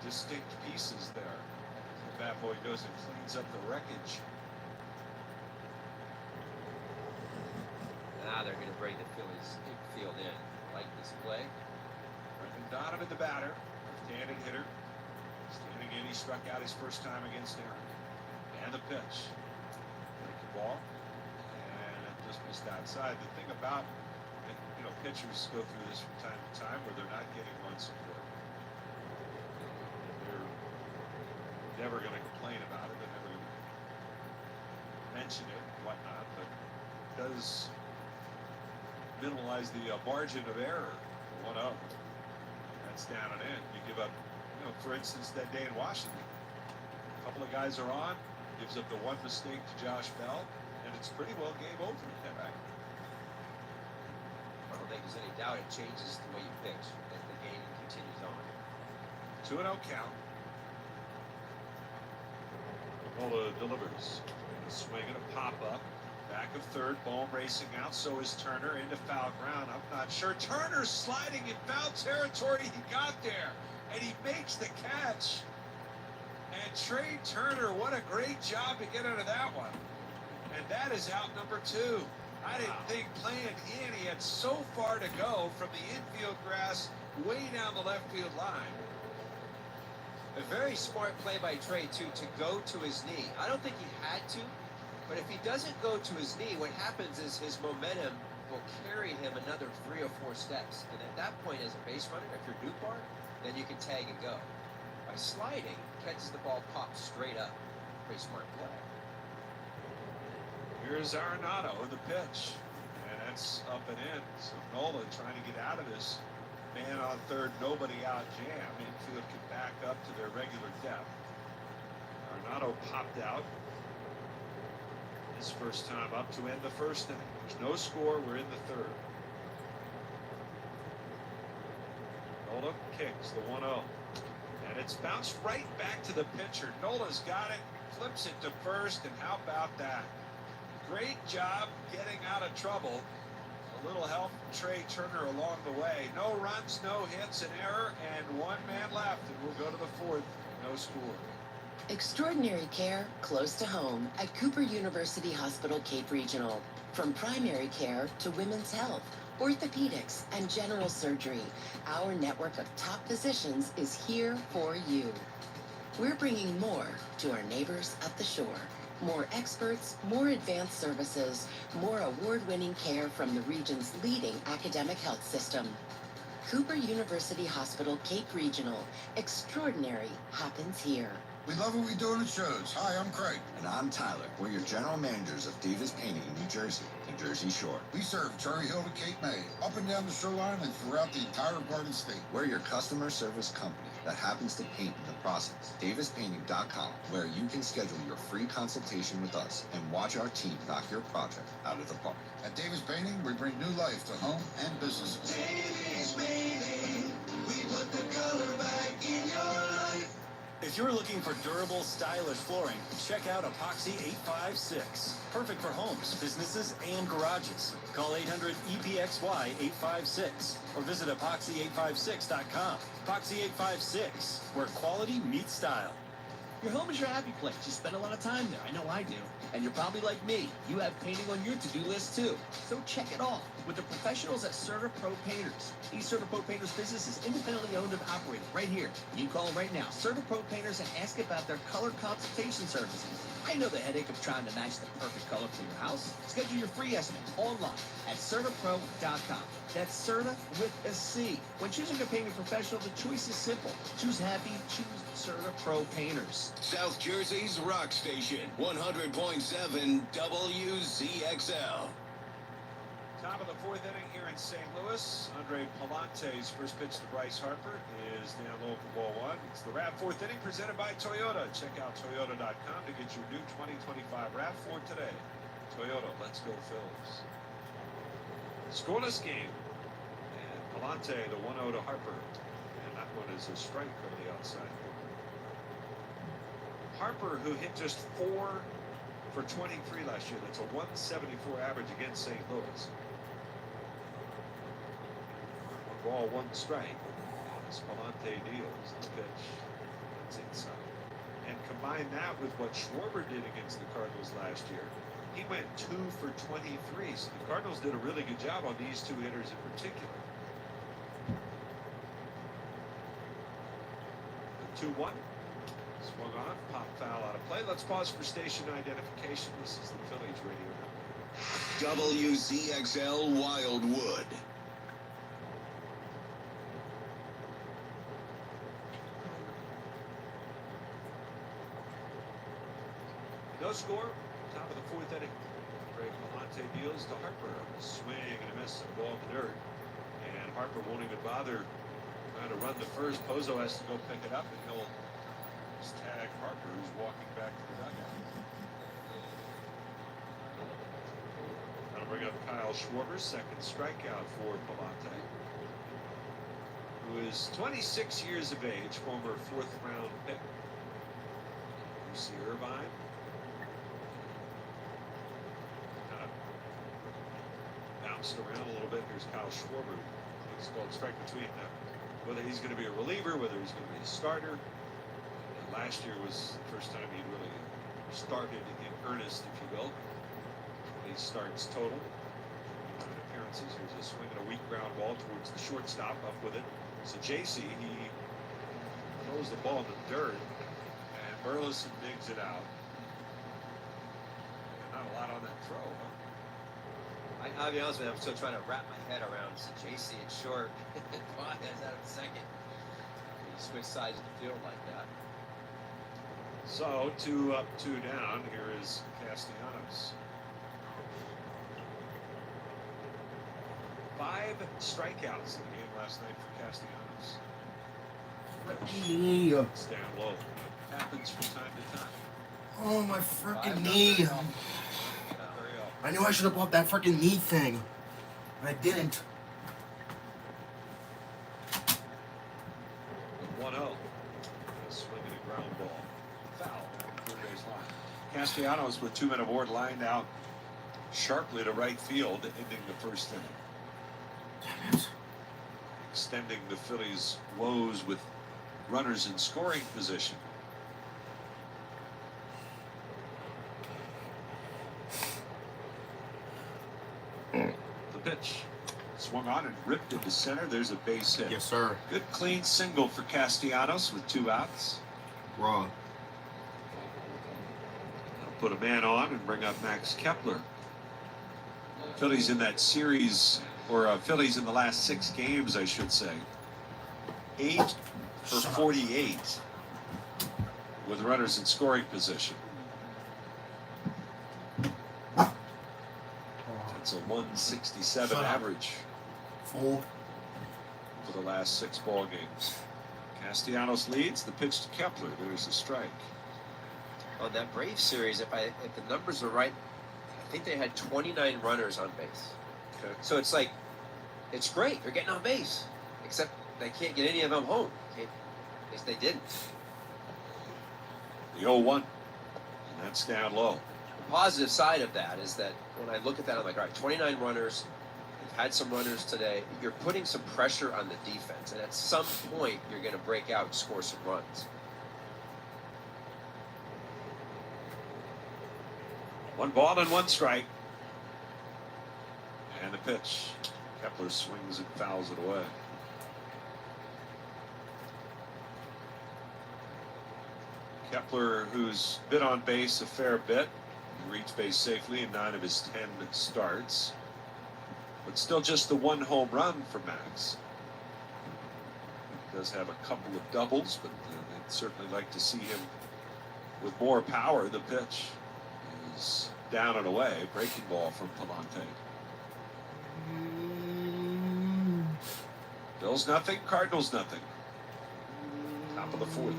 Speaker 7: distinct pieces there. The bat boy goes and cleans up the wreckage.
Speaker 8: Now they're going to bring the Phillies infield in. Like this play.
Speaker 7: Brendan Donovan, the batter, left-handed hitter. Standing in, he struck out his first time against Aaron. And the pitch. Breaking ball. Just missed outside. The thing about, pitchers go through this from time to time where they're not getting run support. They're never going to complain about it. They're never going to mention it and whatnot, but it does minimize the margin of error for 1-0. That's down and in. You give up, for instance, that day in Washington. A couple of guys are on, gives up the 1 mistake to Josh Bell. And it's pretty well game over at that right.
Speaker 8: I don't think there's any doubt it changes the way you pitch as the game continues on.
Speaker 7: 2-0 count. Nola delivers. A swing and a pop-up. Back of third, Bohm racing out. So is Turner into foul ground. I'm not sure. Turner's sliding in foul territory. He got there. And he makes the catch. And Trey Turner, what a great job to get out of that one. And that is out number 2. I didn't think playing in, he had so far to go from the infield grass way down the left field line.
Speaker 8: A very smart play by Trey, too, to go to his knee. I don't think he had to, but if he doesn't go to his knee, what happens is his momentum will carry him another 3 or 4 steps. And at that point, as a base runner, if you're Newbar, then you can tag and go. By sliding, catches the ball, pops straight up. Pretty smart play.
Speaker 7: Here's Arenado in the pitch, and that's up and in. So Nola trying to get out of this man on third, nobody out jam. Infield can back up to their regular depth. Arenado popped out. His first time up to end the first inning. There's no score. We're in the third. Nola kicks the 1-0. And it's bounced right back to the pitcher. Nola's got it, flips it to first, and how about that? Great job getting out of trouble. A little help from Trey Turner along the way. No runs, no hits, an error, and 1 man left. And we'll go to the 4th. No score.
Speaker 9: Extraordinary care close to home at Cooper University Hospital Cape Regional. From primary care to women's health, orthopedics, and general surgery, our network of top physicians is here for you. We're bringing more to our neighbors at the shore. More experts, more advanced services, more award-winning care from the region's leading academic health system. Cooper University Hospital Cape Regional. Extraordinary happens here.
Speaker 17: We love what we do in the shows. Hi, I'm Craig.
Speaker 18: And I'm Tyler. We're your general managers of Davis Painting in New Jersey, and Jersey Shore.
Speaker 17: We serve Cherry Hill to Cape May, up and down the shoreline and throughout the entire Garden State.
Speaker 18: We're your customer service company that happens to paint in the process. DavisPainting.com, where you can schedule your free consultation with us and watch our team knock your project out of the park.
Speaker 17: At Davis Painting, we bring new life to home and businesses.
Speaker 3: Davis Painting, we put the color back in your life.
Speaker 19: If you're looking for durable, stylish flooring, check out Epoxy 856. Perfect for homes, businesses, and garages. Call 800-EPXY-856 or visit epoxy856.com. Epoxy 856, where quality meets style.
Speaker 14: Your home is your happy place. You spend a lot of time there. I know I do. And you're probably like me. You have painting on your to-do list too. So check it off with the professionals at Certa Pro Painters. East Certa Pro Painters business is independently owned and operated right here. You call them right now, Certa Pro Painters, and ask about their color consultation services. I know the headache of trying to match the perfect color for your house. Schedule your free estimate online at CertaPro.com. That's Certa with a C. When choosing a painting professional, the choice is simple. Choose happy, choose Certa Pro Painters.
Speaker 3: South Jersey's rock station, 100.7 WZXL.
Speaker 7: Top of the 4th inning here in St. Louis. Andre Palante's first pitch to Bryce Harper is down low for ball 1. It's the RAV4th inning presented by Toyota. Check out Toyota.com to get your new 2025 RAV4 today. Toyota, let's go Phillies. Scoreless game. And Palante, the 1-0 to Harper. And that one is a strike over the outside. Harper, who hit just 4 for 23 last year. That's a 174 average against St. Louis. 1 ball, 1 strike. As Palante deals the pitch. That's inside. And combine that with what Schwarber did against the Cardinals last year. He went 2 for 23. So the Cardinals did a really good job on these 2 hitters in particular. The 2-1. Swung on, pop foul out of play. Let's pause for station identification. This is the Phillies radio network.
Speaker 3: WZXL Wildwood.
Speaker 7: No score. Top of the 4th inning. Greg Palante deals to Harper. A swing and a miss. A ball in the dirt. And Harper won't even bother trying to run to first. Pozo has to go pick it up, and he'll tag Harper, who's walking back to the dugout. That'll bring up Kyle Schwarber's second strikeout for Palante, who is 26 years of age, former 4th round pick. You see Irvine. Kind of bounced around a little bit. Here's Kyle Schwarber. It's called strike between them. Whether he's going to be a reliever, whether he's going to be a starter. Last year was the first time he really started in earnest, if you will. 20 starts total. bounces. Here's a swing and a weak ground ball towards the shortstop. Up with it. So JC, he throws the ball in the dirt, and Burleson digs it out. Not a lot on that throw, huh?
Speaker 8: I'll be honest with you, I'm still trying to wrap my head around JC at short. Baez out of second. You switch sides of the field like that.
Speaker 7: So 2 up, 2 down. Here is Castellanos. 5 strikeouts in the game last night for Castellanos.
Speaker 1: Knee.
Speaker 7: It's down low. Happens from time to time.
Speaker 1: Oh, my freaking knee. I knew I should have bought that freaking knee thing. But I didn't.
Speaker 7: 1-0. Swinging a ground ball. Foul. Third base line. Castellanos with 2 men aboard lined out sharply to right field, ending the first inning.
Speaker 1: Damn it.
Speaker 7: Extending the Phillies' woes with runners in scoring position. The pitch swung on and ripped into center. There's a base hit.
Speaker 1: Yes, sir.
Speaker 7: Good clean single for Castellanos with 2 outs.
Speaker 1: Raw.
Speaker 7: I'll put a man on and bring up Max Kepler. Phillies in that series, or Phillies in the last 6 games, I should say. 8 for 48 with runners in scoring position. That's a 167 average
Speaker 1: Fold.
Speaker 7: for the last 6 ball games. Castellanos leads. The pitch to Kepler. There's a strike.
Speaker 8: On that Braves series, if the numbers are right, I think they had 29 runners on base.
Speaker 7: Okay.
Speaker 8: So it's like, it's great. They're getting on base, except they can't get any of them home. Because they didn't.
Speaker 7: The 0-1. And that's down low.
Speaker 8: The positive side of that is that when I look at that, I'm like, all right, 29 runners. You've had some runners today. You're putting some pressure on the defense, and at some point, you're going to break out and score some runs.
Speaker 7: 1 ball and 1 strike. And the pitch. Kepler swings and fouls it away. Kepler, who's been on base a fair bit, reached base safely in 9 of his 10 starts. But still just the 1 home run for Max. He does have a couple of doubles, but they'd certainly like to see him with more power. The pitch is down and away. Breaking ball from Palante. Bills nothing, Cardinals nothing. Top of the 4th.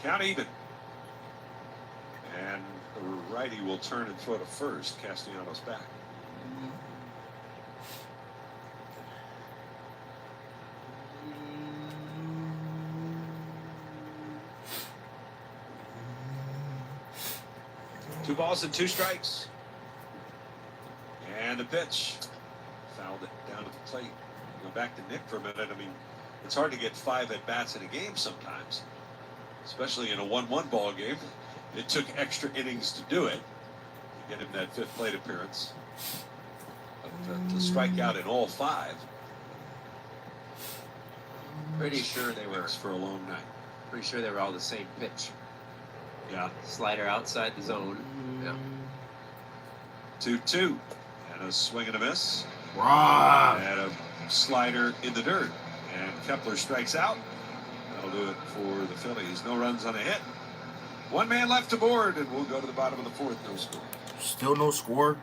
Speaker 7: Count even. And the righty will turn and throw to first. Castellanos back. Two balls and 2 strikes. And the pitch. Fouled it down to the plate. Go back to Nick for a minute. I mean, it's hard to get 5 at-bats in a game sometimes, especially in a 1-1 ball game. It took extra innings to do it, to get him that 5th plate appearance. But to strike out in all 5.
Speaker 8: Pretty sure they were
Speaker 7: for a long night.
Speaker 8: Pretty sure they were all the same pitch.
Speaker 7: Yeah.
Speaker 8: Slider outside the zone. Yeah.
Speaker 7: 2-2. And a swing and a miss.
Speaker 1: Wow.
Speaker 7: And a slider in the dirt. And Kepler strikes out. That'll do it for the Phillies. No runs on a hit. 1 man left aboard, and we'll go to the bottom of the 4th. No score.
Speaker 1: Still no score.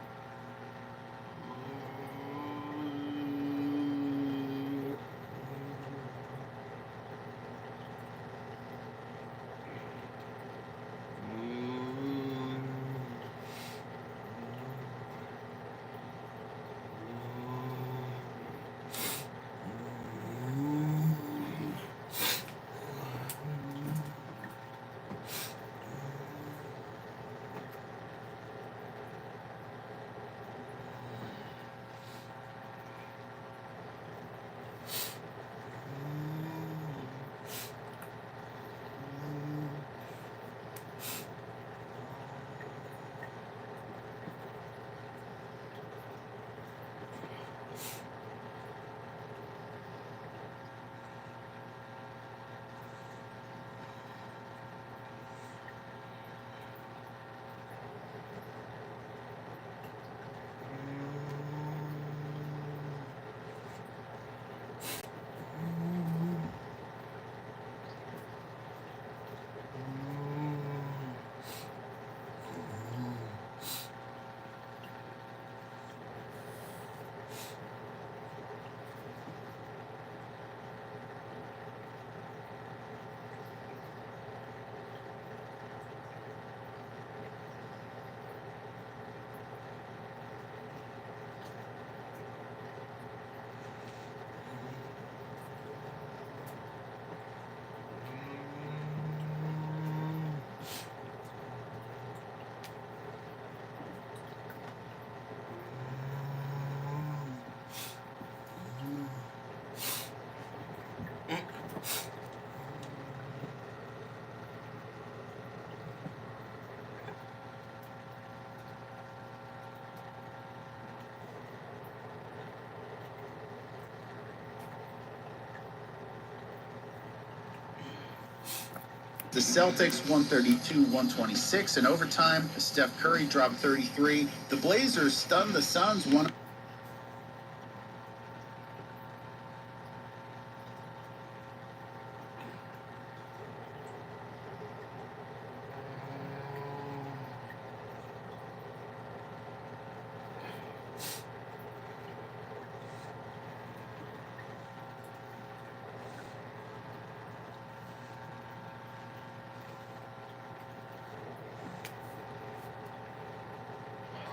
Speaker 20: The Celtics 132-126 in overtime. Steph Curry dropped 33. The Blazers stunned the Suns 1.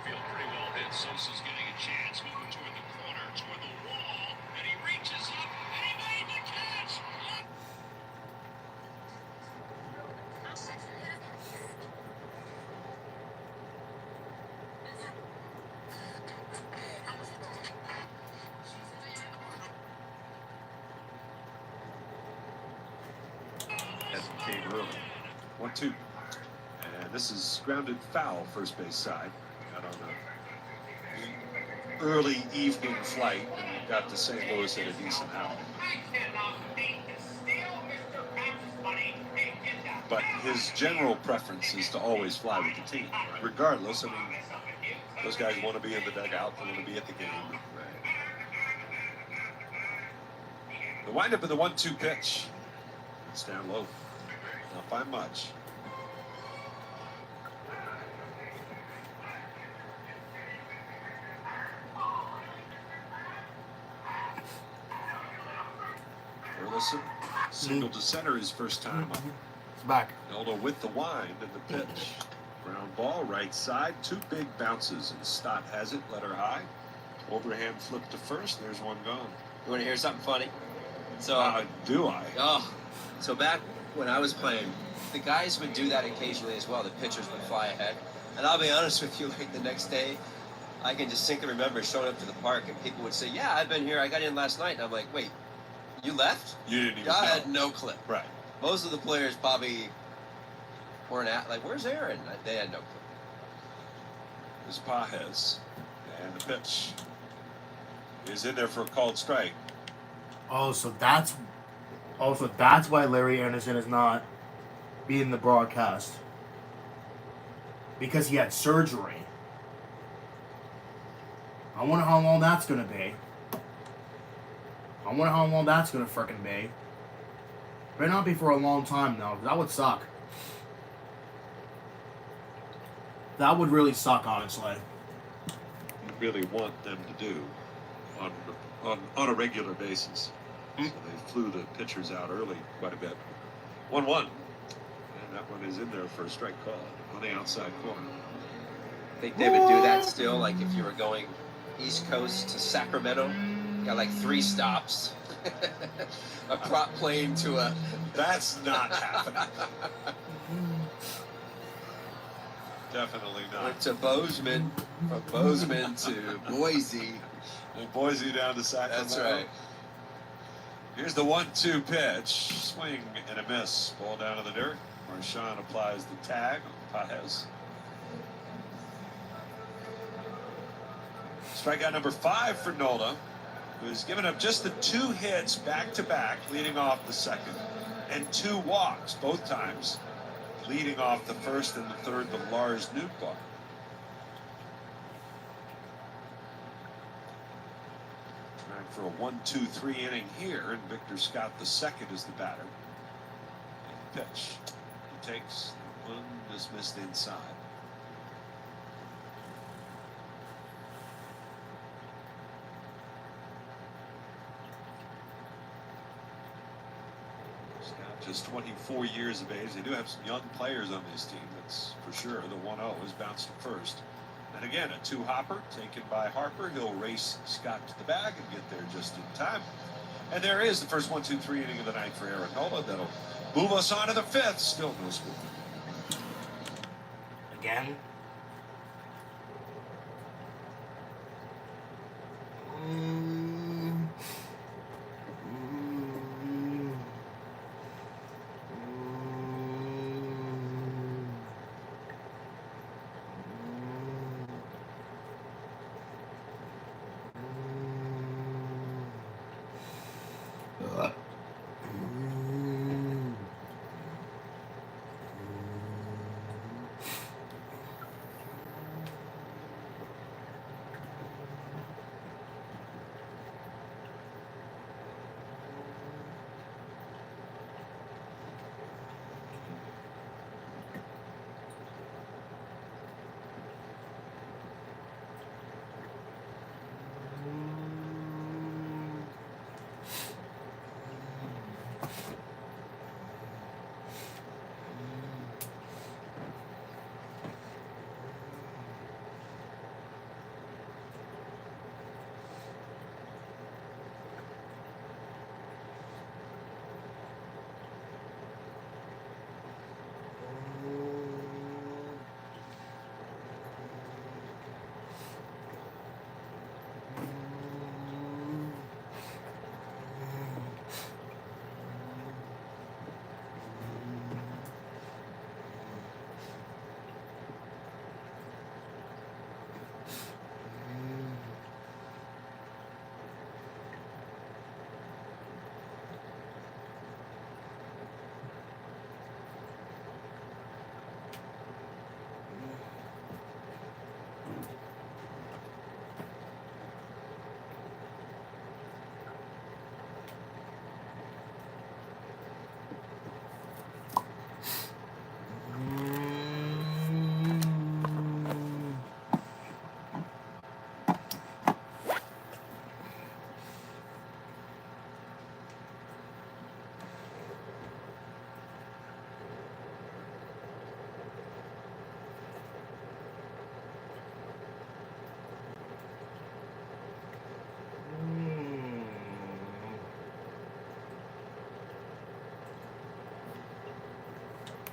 Speaker 15: Field pretty well hit. Sosa's getting a chance, moving toward the corner, toward the wall, and he reaches up, and he made the catch!
Speaker 7: As it came early. 1-2. And this is grounded foul, first base side. Got on the early evening flight and got to St. Louis at a decent hour. But his general preference is to always fly with the team. Regardless, I mean, those guys want to be in the dugout, they want to be at the game. The windup of the 1-2 pitch. It's down low. Not by much. Burleson singled to center his first time up.
Speaker 1: It's back.
Speaker 7: Noldo with the wind and the pitch. Ground ball, right side, two big bounces, and Stott has it, let her high. Overhand flip to first, there's one gone.
Speaker 8: You want to hear something funny? So,
Speaker 7: do I?
Speaker 8: Oh, so back when I was playing, the guys would do that occasionally as well. The pitchers would fly ahead. And I'll be honest with you, like the next day, I can distinctly remember showing up to the park and people would say, yeah, I've been here, I got in last night. And I'm like, wait, you left?
Speaker 7: You didn't even know.
Speaker 8: I had no clue.
Speaker 7: Right.
Speaker 8: Most of the players probably weren't at, like, where's Aaron? They had no clue.
Speaker 7: There's Pajes. And the pitch is in there for a called strike.
Speaker 1: So that's why Larry Anderson is not being the broadcast. Because he had surgery. I wonder how long that's gonna be. Frickin' be. Better not be for a long time though. That would suck. That would really suck, honestly.
Speaker 7: You really want them to do on a regular basis. So they flew the pitchers out early quite a bit. 1-1. And that one is in there for a strike call on the outside corner.
Speaker 8: I think they would do that still, like if you were going East Coast to Sacramento, you got like 3 stops. A prop plane to a...
Speaker 7: That's not happening. Definitely not.
Speaker 8: Went to Bozeman, from Bozeman to Boise.
Speaker 7: And Boise down to Sacramento.
Speaker 8: That's right.
Speaker 7: Here's the 1-2 pitch. Swing and a miss. Ball down to the dirt. Marchand applies the tag on Pajes. Strikeout number 5 for Noldo, who's given up just the 2 hits back-to-back, leading off the second, and 2 walks, both times, leading off the first and the third, the Lars Nootbaar. Trying for a 1-2-3 inning here, and Victor Scott the second is the batter. And the pitch. He takes one dismissed inside. Scott just 24 years of age. They do have some young players on this team, that's for sure. The 1-0 is bounced to first. And again, a 2-hopper taken by Harper. He'll race Scott to the bag and get there just in time. And there is the first 1-2-3 inning of the night for Aaron Nola. That'll move us on to the 5th. Still no score.
Speaker 1: Again.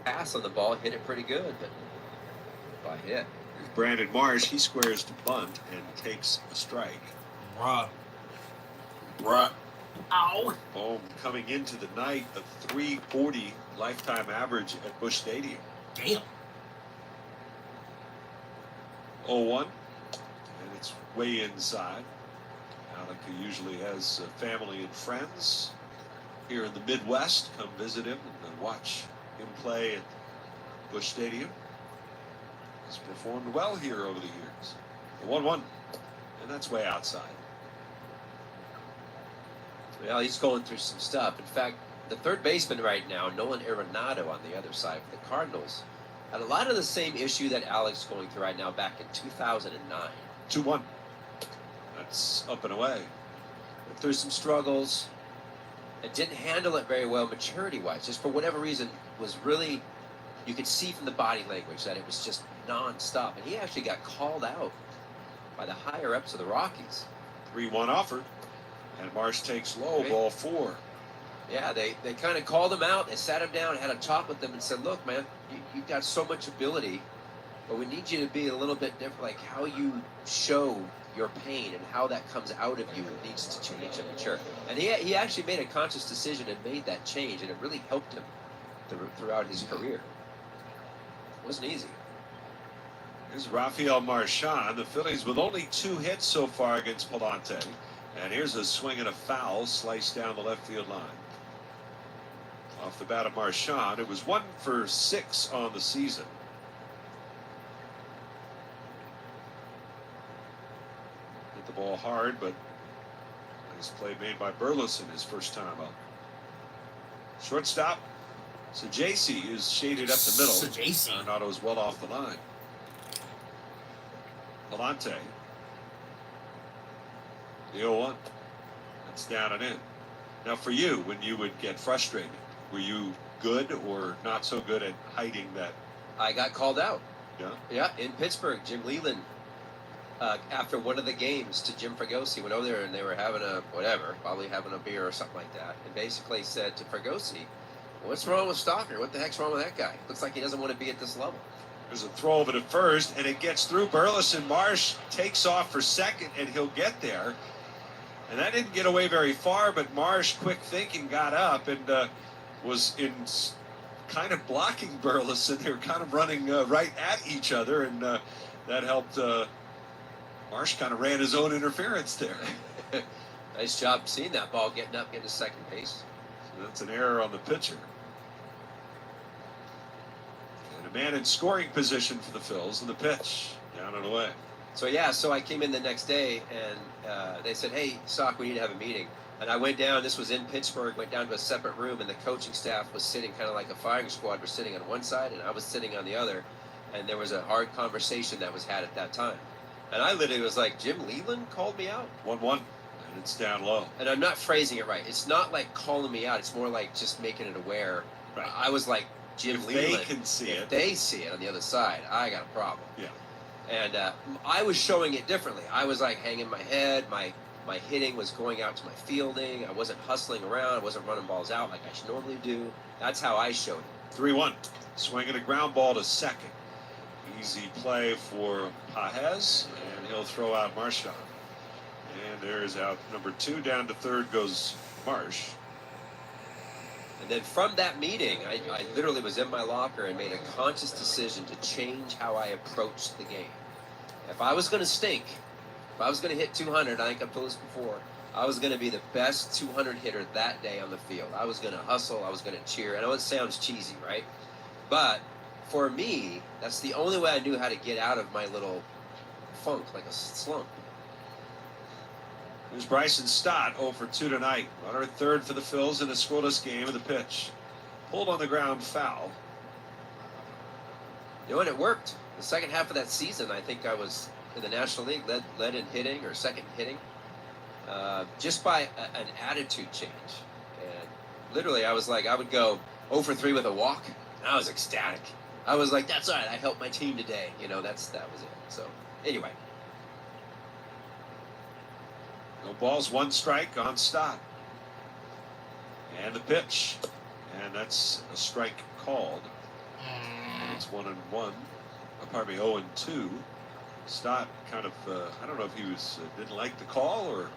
Speaker 8: pass on the ball, hit it pretty good, but by hit.
Speaker 7: Brandon Marsh, he squares to bunt and takes a strike.
Speaker 1: Bruh. Ow.
Speaker 7: Bohm coming into the night, a 340 lifetime average at Busch Stadium.
Speaker 1: Damn.
Speaker 7: 0-1, and it's way inside. Alec, who usually has family and friends here in the Midwest, come visit him and watch him play at Busch Stadium. He's performed well here over the years. 1-1, and that's way outside.
Speaker 8: Well, he's going through some stuff. In fact, the third baseman right now, Nolan Arenado on the other side for the Cardinals, had a lot of the same issue that Alec's going through right now back in 2009.
Speaker 7: 2-1. That's up and away.
Speaker 8: Went through some struggles and didn't handle it very well maturity-wise. Just for whatever reason, was really, you could see from the body language that it was just non-stop. And he actually got called out by the higher-ups of the Rockies.
Speaker 7: 3-1 offered, and Marsh takes low, ball 4.
Speaker 8: Yeah, they kind of called him out. They sat him down, had a talk with him, and said, look, man, you've got so much ability, but we need you to be a little bit different. Like how you show your pain and how that comes out of you needs to change and mature. And he actually made a conscious decision and made that change, and it really helped him throughout his career. It wasn't easy.
Speaker 7: Here's Rafael Marchand. The Phillies with only 2 hits so far against Palante. And here's a swing and a foul sliced down the left field line. Off the bat of Marchand, it was 1 for 6 on the season. Hit the ball hard, but nice play made by Burleson his first time up. Shortstop, Sajasi is shaded up the middle. Arenado's well off the line. Palante. The 0-1. That's down and in. Now for you, when you would get frustrated, were you good or not so good at hiding that?
Speaker 8: I got called out.
Speaker 7: Yeah?
Speaker 8: Yeah, in Pittsburgh. Jim Leland, after one of the games to Jim Fregosi, went over there and they were having probably having a beer or something like that, and basically said to Fregosi, what's wrong with Stockner? What the heck's wrong with that guy? Looks like he doesn't want to be at this level.
Speaker 7: There's a throw of it at first, and it gets through Burleson. Marsh takes off for second, and he'll get there. And that didn't get away very far, but Marsh, quick thinking, got up and was in kind of blocking Burleson. They were kind of running right at each other, and that helped. Marsh kind of ran his own interference there.
Speaker 8: Nice job seeing that ball getting up, getting to second base.
Speaker 7: So that's an error on the pitcher. And a man in scoring position for the Phils, and the pitch down and away.
Speaker 8: So I came in the next day, and they said, hey, Sock, we need to have a meeting. And I went down, this was in Pittsburgh, went down to a separate room, and the coaching staff was sitting kind of like a firing squad, was sitting on one side, and I was sitting on the other. And there was a hard conversation that was had at that time. And I literally was like, Jim Leland called me out?
Speaker 7: 1-1, and it's down low.
Speaker 8: And I'm not phrasing it right. It's not like calling me out. It's more like just making it aware.
Speaker 7: Right.
Speaker 8: I was like, Jim Leland.
Speaker 7: They can see it.
Speaker 8: If they see it on the other side, I got a problem.
Speaker 7: Yeah.
Speaker 8: And I was showing it differently. I was like hanging my head. My hitting was going out to my fielding. I wasn't hustling around. I wasn't running balls out like I should normally do. That's how I showed it.
Speaker 7: 3-1. Swinging a ground ball to second. Easy play for Pajes, and he'll throw out Marchand. And there's out number 2. Down to third goes Marsh.
Speaker 8: And then from that meeting, I literally was in my locker and made a conscious decision to change how I approached the game. If I was going to stink, if I was going to hit 200, I think I've told this before, I was going to be the best 200 hitter that day on the field. I was going to hustle. I was going to cheer. I know it sounds cheesy, right? But for me, that's the only way I knew how to get out of my little funk, like a slump.
Speaker 7: Here's Bryson Stott, 0 for 2 tonight. Runner at third for the Phils in a scoreless game of the pitch. Pulled on the ground, foul.
Speaker 8: You know, and it worked. The second half of that season, I think I was in the National League, led in hitting or second hitting, just by an attitude change. And literally, I was like, I would go 0 for 3 with a walk, and I was ecstatic. I was like, that's all right, I helped my team today. You know, that was it. So, anyway.
Speaker 7: No balls, 1 strike on Stott. And the pitch. And that's a strike called. And it's 1-1. Pardon me, 0-2. Stott kind of, I don't know if he was didn't like the call or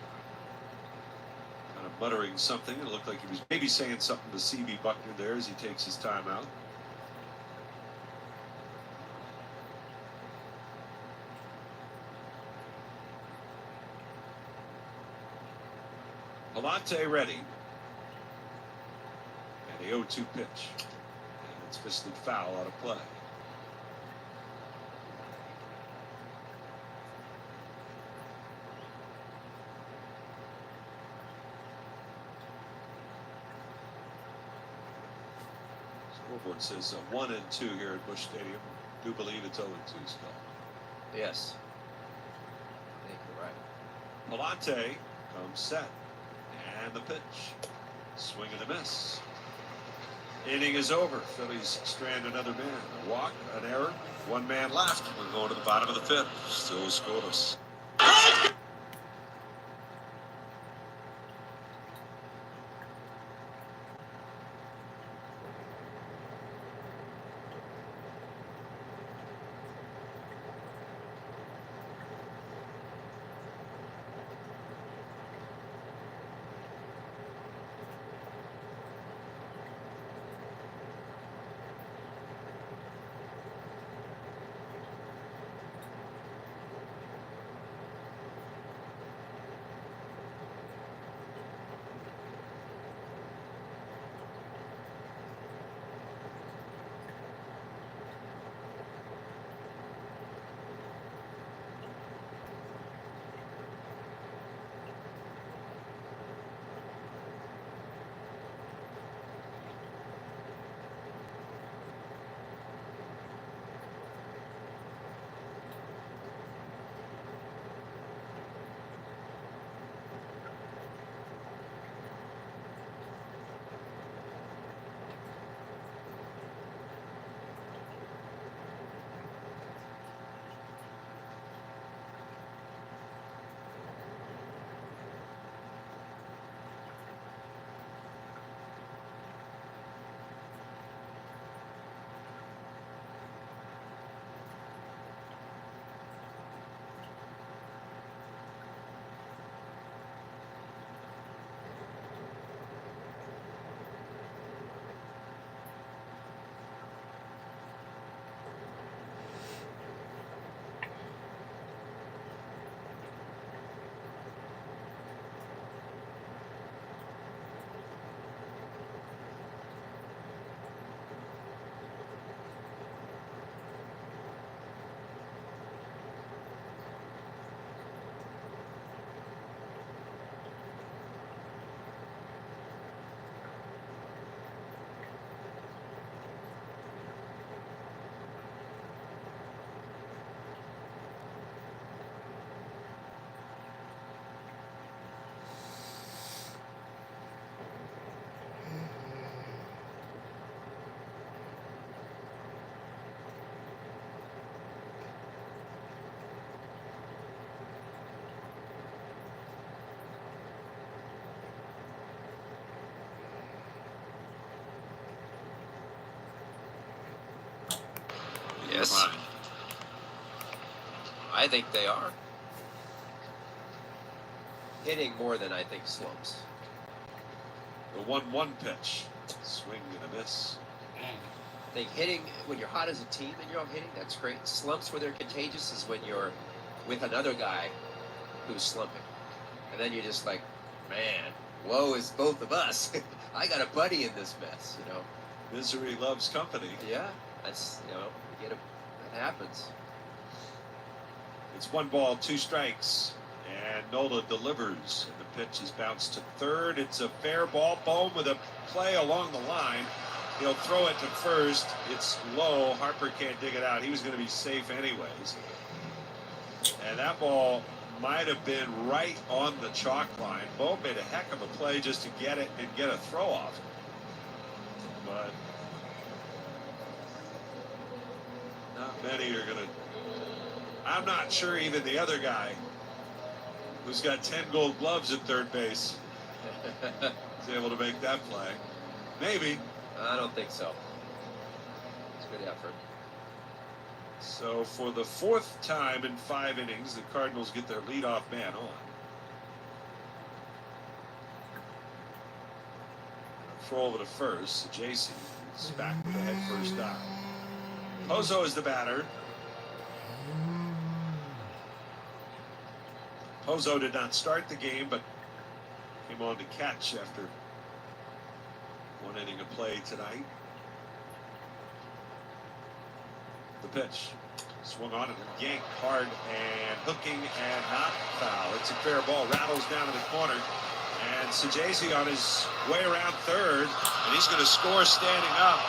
Speaker 7: kind of muttering something. It looked like he was maybe saying something to C.B. Buckner there as he takes his time out. Palante ready. And the 0-2 pitch. And it's fisted foul out of play. Scoreboard says 1-2 here at Busch Stadium. Do believe it's 0-2 still.
Speaker 8: Yes. I think you're right.
Speaker 7: Palante comes set. And the pitch. Swing and a miss. Inning is over. Phillies strand another man. A walk, an error, one man left. We're going to the bottom of the fifth. Still scoreless.
Speaker 8: Yes. I think they are. Hitting more than I think slumps.
Speaker 7: The 1-1 pitch. Swing and a miss.
Speaker 8: I think hitting, when you're hot as a team and you're all hitting, that's great. Slumps where they're contagious is when you're with another guy who's slumping. And then you're just like, man, woe is both of us. I got a buddy in this mess, you know.
Speaker 7: Misery loves company.
Speaker 8: Yeah, that's, you know, that happens.
Speaker 7: It's 1 ball, 2 strikes. And Nola delivers. And the pitch is bounced to third. It's a fair ball. Bohm with a play along the line. He'll throw it to first. It's low. Harper can't dig it out. He was going to be safe anyways. And that ball might have been right on the chalk line. Bohm made a heck of a play just to get it and get a throw off. But not many are going to. I'm not sure even the other guy who's got 10 gold gloves at third base is able to make that play. Maybe.
Speaker 8: I don't think so. It's a good effort.
Speaker 7: So for the fourth time in 5 innings, the Cardinals get their leadoff man on. Throw over to first. JC is back with a head first down. Pozo is the batter. Pozo did not start the game, but came on to catch after 1 inning of play tonight. The pitch. Swung on and yanked hard and hooking and not foul. It's a fair ball. Rattles down in the corner. And Sajazi on his way around third. And he's going to score standing up.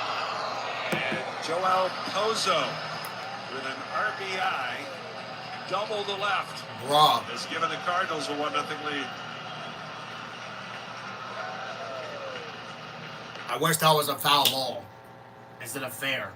Speaker 7: And Joel Pozo with an RBI. Double the left.
Speaker 1: Bruh.
Speaker 7: Has given the Cardinals a 1-0 lead.
Speaker 1: I wish that was a foul ball instead of fair.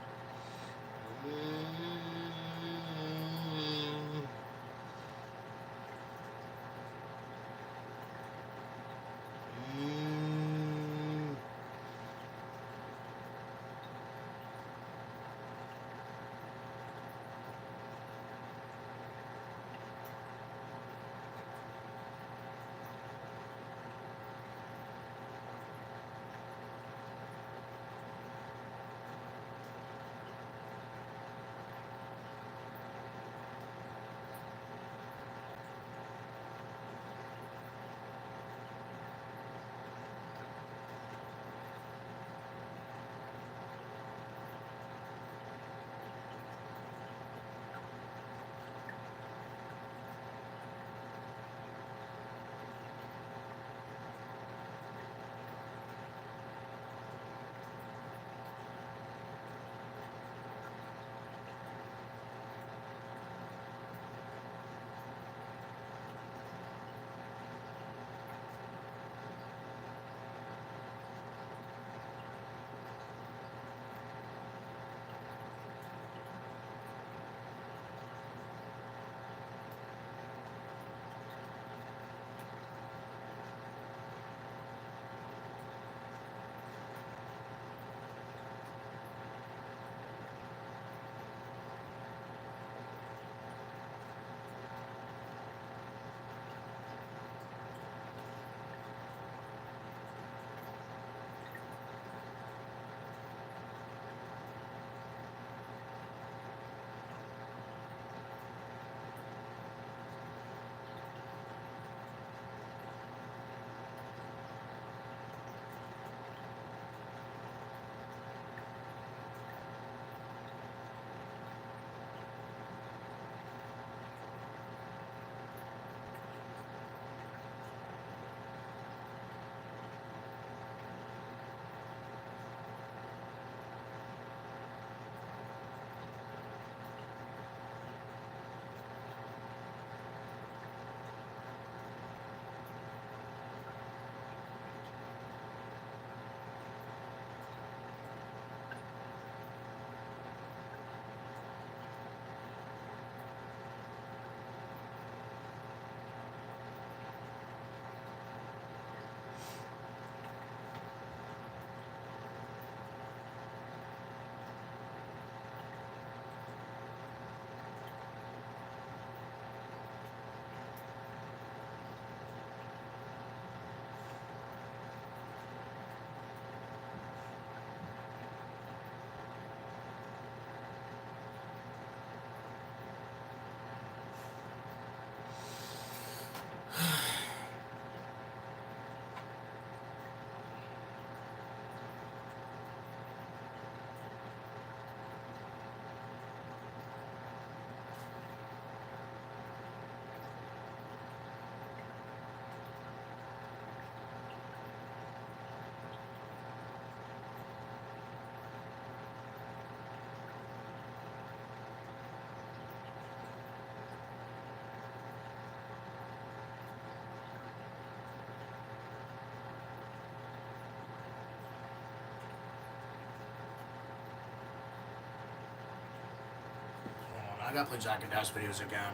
Speaker 1: I gotta play Jack and Dash videos again.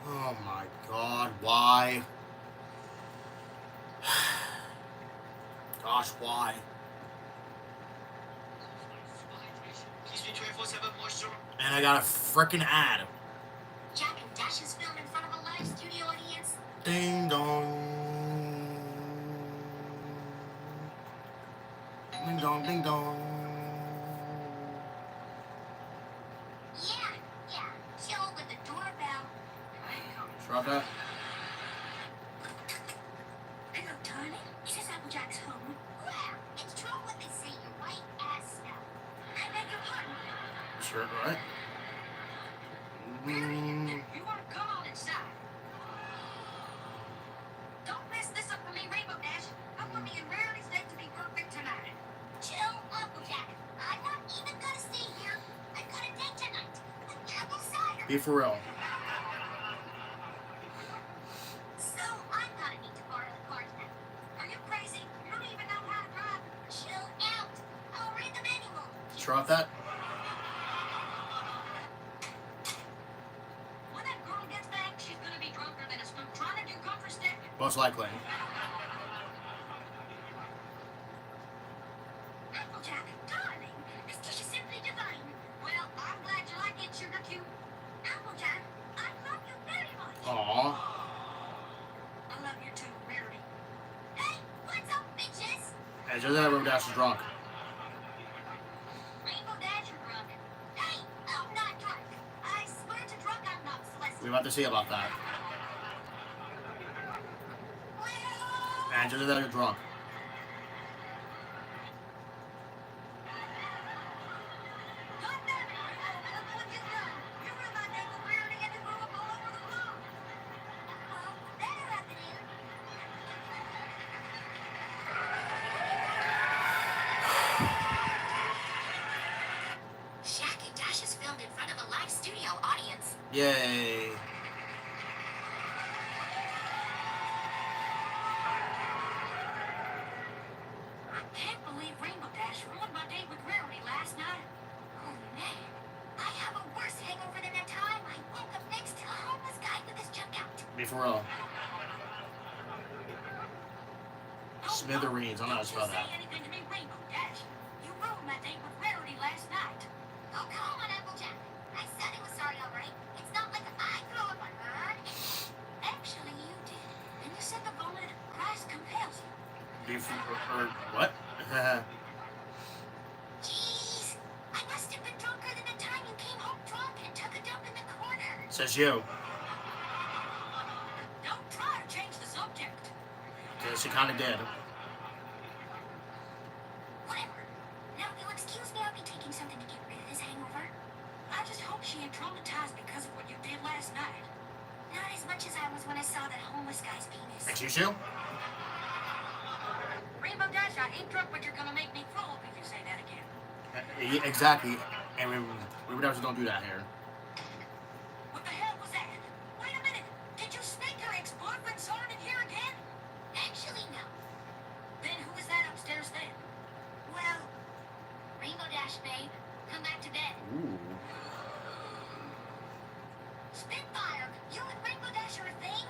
Speaker 1: Oh my god, why? Gosh, why? And I got a freaking ad.
Speaker 4: Jack and Dash's film in front of a live studio audience.
Speaker 1: Ding dong. Ding dong, ding dong.
Speaker 4: Yeah. Chill with the doorbell.
Speaker 1: Drop that.
Speaker 4: Hello, darling. Is this Applejack's home? Well, it's true what they say. Your white ass smell. I beg your pardon.
Speaker 1: Sure, right?
Speaker 4: You want to come on inside? Don't mess this up for me, Rainbow Dash. I want me and Rarity's date to be perfect tonight. Chill, Applejack. I'm not even gonna stay here. I've got a date tonight with apple cider.
Speaker 1: Be for real.
Speaker 4: So I'm gonna need to borrow the car tonight. Are you crazy? You don't even know how to drive. Chill out. I'll read the manual.
Speaker 1: Drop that.
Speaker 4: When that girl gets back, she's gonna be drunker than a spook trying to do comfort step.
Speaker 1: Most likely.
Speaker 4: Applejack, darling, this dish is simply divine. Well, I'm glad you like it, Sugar Cube. Applejack, I love you very much.
Speaker 1: Aww.
Speaker 4: I love you too, Rarity. Hey, what's up, bitches?
Speaker 1: Hey, just that Rainbow Dash is drunk.
Speaker 4: Rainbow Dash, you're drunk. Hey, I'm not drunk. I swear to drunk, I'm not Celeste.
Speaker 1: We about to see about that. And just that you're drunk.
Speaker 4: Shaq and Dash is filmed in front of a live studio audience.
Speaker 1: Yay.
Speaker 4: I can't believe Rainbow Dash ruined my date with Rarity last night. Oh man, I have a worse hangover than that time I woke up next to a homeless guy with his junk out.
Speaker 1: Be for real. Smithereens. I don't know how to spell
Speaker 4: Don't
Speaker 1: that.
Speaker 4: say anything to me, Rainbow Dash. You ruined my date with Rarity last night. Oh, come on, Applejack. I said I was sorry, all right? It's not like I threw up on her. Actually, you did. And you said the vomit Christ compels you.
Speaker 1: Be for what?
Speaker 4: Jeez, I must have been drunker than the time you came home drunk and took a dump in the corner.
Speaker 1: Says you.
Speaker 4: Don't try to change the subject.
Speaker 1: Yeah, she kind of did.
Speaker 4: Whatever. Now, if you'll excuse me, I'll be taking something to get rid of this hangover. I just hope she ain't traumatized because of what you did last night. Not as much as I was when I saw that homeless guy's penis.
Speaker 1: Excuse you?
Speaker 4: Rainbow Dash, I ain't drunk, but you're gonna make me throw up if you say that again.
Speaker 1: Yeah, exactly. And we would actually don't do that here.
Speaker 4: What the hell was that? Wait a minute. Did you sneak your ex-boyfriend Soren in here again? Actually, no. Then who is that upstairs then? Well, Rainbow Dash, babe. Come back to bed.
Speaker 1: Ooh.
Speaker 4: Spitfire, you and Rainbow Dash are a thing?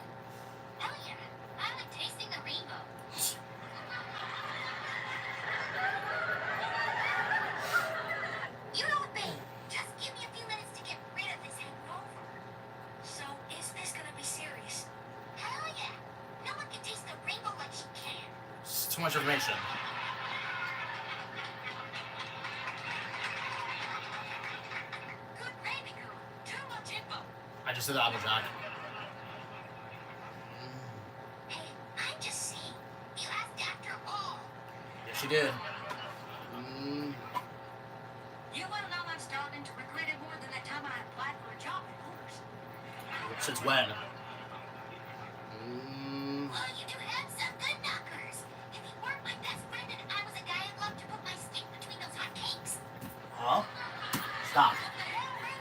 Speaker 4: Hell yeah. I like tasting the rainbow. You know what, babe? Just give me a few minutes to get rid of this hangover. So, is this gonna be serious? Hell yeah. No one can taste the rainbow like she can.
Speaker 1: It's too much information.
Speaker 4: Good baby girl. Too much info.
Speaker 1: I just said Applejack.
Speaker 4: Hey, I'm just saying. You asked after all.
Speaker 1: Yes, she did.
Speaker 4: You wanna know I'm starting to regret it more than that time I applied for a job at Hooters.
Speaker 1: Since when?
Speaker 4: Well, you do have some good knockers. If you weren't my best friend and I was a guy, I'd love to put my stick between those hot cakes.
Speaker 1: Huh? Stop.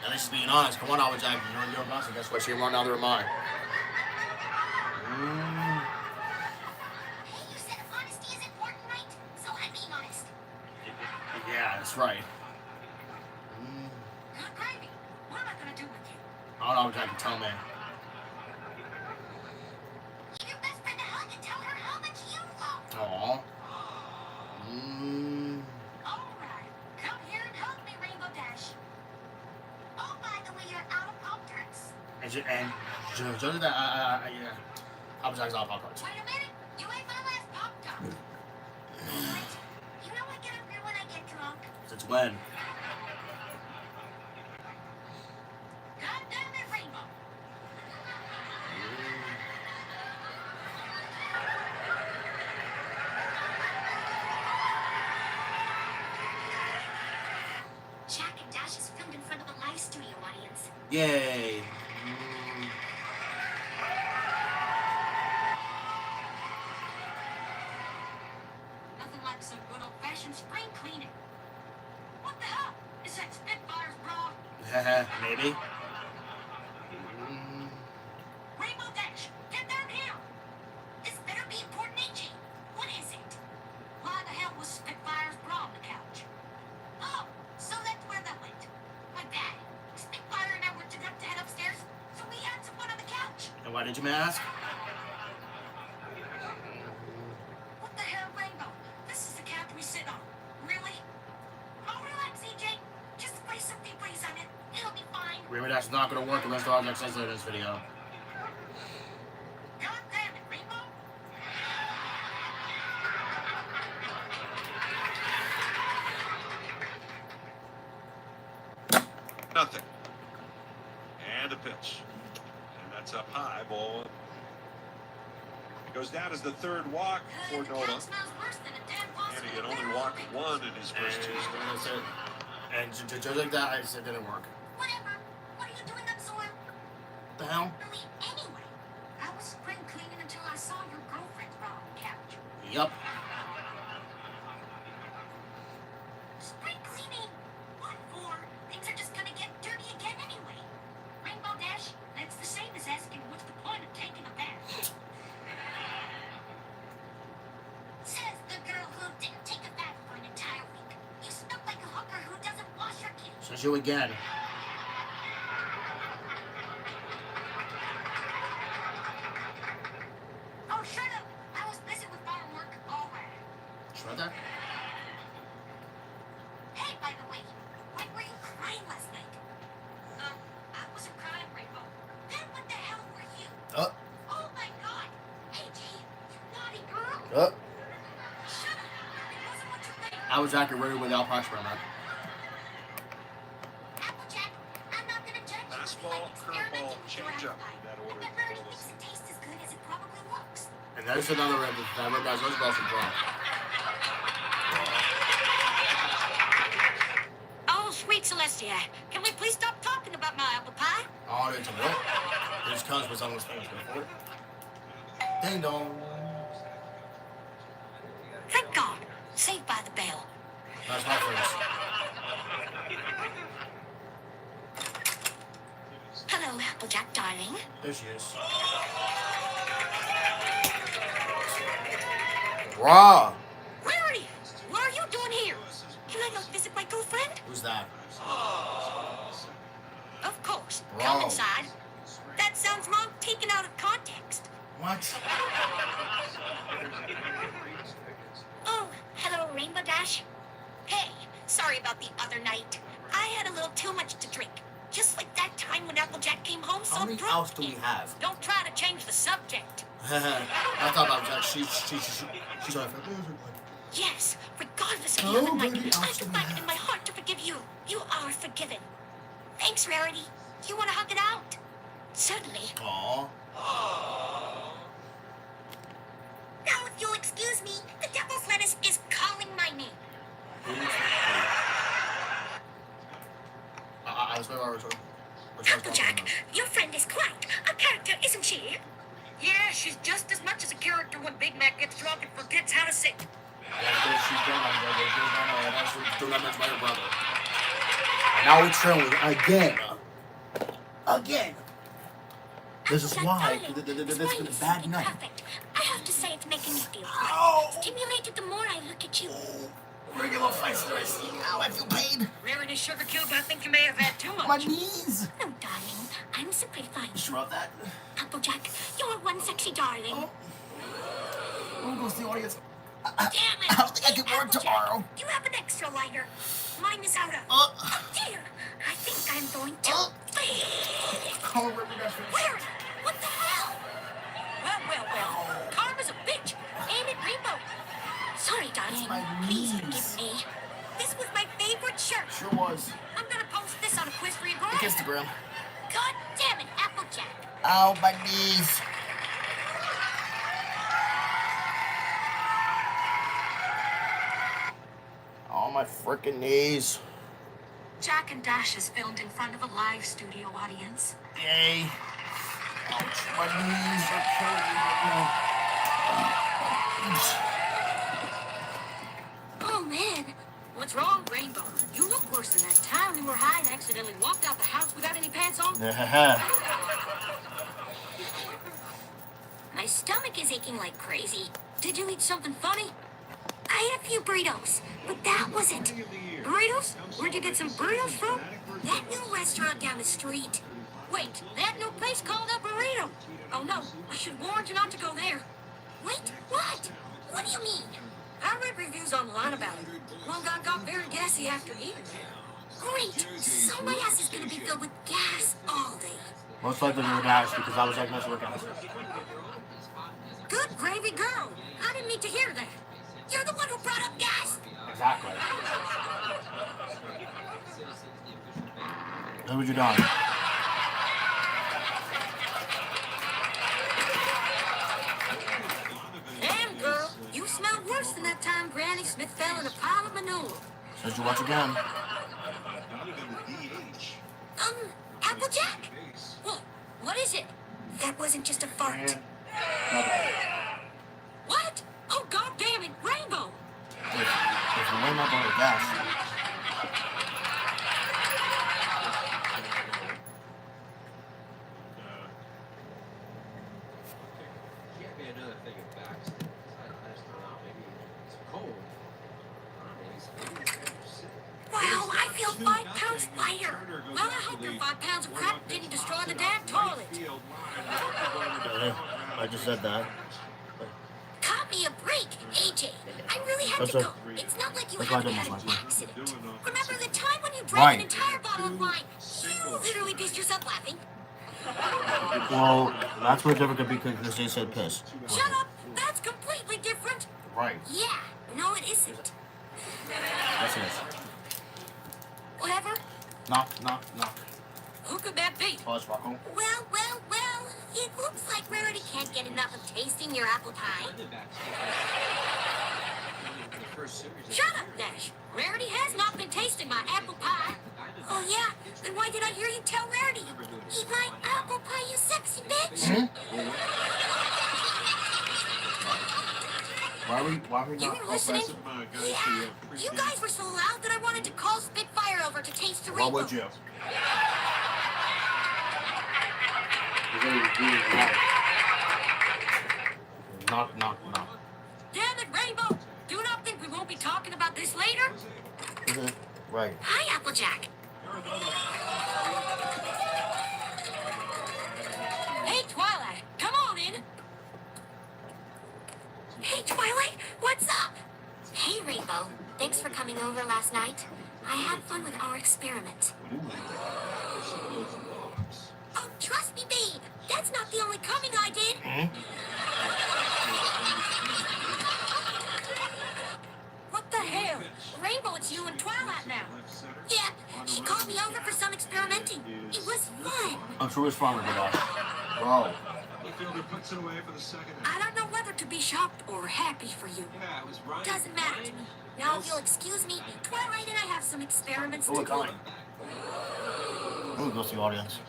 Speaker 1: At least being honest. Come on, Applejack. You're your boss. Guess what? She run out of her mind.
Speaker 4: Hey, you said honesty is important, right? So I'm being honest.
Speaker 1: Yeah, that's right.
Speaker 4: Good gravy. What am I gonna do with you?
Speaker 1: I don't know what I can tell me.
Speaker 4: Give your best friend a hug and tell her how much you love her.
Speaker 1: Aww.
Speaker 4: Alright. Come here and hug me, Rainbow Dash.
Speaker 1: And just that, yeah. Applejack's all pop cards.
Speaker 21: Wait a minute. You ate my last Pop-Tart. You know I get up here when I get drunk.
Speaker 1: Since when?
Speaker 21: God damn it, Rainbow. Jack and Dash is filmed in front of a live studio audience.
Speaker 1: Yay.
Speaker 21: Nothing like some good old-fashioned spring cleaning. What the hell? Is that Spitfire's bra?
Speaker 1: Maybe.
Speaker 21: Rainbow Dash, get down here. This better be important, AJ. What is it? Why the hell was Spitfire's bra on the couch? Oh, so that's where that went. My bad. Spitfire and I were to head upstairs, so we had someone on the couch.
Speaker 1: And why did you ask?
Speaker 21: What the hell, Rainbow? This is the couch we sit on. Really? Oh, relax, AJ. Just spray some Febreze on it. It'll be fine.
Speaker 1: Remember, that's not going to work unless the object says it in this video.
Speaker 21: God damn it, Rainbow.
Speaker 7: Nothing. And a pitch. And that's up high, ball one. It goes down as the third walk for Nola.
Speaker 21: Smells worse than a dead
Speaker 7: And he had only walked one in his first two starts.
Speaker 1: And just like that, I said it didn't work.
Speaker 21: Whatever. What are you doing up, Zor?
Speaker 1: The hell?
Speaker 21: Anyway, I was spring cleaning until I saw your girlfriend's bra on the couch.
Speaker 1: Yup.
Speaker 21: Spring cleaning? What for? Things are just gonna get dirty again anyway. Rainbow Dash, that's the same as asking what's the point of taking a bath. Says the girl who didn't take a bath for an entire week. You smell like a hooker who doesn't wash her kids.
Speaker 1: Says you again.
Speaker 21: Oh, shut up! I was busy with farm work. All right.
Speaker 1: Shred that?
Speaker 21: Hey, by the way, why were you crying last night? I wasn't crying, Rainbow. Then what the hell were you? Oh my God! AJ, you naughty girl! Shut up! It wasn't what you think.
Speaker 1: I was accurate without pressure on that.
Speaker 21: Applejack, I'm not gonna judge you.
Speaker 7: Fastball, curveball, changeup. That order.
Speaker 21: But Rarity makes it taste as good as it probably looks.
Speaker 1: And there's another red that red guy's ball from draw.
Speaker 21: Oh, sweet Celestia, can we please stop talking about my apple pie?
Speaker 1: Oh, it's a milk. It just comes with someone's things before. Ding dong.
Speaker 21: Thank God. Saved by the bell.
Speaker 1: That's my first.
Speaker 21: Hello, Applejack, darling.
Speaker 1: There she is. Raw.
Speaker 21: Rarity, what are you doing here? Can I go visit my girlfriend?
Speaker 1: Who's that?
Speaker 21: Of course.
Speaker 1: Bro.
Speaker 21: Come inside. That sounds wrong taken out of context.
Speaker 1: What?
Speaker 21: Oh, hello, Rainbow Dash. Hey, sorry about the other night. I had a little too much to drink. Just like that time when Applejack came home so
Speaker 1: How many
Speaker 21: drunk.
Speaker 1: outs do we have?
Speaker 21: Don't try to change the subject.
Speaker 1: I thought about that. She's on
Speaker 21: Yes, regardless of
Speaker 1: How
Speaker 21: the other
Speaker 1: many
Speaker 21: night, I
Speaker 1: outs do we
Speaker 21: find
Speaker 1: have?
Speaker 21: in my heart to forgive you. You are forgiven. Thanks, Rarity. Do you want to hug it out? Certainly.
Speaker 1: Aww.
Speaker 21: Now, if you'll excuse me, the devil's lettuce is calling my name.
Speaker 1: I was going over to
Speaker 21: Applejack, your friend is quite a character, isn't she? Yeah, she's just as much as a character when Big Mac gets drunk and forgets how to sit.
Speaker 1: Do not mention my brother. Now we're trailing again. Again. This is why. This has been a bad night.
Speaker 21: Perfect. I have to say it's making me feel quite stimulated the more I look at you.
Speaker 1: Regular fights that I see now. I feel pain.
Speaker 21: Rarity Sugar Cube, I think you may have had too much.
Speaker 1: My knees.
Speaker 21: No, darling. I'm simply fine.
Speaker 1: Sure of that?
Speaker 21: Applejack, you're one sexy darling.
Speaker 1: Who goes to the audience?
Speaker 21: Damn it!
Speaker 1: I don't think I can work tomorrow.
Speaker 21: Do you have an extra lighter? Mine is out of...
Speaker 1: Oh,
Speaker 21: dear. I think I'm going to...
Speaker 1: Call River Dash.
Speaker 21: request for your girl?
Speaker 1: Kiss the ground.
Speaker 21: God damn it, Applejack.
Speaker 1: Ow, my knees. Oh, my freaking knees.
Speaker 4: Jack and Dash is filmed in front of a live studio audience.
Speaker 1: Yay. Ouch, my knees are killing me right
Speaker 21: Oh, man. What's wrong, Rainbow? You look worse than that time we were high and accidentally walked out the house without any pants on.
Speaker 1: now.
Speaker 21: My stomach is aching like crazy. Did you eat something funny? I ate a few burritos, but that was it. Burritos? Where'd you get some burritos from? That new restaurant down the street. Wait, that new place called a burrito. Oh no, I should warn you not to go there. Wait, what? What do you mean? I read reviews online about it. One guy got very gassy after eating. Great, so my ass is gonna be filled with gas all day.
Speaker 1: Most likely we were gas because I was like messing with gas.
Speaker 21: Good gravy girl. I didn't need to hear that. You're the one who brought up gas.
Speaker 1: Exactly. What would you done?
Speaker 21: Damn, girl. You smell worse than that time Granny Smith fell in a pile of manure.
Speaker 1: Said you watch again.
Speaker 21: Applejack? What is it? That wasn't just a fart. What? Oh, God damn it, Rainbow!
Speaker 1: If you went up on the gas.
Speaker 8: Can't be another thing of facts. I just don't know. Maybe it's cold.
Speaker 21: Wow, I feel 5 pounds lighter. Well, I hope your 5 pounds of crap didn't destroy the damn toilet.
Speaker 1: I just said that.
Speaker 21: Cut me a break, AJ. I really had to go. It's not like you had an accident. Remember the time when you drank an entire bottle of wine? You literally pissed yourself laughing.
Speaker 1: Well, that's where different could be because they said piss.
Speaker 21: Shut up! That's completely different.
Speaker 1: Right.
Speaker 21: Yeah, no it isn't.
Speaker 1: Yes, it is.
Speaker 21: Whatever.
Speaker 1: Knock.
Speaker 21: Who could that be?
Speaker 1: Pause, Rocco.
Speaker 21: Well. It looks like Rarity can't get enough of tasting your apple pie. Shut up, Dash. Rarity has not been tasting my apple pie. Oh, yeah? Then why did I hear you tell Rarity? Eat my apple pie, you sexy bitch.
Speaker 1: Why are we
Speaker 21: You
Speaker 1: not
Speaker 21: were listening? Yeah. You guys were so loud that I wanted to call Spitfire over to taste the rainbow.
Speaker 1: What would you? Knock.
Speaker 21: Damn it, Rainbow! Do you not think we won't be talking about this later?
Speaker 1: Right.
Speaker 21: Hi, Applejack. Hey, Twilight, come on in. Hey, Twilight, what's up? Hey, Rainbow. Thanks for coming over last night. I had fun with our experiment. Oh, trust me, babe. That's not the only coming I did. What the hell? Rainbow, it's you and Twilight now. Yeah, she called me over for some experimenting. It was fun.
Speaker 1: I'm sure it's fun with us. Bro.
Speaker 21: I don't know whether to be shocked or happy for you. Doesn't matter. Now, if you'll excuse me, Twilight and I have some experiments to do.
Speaker 1: Who goes to the audience?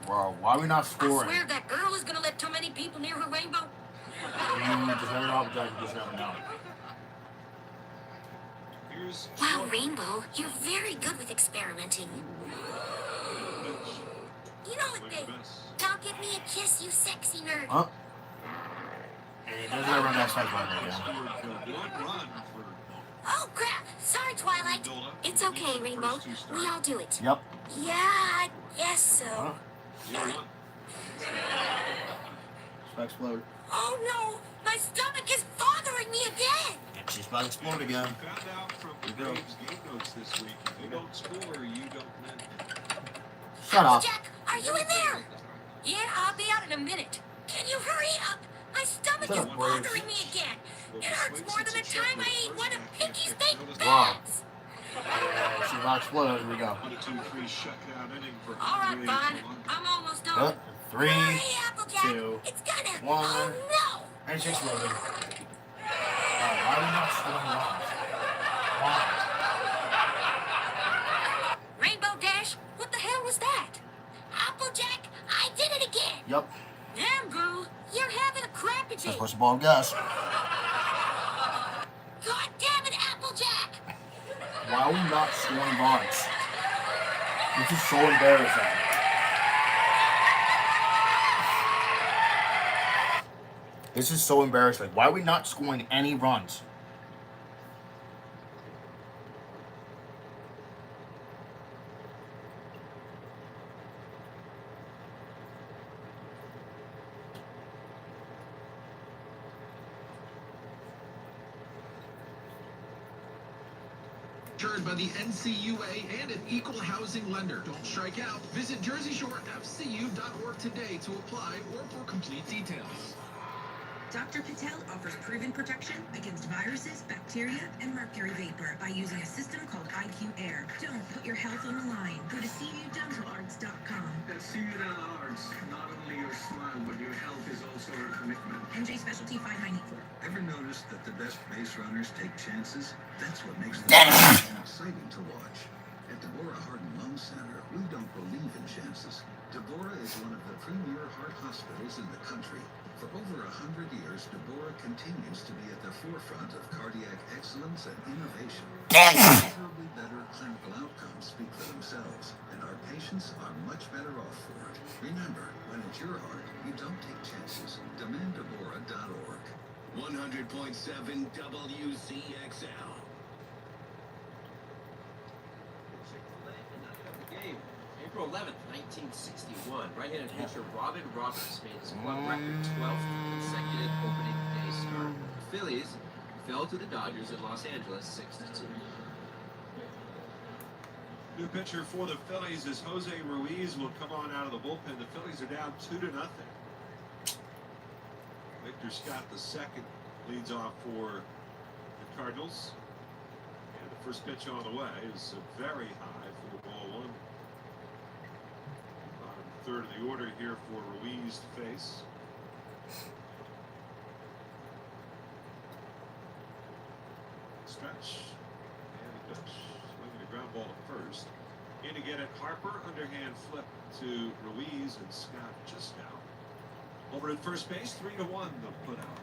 Speaker 1: Bro, why are we not
Speaker 21: I
Speaker 1: scoring?
Speaker 21: swear that girl is gonna let too many people near her Rainbow.
Speaker 1: You just never know, Jack. You just never know.
Speaker 21: Wow, Rainbow, you're very good with experimenting. You know what, babe? Now give me a kiss, you sexy nerd.
Speaker 1: Huh? And he doesn't ever run that side again.
Speaker 21: Oh, crap. Sorry, Twilight. It's okay, Rainbow. We all do it.
Speaker 1: Yep.
Speaker 21: Yeah, I guess so.
Speaker 1: Explode.
Speaker 21: Oh, no. My stomach is bothering me again.
Speaker 1: She's about to explode again. Here we go. Shut up.
Speaker 21: Jack, are you in there? Yeah, I'll be out in a minute. Can you hurry up? My stomach is bothering me again. It hurts more than the time I ate one of Pinky's baked
Speaker 1: Wow.
Speaker 21: beds.
Speaker 1: See if I explode. Here we go.
Speaker 7: 1-2-3 shutdown inning for
Speaker 21: All right, fine. I'm almost done.
Speaker 1: 3,
Speaker 21: Hurry, Applejack.
Speaker 1: 2,
Speaker 21: It's gonna.
Speaker 1: 1.
Speaker 21: Oh no!
Speaker 1: And it's exploded. Why are we not scoring runs? Why?
Speaker 21: Rainbow Dash, what the hell was that? Applejack, I did it again.
Speaker 1: Yep.
Speaker 21: Damn, Gru, you're having a crappy day.
Speaker 1: Let's push the ball, guys.
Speaker 21: God damn it, Applejack!
Speaker 1: Why are we not scoring runs? This is so embarrassing. This is so embarrassing. Why are we not scoring any runs?
Speaker 10: Insured by the NCUA and an equal housing lender. Don't strike out. Visit JerseyShoreFCU.org today to apply or for complete details.
Speaker 5: Dr. Patel offers proven protection against viruses, bacteria, and mercury vapor by using a system called IQ Air. Don't put your health on the line. Go to CUDentalArts.com.
Speaker 12: At CUDental Arts, not only your smile, but your health is also a commitment.
Speaker 5: NJ Specialty 5984.
Speaker 3: Ever noticed that the best base runners take chances? That's what makes them exciting to watch. At Deborah Heart and Lung Center, we don't believe in chances. Deborah is one of the premier heart hospitals in the country. For over 100 years, Deborah continues to be at the forefront of cardiac excellence and innovation. Measurably better clinical outcomes speak for themselves, and our patients are much better off for it. Remember, when it's your heart, you don't take chances. DemandDeborah.org.
Speaker 10: 100.7 WCXL.
Speaker 8: Game, April 11th, 1961. Right-handed pitcher Robin Roberts made his club record 12th consecutive opening day start. The Phillies fell to the Dodgers in Los Angeles 6-2.
Speaker 7: New pitcher for the Phillies is Jose Ruiz will come on out of the bullpen. The Phillies are down 2-0. Victor Scott II leads off for the Cardinals. And the first pitch on the way is very high for ball one. Bottom third of the order here for Ruiz to face. Stretch. And the pitch. Swinging a ground ball to first. In to get it, Harper. Underhand flip to Ruiz, and Scott just out. Over at first base, 3-1 they'll put out.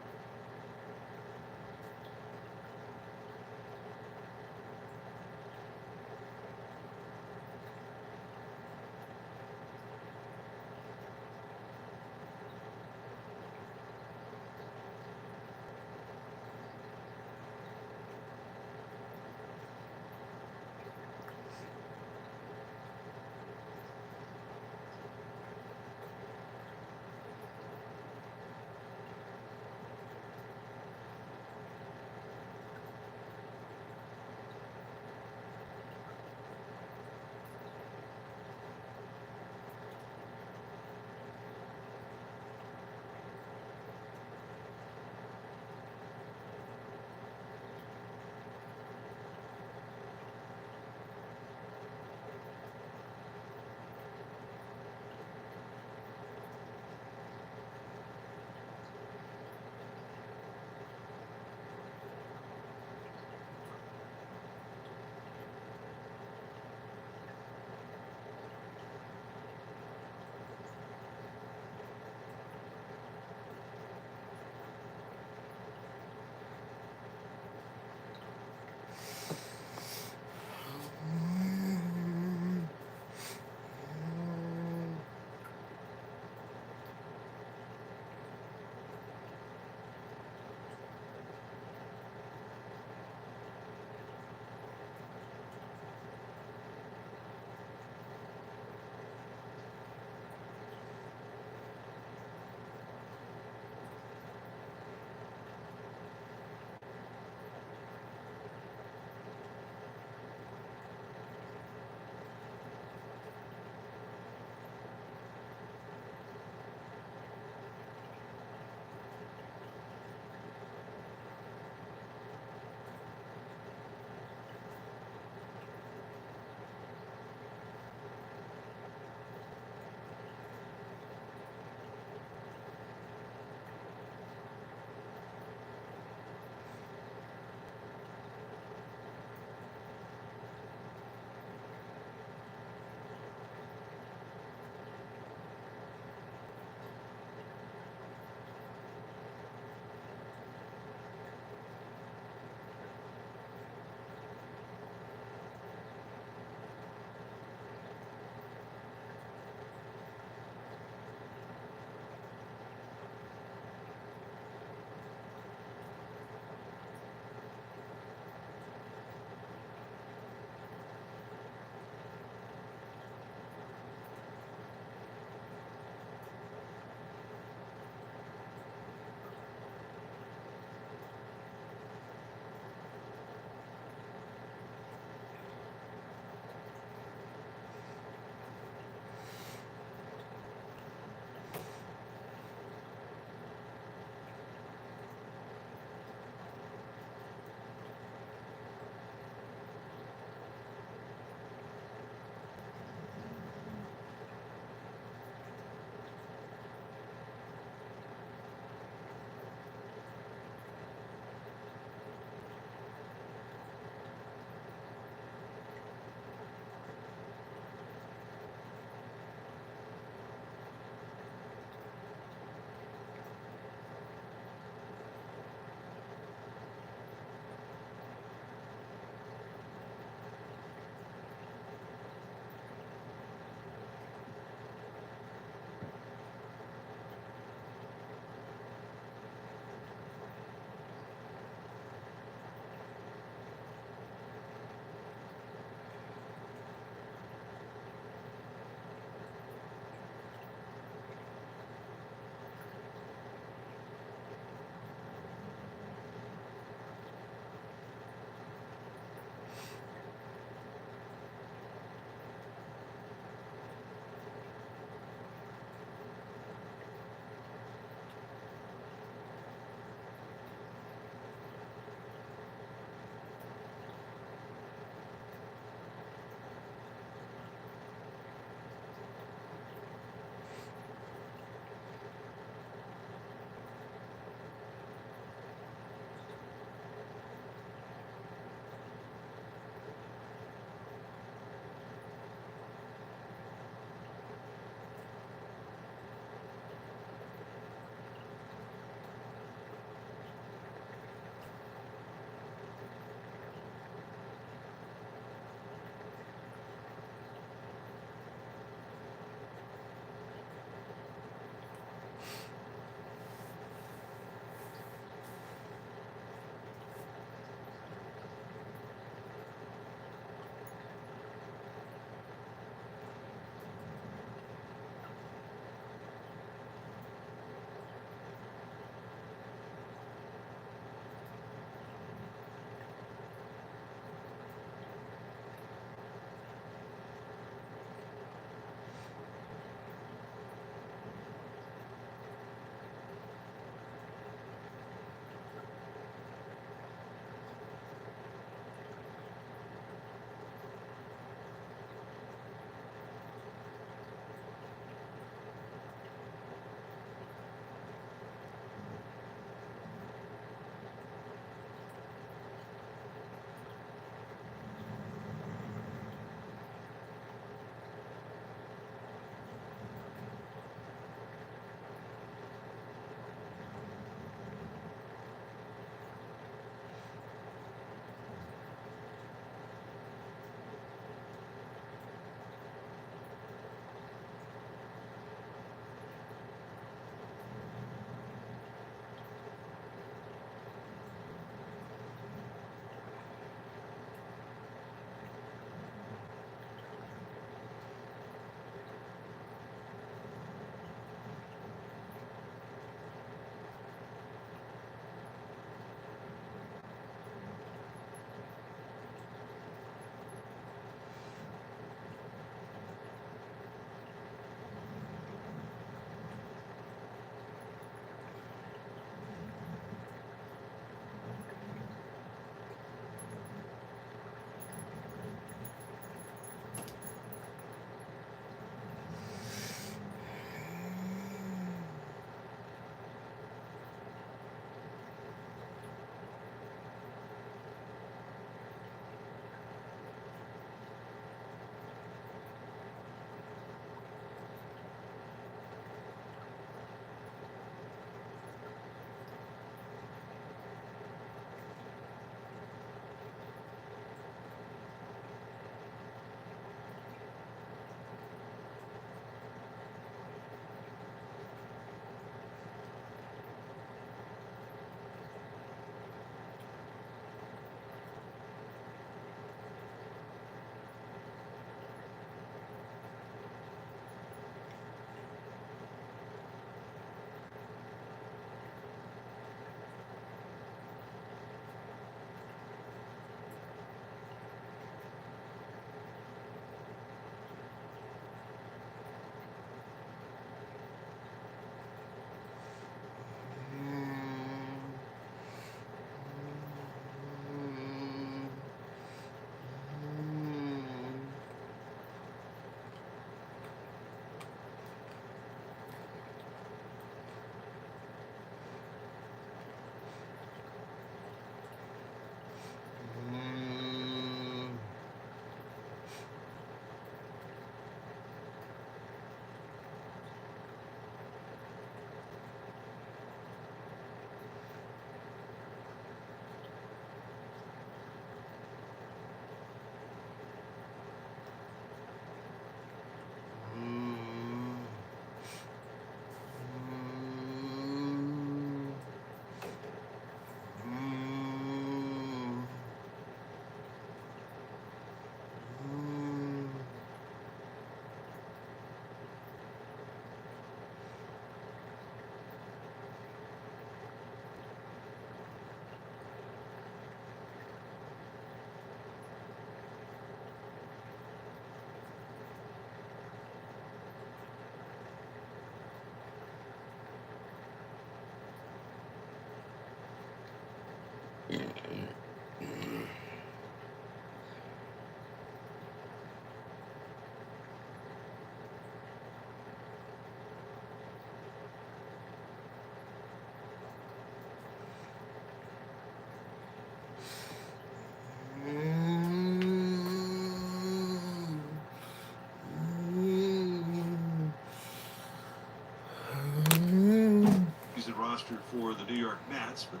Speaker 7: for the New York Mets, but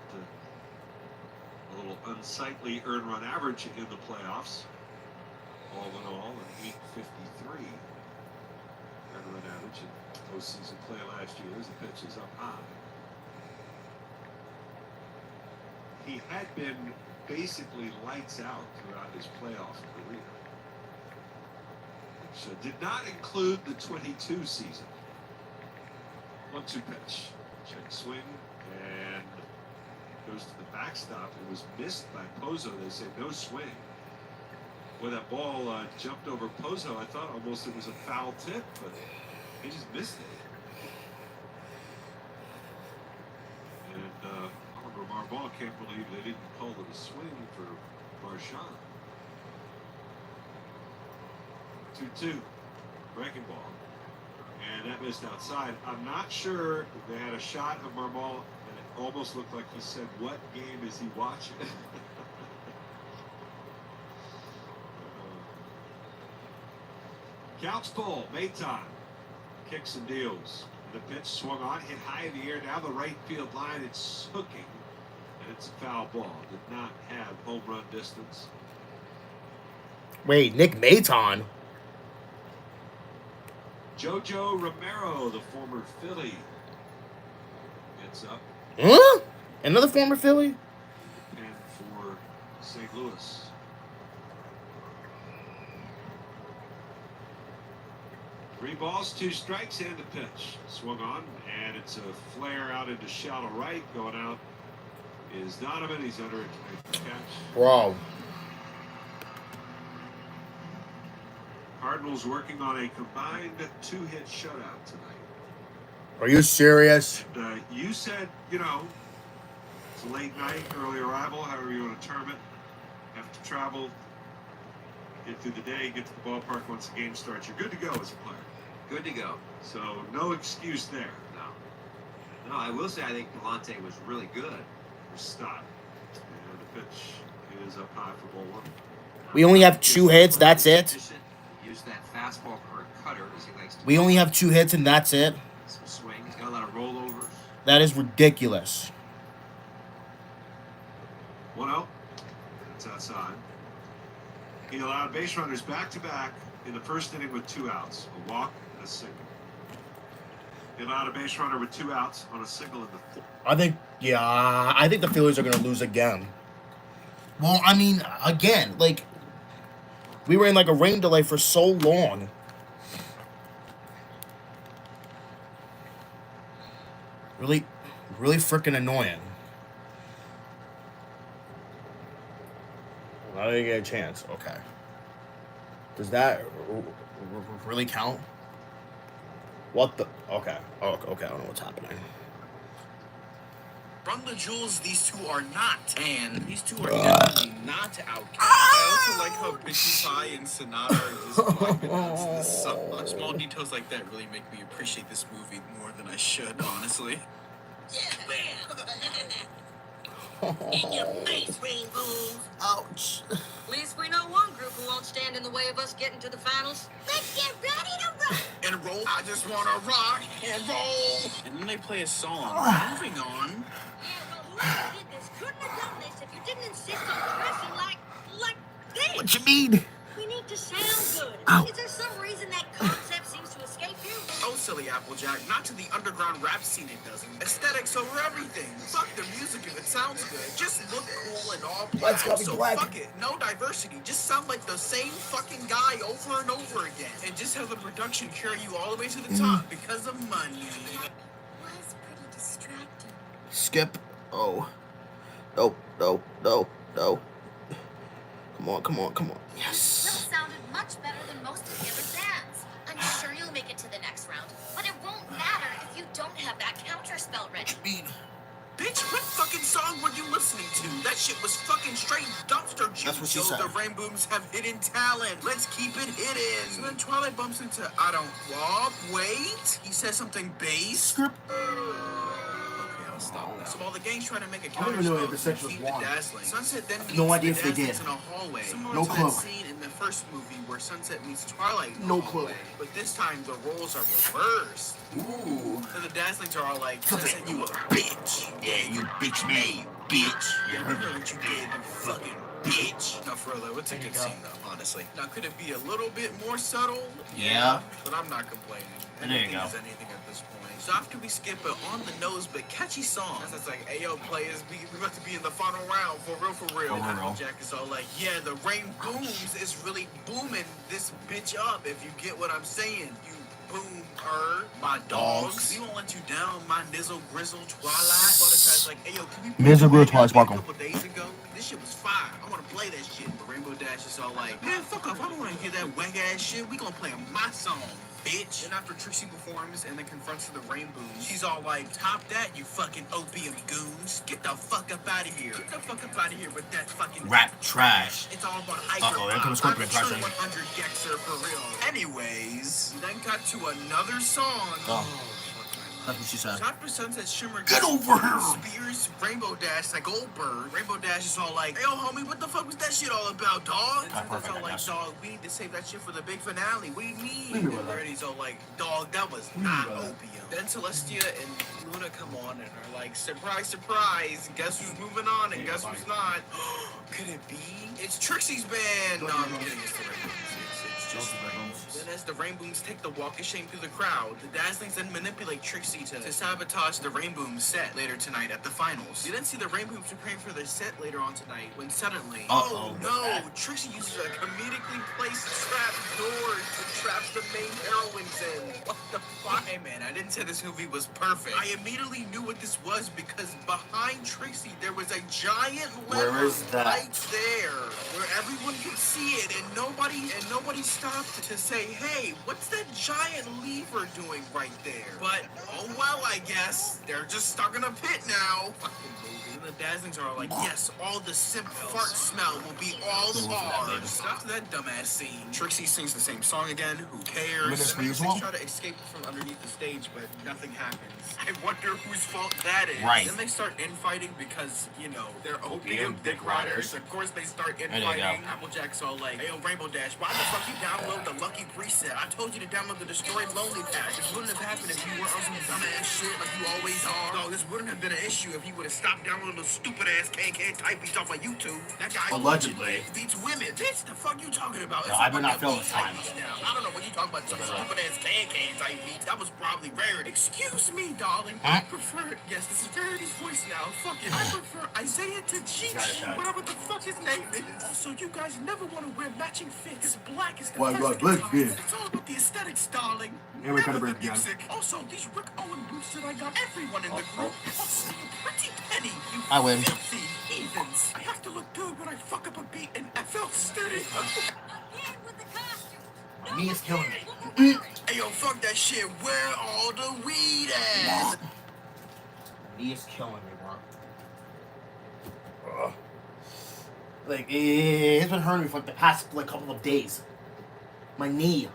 Speaker 7: a little unsightly earned run average in the playoffs. All in all, an 853 earned run average in postseason play last year as the pitch is up high. He had been basically lights out throughout his playoff career, which did not include the 22 season. 1-2 pitch. Check swing and goes to the backstop. It was missed by Pozo. They say no swing. When that ball jumped over Pozo, I thought almost it was a foul tip, but he just missed it. And Oliver Marmol can't believe they didn't call it a swing for Marchand. 2-2. Breaking ball. And that missed outside. I'm not sure they had a shot of Marmol, and it almost looked like he said, "What game is he watching?" Couch pull, Maton kicks and deals. The pitch swung on, hit high in the air down the right field line. It's hooking, and it's a foul ball. Did not have home run distance.
Speaker 1: Wait, Nick Maton?
Speaker 7: Jojo Romero, the former Philly, gets up.
Speaker 1: Huh? Another former Philly?
Speaker 7: And for St. Louis. Three balls, 2 strikes, and the pitch. Swung on, and it's a flare out into shallow right. Going out is Donovan. He's under a catch.
Speaker 1: Bro.
Speaker 7: Cardinals working on a combined 2-hit shutout tonight.
Speaker 1: Are you serious?
Speaker 7: And, you said, it's a late night, early arrival, however you want to term it. Have to travel, get through the day, get to the ballpark once the game starts. You're good to go as a player.
Speaker 8: Good to go.
Speaker 7: So no excuse there.
Speaker 8: No, I will say I think Galante was really good.
Speaker 7: Stop. And the pitch is up high for ball 1.
Speaker 1: We only have 2 hits, that's it?
Speaker 8: Use that fastball or cutter as he likes to.
Speaker 1: We only have 2 hits and that's it?
Speaker 8: Some swing. He's got a lot of rollovers.
Speaker 1: That is ridiculous.
Speaker 7: 1-0. It's outside. He allowed base runners back-to-back in the first inning with 2 outs. A walk and a single. He allowed a base runner with 2 outs on a single in the 4th.
Speaker 1: I think the Phillies are going to lose again. Well, I mean, again, like, we were in like a rain delay for so long. Really, really freaking annoying. I didn't get a chance. Okay. Does that really count? What the? Okay. Oh, okay. I don't know what's happening.
Speaker 2: From the jewels, these two are not. And these two are definitely not outcasts. I also like how Bitchy Pie and Sonata are just like this. Small details like that really make me appreciate this movie more than I should, honestly.
Speaker 21: In your face, Rainbow.
Speaker 1: Ouch.
Speaker 22: At least we know one group who won't stand in the way of us getting to the finals.
Speaker 21: Let's get ready to rock.
Speaker 2: And roll, I just wanna rock and roll. And then they play a song. Moving on.
Speaker 21: Yeah, well, whoever did this couldn't have done this if you didn't insist on dressing like this.
Speaker 1: What you mean?
Speaker 21: We need to sound good.
Speaker 1: Ow.
Speaker 21: Is there some reason that concept seems to escape you?
Speaker 2: Oh, silly Applejack, not to the underground rap scene it doesn't. Aesthetics over everything. Fuck the music if it sounds good. Just look cool and all black.
Speaker 1: Let's go be
Speaker 2: so
Speaker 1: black.
Speaker 2: fuck it, no diversity. Just sound like the same fucking guy over and over again. And just have the production carry you all the way to the top because of money.
Speaker 21: That was pretty distracting.
Speaker 1: Skip. Oh. No. No. No. No. Come on. Come on. Come on. Yes.
Speaker 21: Will sounded much better than most of the other bands. I'm sure you'll make it to the next round, but it won't matter if you don't have that counter spell ready.
Speaker 2: Bitch, what fucking song were you listening to? That shit was fucking straight dumpster juice.
Speaker 1: That's what she said.
Speaker 2: The Rainbooms have hidden talent. Let's keep it hidden. So then Twilight bumps into I don't wait. He says something bass. Okay, gonna stop now. So while the gang's trying to make a
Speaker 1: I don't even know
Speaker 2: counter
Speaker 1: if the section was
Speaker 2: defeat the
Speaker 1: won.
Speaker 2: Dazzling, Sunset then meets
Speaker 1: No idea
Speaker 2: the
Speaker 1: if they
Speaker 2: Dazzlings
Speaker 1: did.
Speaker 2: in a hallway, similar
Speaker 1: No
Speaker 2: to
Speaker 1: clue.
Speaker 2: that scene in the first movie where Sunset meets Twilight in the
Speaker 1: No clue.
Speaker 2: hallway. But this time the roles are reversed.
Speaker 1: Ooh.
Speaker 2: So the Dazzlings are all like, Sunset, you a bitch. Yeah, you bitch me, bitch. Yeah, I heard what you did, you fucking bitch. No, for real though, it's a good scene though, honestly. Now, could it be a little bit more subtle?
Speaker 1: Yeah.
Speaker 2: But I'm not complaining.
Speaker 1: There you
Speaker 2: Anything
Speaker 1: go.
Speaker 2: is anything at this point. So after we skip an on-the-nose but catchy song, that's like, ayo, players, we about to be in the final round, for real, for real. Jack is all like, yeah, the rain booms is really booming this bitch up, if you get what I'm saying. You boom-er, my dogs. We won't let you down, my nizzle, grizzle, twilight. Buttersky's like, ayo, can we play
Speaker 1: Nizzle,
Speaker 2: the
Speaker 1: grizzle, twilight,
Speaker 2: radio a
Speaker 1: sparkle.
Speaker 2: couple days ago? This shit was fire. I want to play that shit. But Rainbow Dash is all like, man, fuck off. I don't want to hear that whack-ass shit. We gonna play my song, bitch. And after Trixie performs and then confronts the Rainbows, she's all like, top that, you fucking opium goons. Get the fuck up out of here. Get the fuck up out of here with that fucking
Speaker 1: Rap trash.
Speaker 2: It's all about hyper.
Speaker 1: Uh-oh, here comes
Speaker 2: I'm
Speaker 1: Scorpion
Speaker 2: a true
Speaker 1: crashing.
Speaker 2: 100 Gexer for real. Anyways, we then cut to another song.
Speaker 1: Oh. That's what she said.
Speaker 2: So after Sunset Shimmer
Speaker 1: Get over here!
Speaker 2: Spears Rainbow Dash like Goldberg. Rainbow Dash is all like, yo homie, what the fuck was that shit all about, dog? And Sunset's all like, dog, we need to save that shit for the big finale. What do you mean?
Speaker 1: Leave me with
Speaker 2: And
Speaker 1: that.
Speaker 2: Brady's all like, dog, that was not opium. Then Celestia and Luna come on and are like, surprise, surprise, guess who's moving on and guess who's not? Could it be? It's Trixie's band! No, I'm kidding, it's the Rainbows. It's just Then as the Rainbooms take the walk of shame through the crowd, the Dazzlings then manipulate Trixie to sabotage the Rainboom set later tonight at the finals. We then see the Rainbooms preparing for their set later on tonight when suddenly, oh no, Trixie uses a comedically placed trap door to trap the main heroines in. What the fuck? Hey man, I didn't say this movie was perfect. I immediately knew what this was because behind Trixie there was a giant lever
Speaker 1: Where is that?
Speaker 2: right there where everyone could see it and nobody stopped to say, hey, what's that giant lever doing right there? But, oh well, I guess. They're just stuck in a pit now. Fucking movie. And the Dazzlings are like, yes, all the simp fart smell will be all ours. So after that dumbass scene, Trixie sings the same song again. Who cares? And they try to escape from underneath the stage, but nothing happens. I wonder whose fault that is.
Speaker 1: Right.
Speaker 2: Then they start infighting because, you know, they're opium dick riders. Of course they start
Speaker 1: There you
Speaker 2: infighting.
Speaker 1: go.
Speaker 2: Applejack's all like, hey, yo, Rainbow Dash, why the fuck you download the Lucky Preset? I told you to download the Destroyed Lonely Pack. This wouldn't have happened if you were on some dumbass shit like you always are. No, this wouldn't have been an issue if you would have stopped downloading those stupid-ass can typebeats off of YouTube. That guy
Speaker 1: Allegedly.
Speaker 2: beats women. Bitch, the fuck you talking about?
Speaker 1: No, I better not feel this time.
Speaker 2: Now, I don't know what you talking about. Some stupid-ass can type beats. That was probably rare. Excuse me, darling. I prefer, yes, this is Verity's voice now. Fuck it. I prefer Isaiah to Gigi, whatever the fuck his name is. Also, you guys never want to wear matching fits. Black is the
Speaker 1: Why,
Speaker 2: best
Speaker 1: black,
Speaker 2: guitar.
Speaker 1: yeah.
Speaker 2: It's all about the aesthetics, darling.
Speaker 1: Yeah, we
Speaker 2: Never
Speaker 1: gotta
Speaker 2: the
Speaker 1: break it down.
Speaker 2: music. Also, these Rick Owen boots that I got everyone in the group. Also, you pretty penny. You
Speaker 1: I win.
Speaker 2: filthy heathens. I have to look good when I fuck up a beat and I felt sturdy.
Speaker 1: My knee is killing me.
Speaker 2: Hey, yo, fuck that shit. Where all the weed at?
Speaker 1: My knee is killing me, bro. Ugh. Like, it's been hurting me for like the past like couple of days. My knee.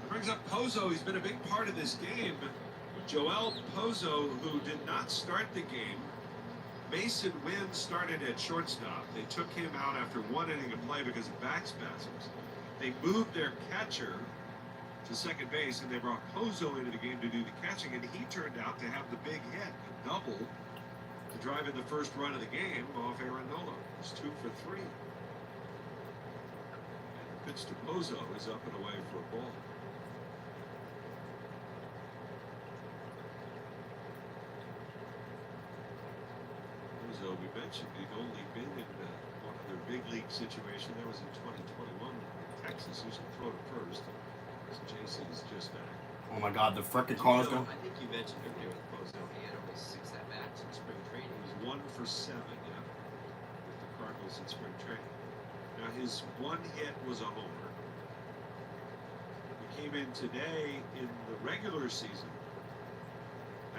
Speaker 7: Brings up Pozo. He's been a big part of this game. Joel Pozo, who did not start the game. Mason Wynn started at shortstop. They took him out after one inning of play because of back spasms. They moved their catcher to second base, and they brought Pozo into the game to do the catching, and he turned out to have the big hit, a double, to drive in the first run of the game off Aaron Nola. It's 2 for 3. And pitch to Pozo is up and away for a ball. Pozo, we mentioned, he'd only been in one other big league situation. That was in 2021 in Texas. He should throw to first. Jason is just back.
Speaker 1: Oh my god, the frickin' car's going.
Speaker 8: I think you mentioned earlier with Pozo, he had only 6 at-bats in spring training.
Speaker 7: He was 1 for 7, yeah, with the Cardinals in spring training. Now his one hit was a homer. He came in today in the regular season.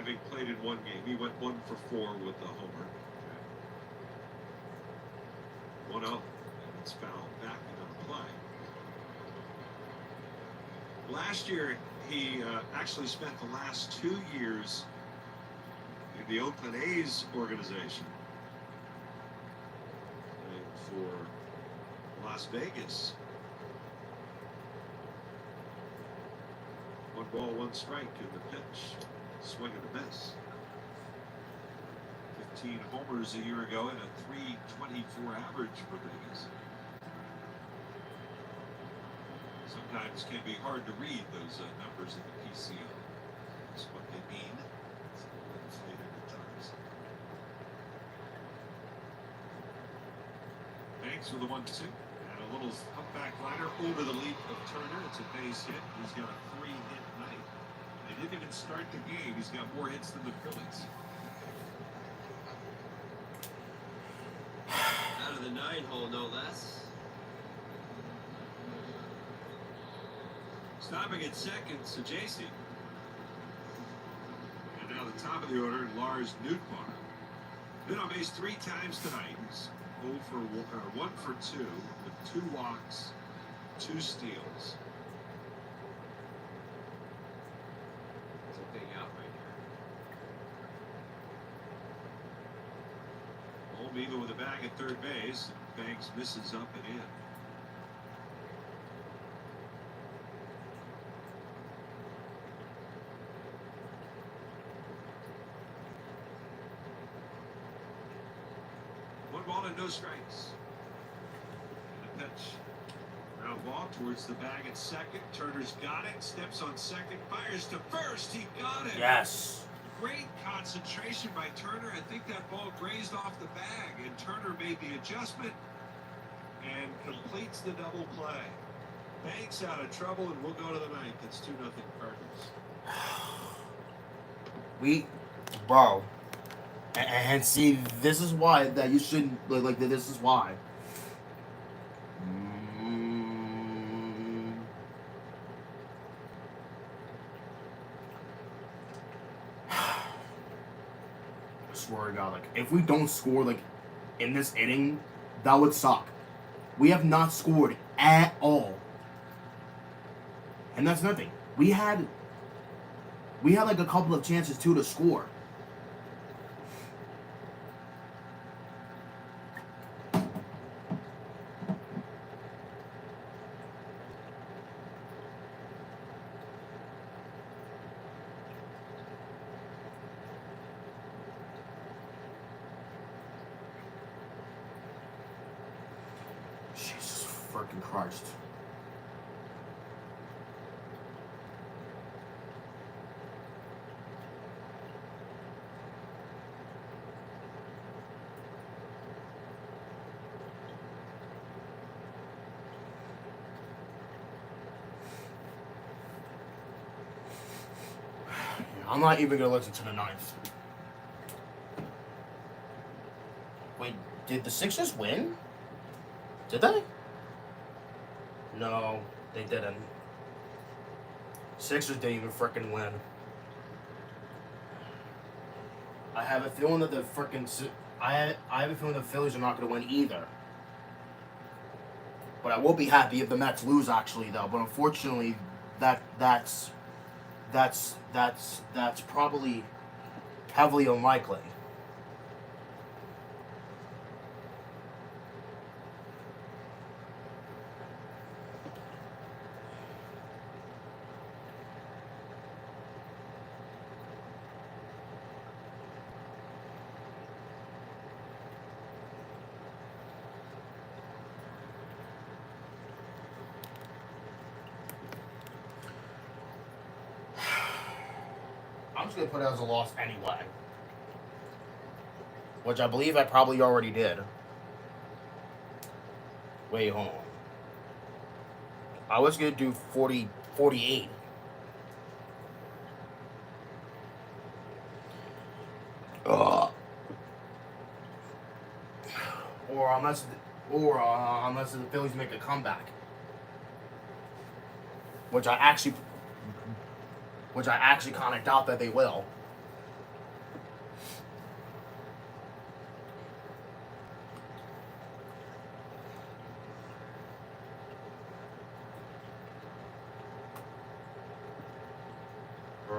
Speaker 7: having played in one game. He went 1 for 4 with the homer. 1-0, and it's fouled back into the play. Last year, he actually spent the last 2 years in the Oakland A's organization, playing for Las Vegas. 1 ball, 1 strike in the pitch. Swing and a miss. 15 homers a year ago and a .324 average for Vegas. Sometimes can be hard to read those numbers in the PCO. That's what they mean. It's a little inflated at times. Banks with a 1-2. And a little putback liner over the leap of Turner. It's a base hit. He's got a 3-hit night. They didn't even start the game. He's got more hits than the Phillies.
Speaker 8: Out of the 9-hole, no less.
Speaker 7: Stopping at second, Sajasi. And now the top of the order, Lars Nootbaar. Been on base 3 times tonight. He's 1 for 2 with 2 walks, 2 steals.
Speaker 8: It's a big out right here.
Speaker 7: Home even with a bag at third base. Banks misses up and in. Ball and no strikes. And a pitch. Ground ball towards the bag at second. Turner's got it. Steps on second. Fires to first. He got it.
Speaker 1: Yes.
Speaker 7: Great concentration by Turner. I think that ball grazed off the bag, and Turner made the adjustment and completes the double play. Banks out of trouble, and we'll go to the ninth. It's 2-0 Cardinals.
Speaker 1: Bro. And see, this is why that you shouldn't like. This is why. I swear to God, like if we don't score like in this inning, that would suck. We have not scored at all, and that's nothing. We had like a couple of chances too to score. Jesus freaking Christ. I'm not even gonna listen to the ninth. Wait, did the Sixers win? Did they? No, they didn't. Sixers didn't even frickin' win. I have a feeling that the I have a feeling the Phillies are not gonna win either. But I will be happy if the Mets lose, actually, though. But unfortunately, that's probably heavily unlikely. I'm just going to put it as a loss anyway. Which I believe I probably already did. Wait, hold on. I was going to do 48. Or unless the Phillies make a comeback. Which I actually kind of doubt that they will.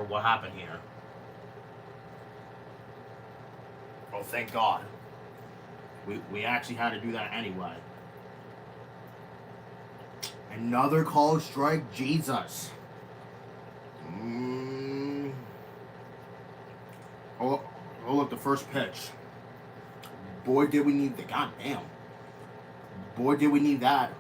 Speaker 1: sure what happened here. Oh, thank God. We actually had to do that anyway. Another called strike, Jesus. Oh, look, the first pitch. Boy, did we need the goddamn. Boy, did we need that.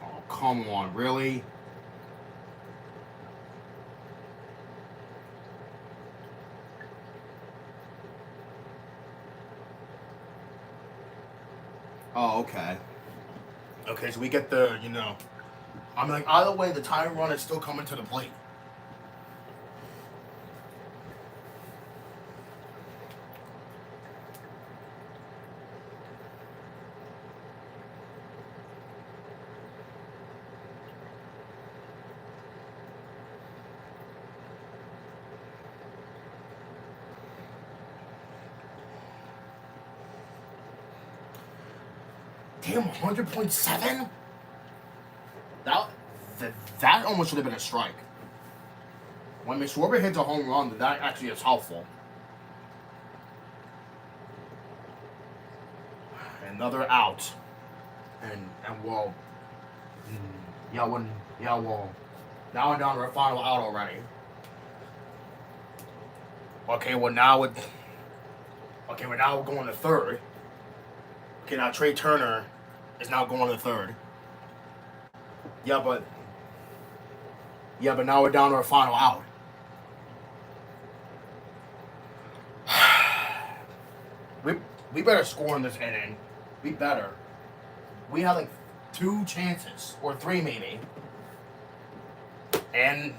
Speaker 1: Oh, come on, really? Oh, okay. Okay, so we get the, I'm like, either way, the tying run is still coming to the plate. Damn, 100.7? That almost should have been a strike. When Schwarber hits a home run, that actually is helpful. Another out. And well, now we're down to our final out already. Okay, well now we're going to third. Okay, now Trey Turner is now going to third. Yeah, but now we're down to our final out. We better score in this inning. We better. We had like 2 chances, or 3 maybe. And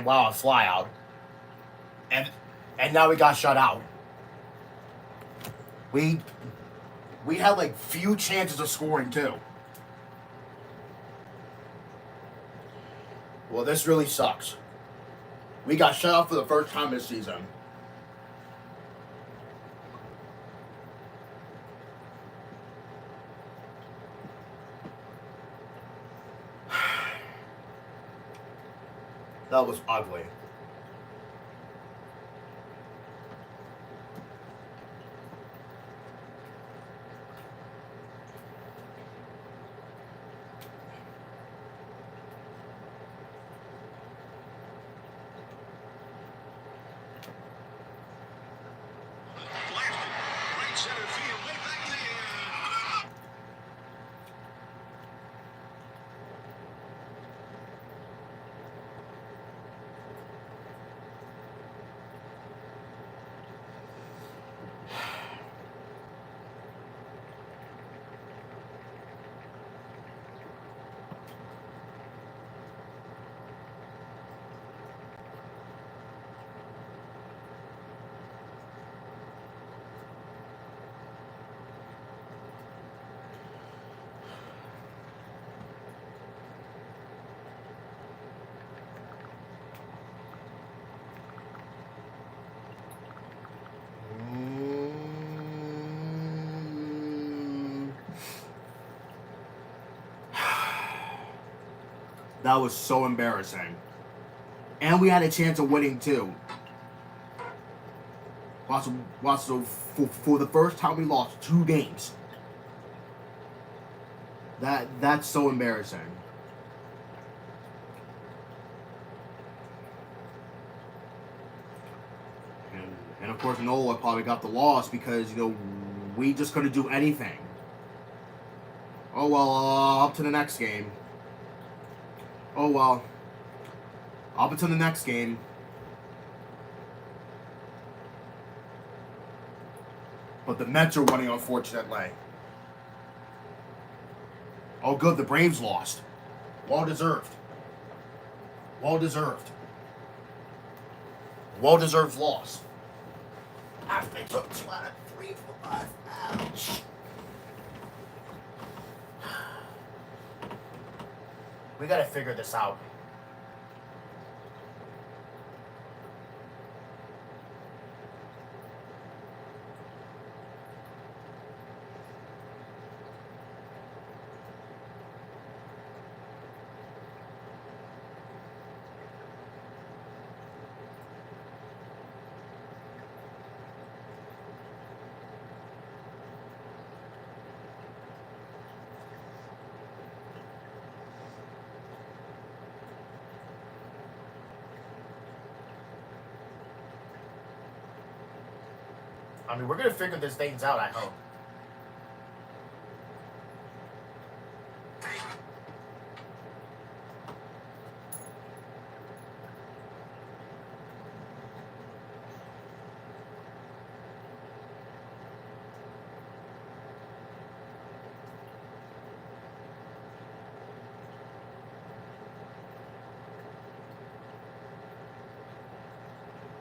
Speaker 1: wow, a fly out. And now we got shut out. We had like few chances of scoring too. Well, this really sucks. We got shut out for the first time this season. That was ugly. That was so embarrassing. And we had a chance of winning too. So for the first time we lost 2 games. That's so embarrassing. And of course Nola probably got the loss because we just couldn't do anything. Oh well, up to the next game. Oh well. Up until the next game. But the Mets are winning, unfortunately. Oh good, the Braves lost. Well deserved. Well deserved. Well deserved loss. After they took 2 out of 3 from us. Ouch. We gotta figure this out. I mean, we're gonna figure these things out, I hope.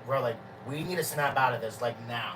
Speaker 1: Bro, like, we need to snap out of this, like, now.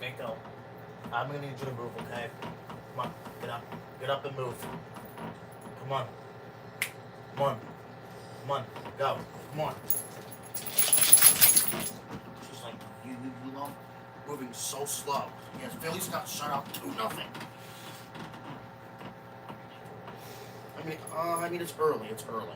Speaker 1: Mako, I'm gonna need you to move, okay? Come on, get up. Get up and move. Come on. Come on. Come on. Go. Come on. She's like, you love moving so slow. Yes, Phillies got shut out 2-0. I mean, it's early. It's early.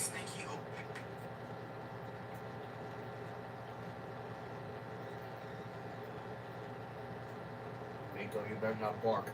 Speaker 2: sneaky. Oh,
Speaker 1: Mako, you better not bark.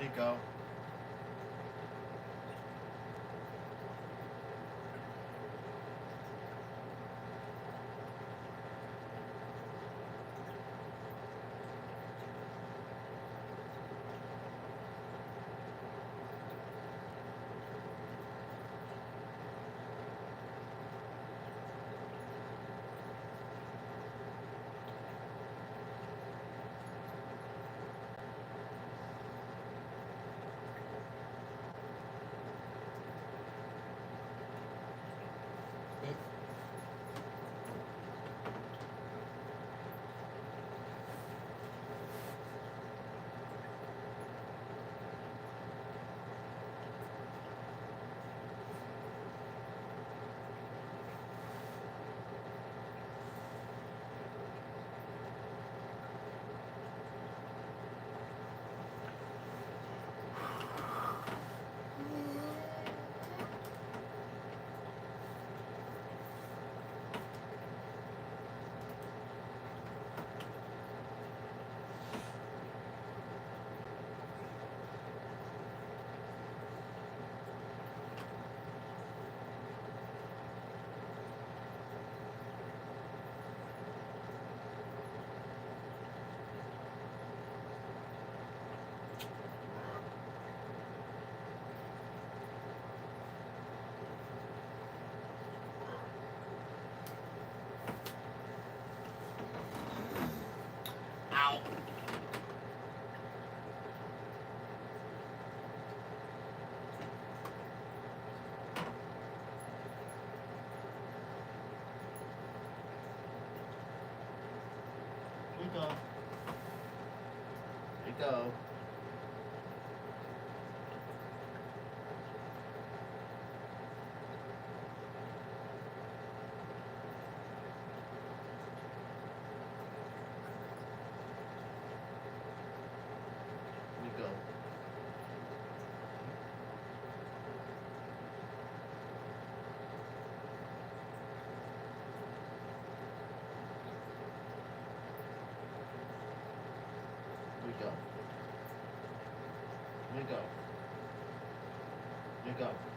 Speaker 1: Nico. Ow. Nico. Nico. Nico. Nico. Nico. Nico.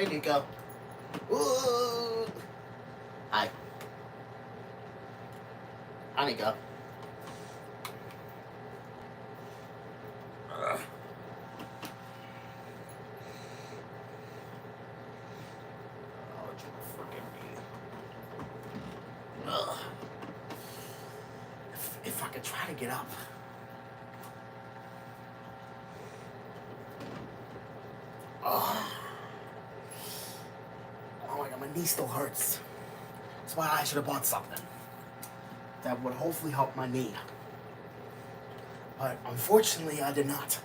Speaker 1: Hey, Nico. Ooh. Hi. Hi, Nico. Ugh. If I could try to get up. Oh my god, my knee still hurts. That's why I should have bought something that would hopefully help my knee. But unfortunately, I did not.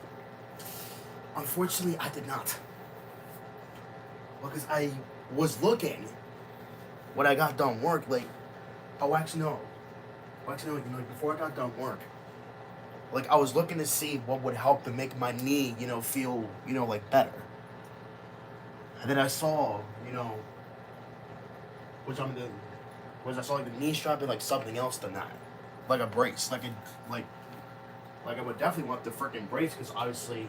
Speaker 1: Unfortunately, I did not. Because I was looking when I got done work, like, oh, actually, no. Actually, no, before I got done work, like, I was looking to see what would help to make my knee, feel, like, better. And then I saw, I saw, like, the knee strap and, like, something else than that. Like a brace. Like, I would definitely want the freaking brace, because obviously,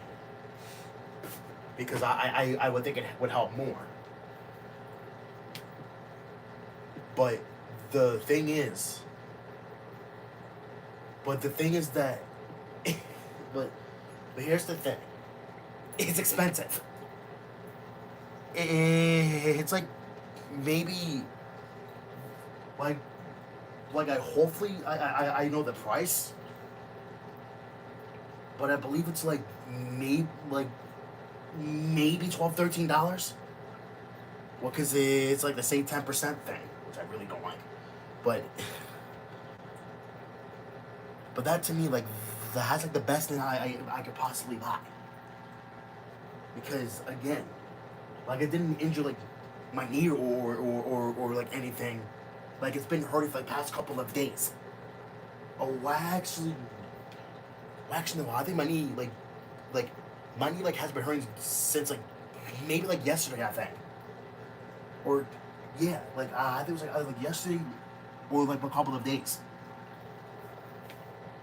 Speaker 1: because I would think it would help more. But the thing is that, but here's the thing. It's expensive. It's like, maybe, like I know the price, but I believe it's like maybe $12-13. Well, because it's like the same 10% thing, which I really don't like. But that to me, like, that's like the best thing I could possibly buy. Because again, like, it didn't injure like my knee or like anything. Like, it's been hurting for like the past couple of days. Oh, actually no. I think my knee has been hurting since like maybe like yesterday, I think. Or yeah, like I think it was like either like yesterday or like a couple of days.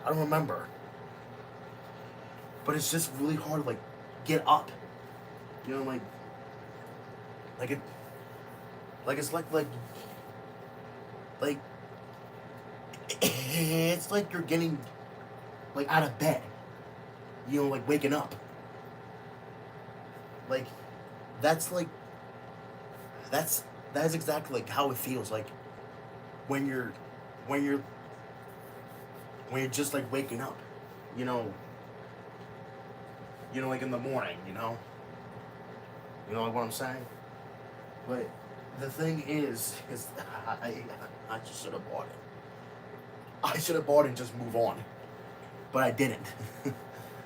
Speaker 1: I don't remember. But it's just really hard to like get up. Like it, like it's like it's like you're getting like out of bed. Like waking up. Like that's exactly like how it feels like when you're just like waking up. Like in the morning, like what I'm saying? But the thing is I just should have bought it. I should have bought it and just move on. But I didn't.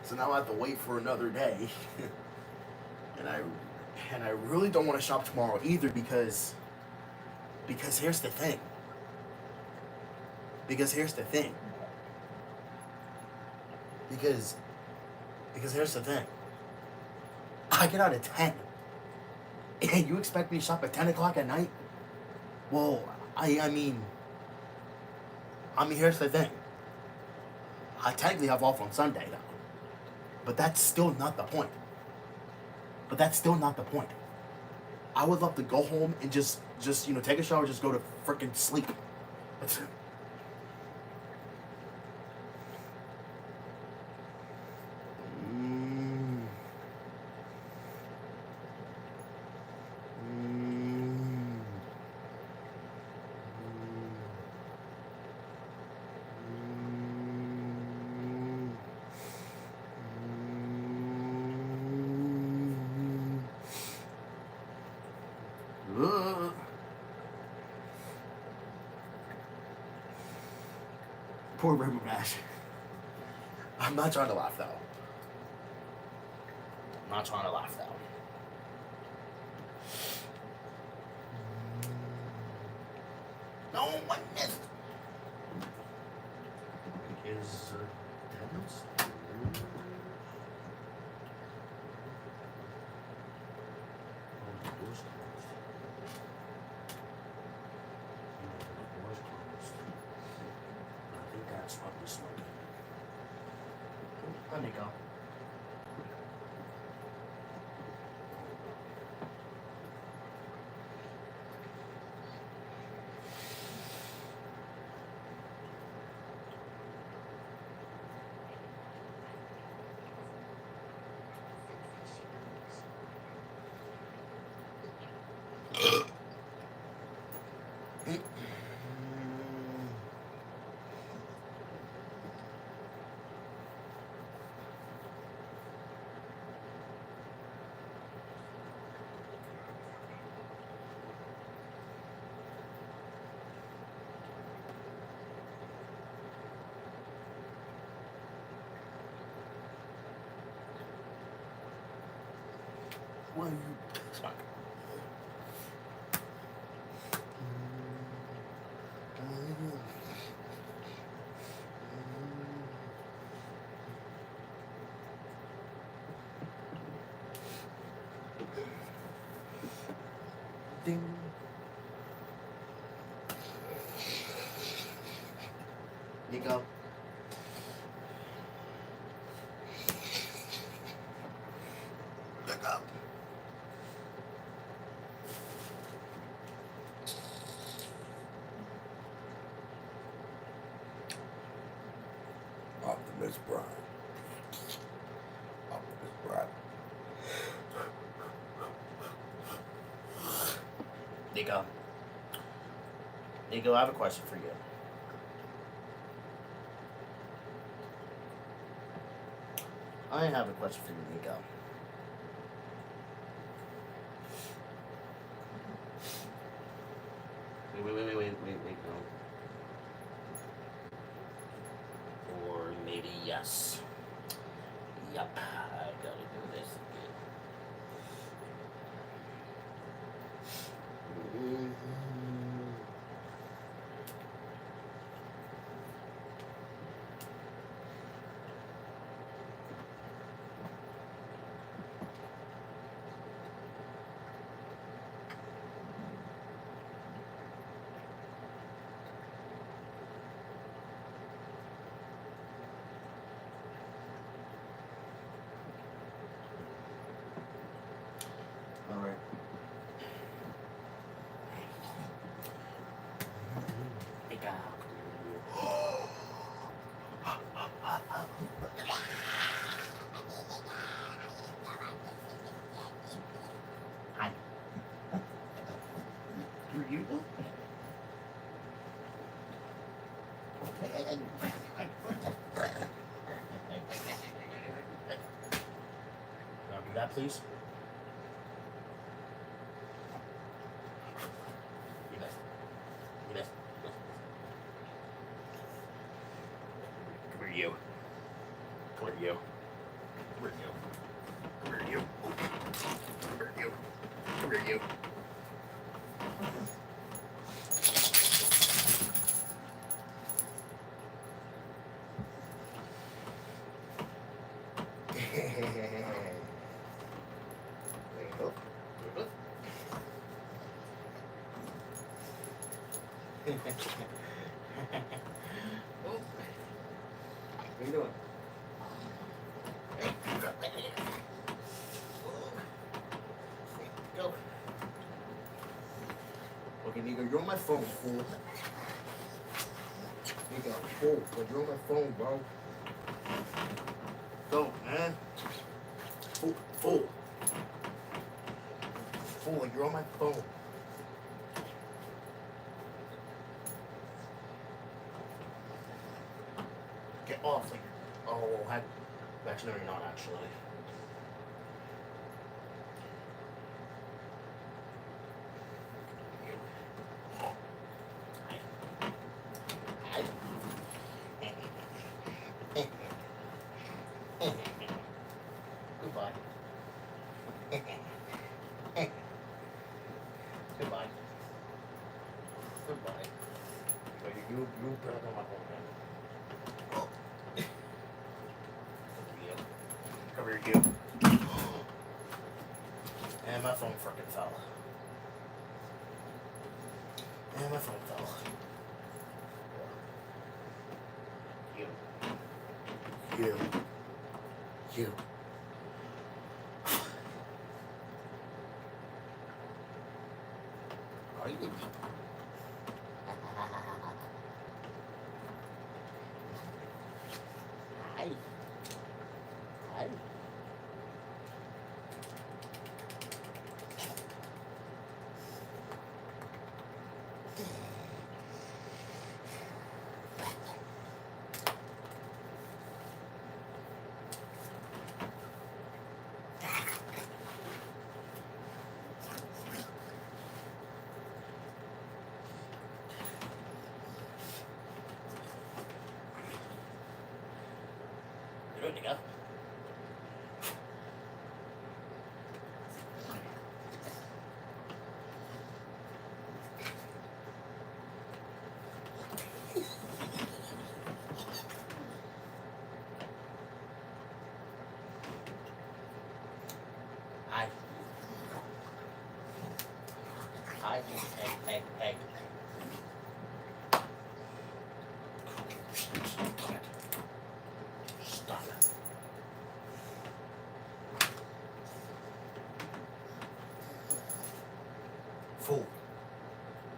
Speaker 1: So now I have to wait for another day. and I really don't want to shop tomorrow either because here's the thing. Because here's the thing. I get out at 10. And you expect me to shop at 10 o'clock at night? Well, I mean, here's the thing. I technically have off on Sunday, though. But that's still not the point. I would love to go home and just take a shower, just go to freaking sleep. That's it. Poor Rainbow Dash. I'm not trying to laugh, though. No one missed. Is Devils? Let me go. Why you? Ding. Nico. Nico. Optimus Prime. Optimus Prime. Nico. Nico, I have a question for you. I have a question for you, Nico. Wait, no. Or maybe yes. Yup, I gotta do this again. Alright. Nico. Hi. Who are you? Now do that, please. You missed. You missed. Come here, you. Come here, you. Come here, you. Come here, you. Come here, you. Come here, you. There you go. Oh. What are you doing? Go. Okay, Nico, you're on my phone, fool. Nico, fool, but you're on my phone, bro. Go, man. Fool, fool. Fool, you're on my phone. Get off, like, oh, actually, no, you're not, actually. Goodbye. Goodbye. Goodbye. So you put up on my phone, man. Oh. Cover your you. And my phone frickin' fell. And my phone fell. You. Are you? Hi. Hi. You ready to go? Hey. Stop it. Fool.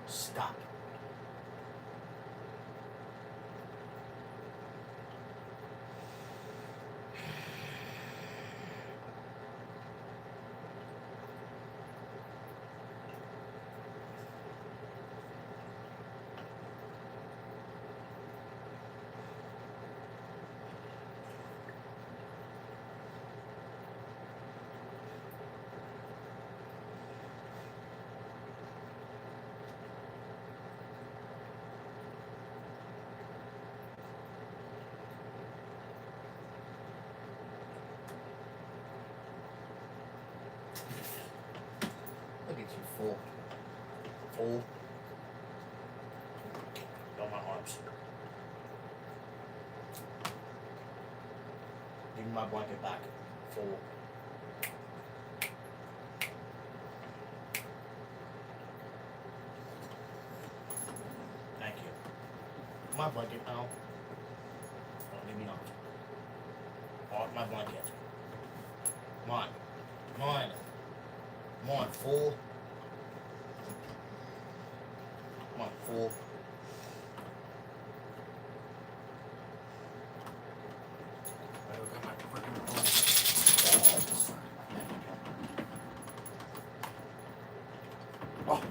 Speaker 1: Stop. Look at you, fool. Fool. On my arms. Give me my blanket back. Fool. Thank you. My blanket now. Oh, leave me alone. Off my blanket. Come on. Come on. Come on, fool. Come on, fool. I got my freaking phone. Oh.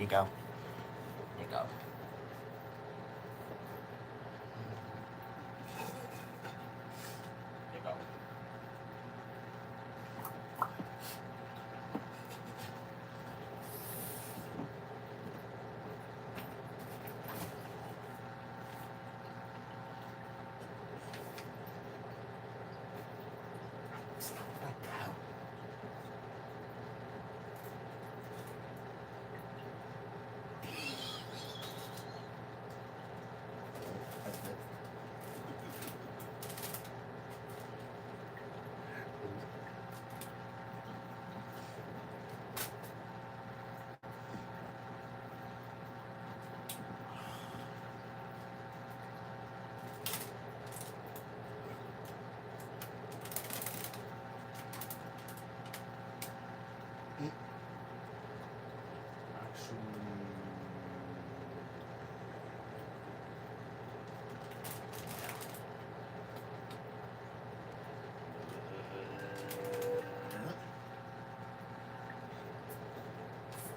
Speaker 1: Nico. Nico. Nico.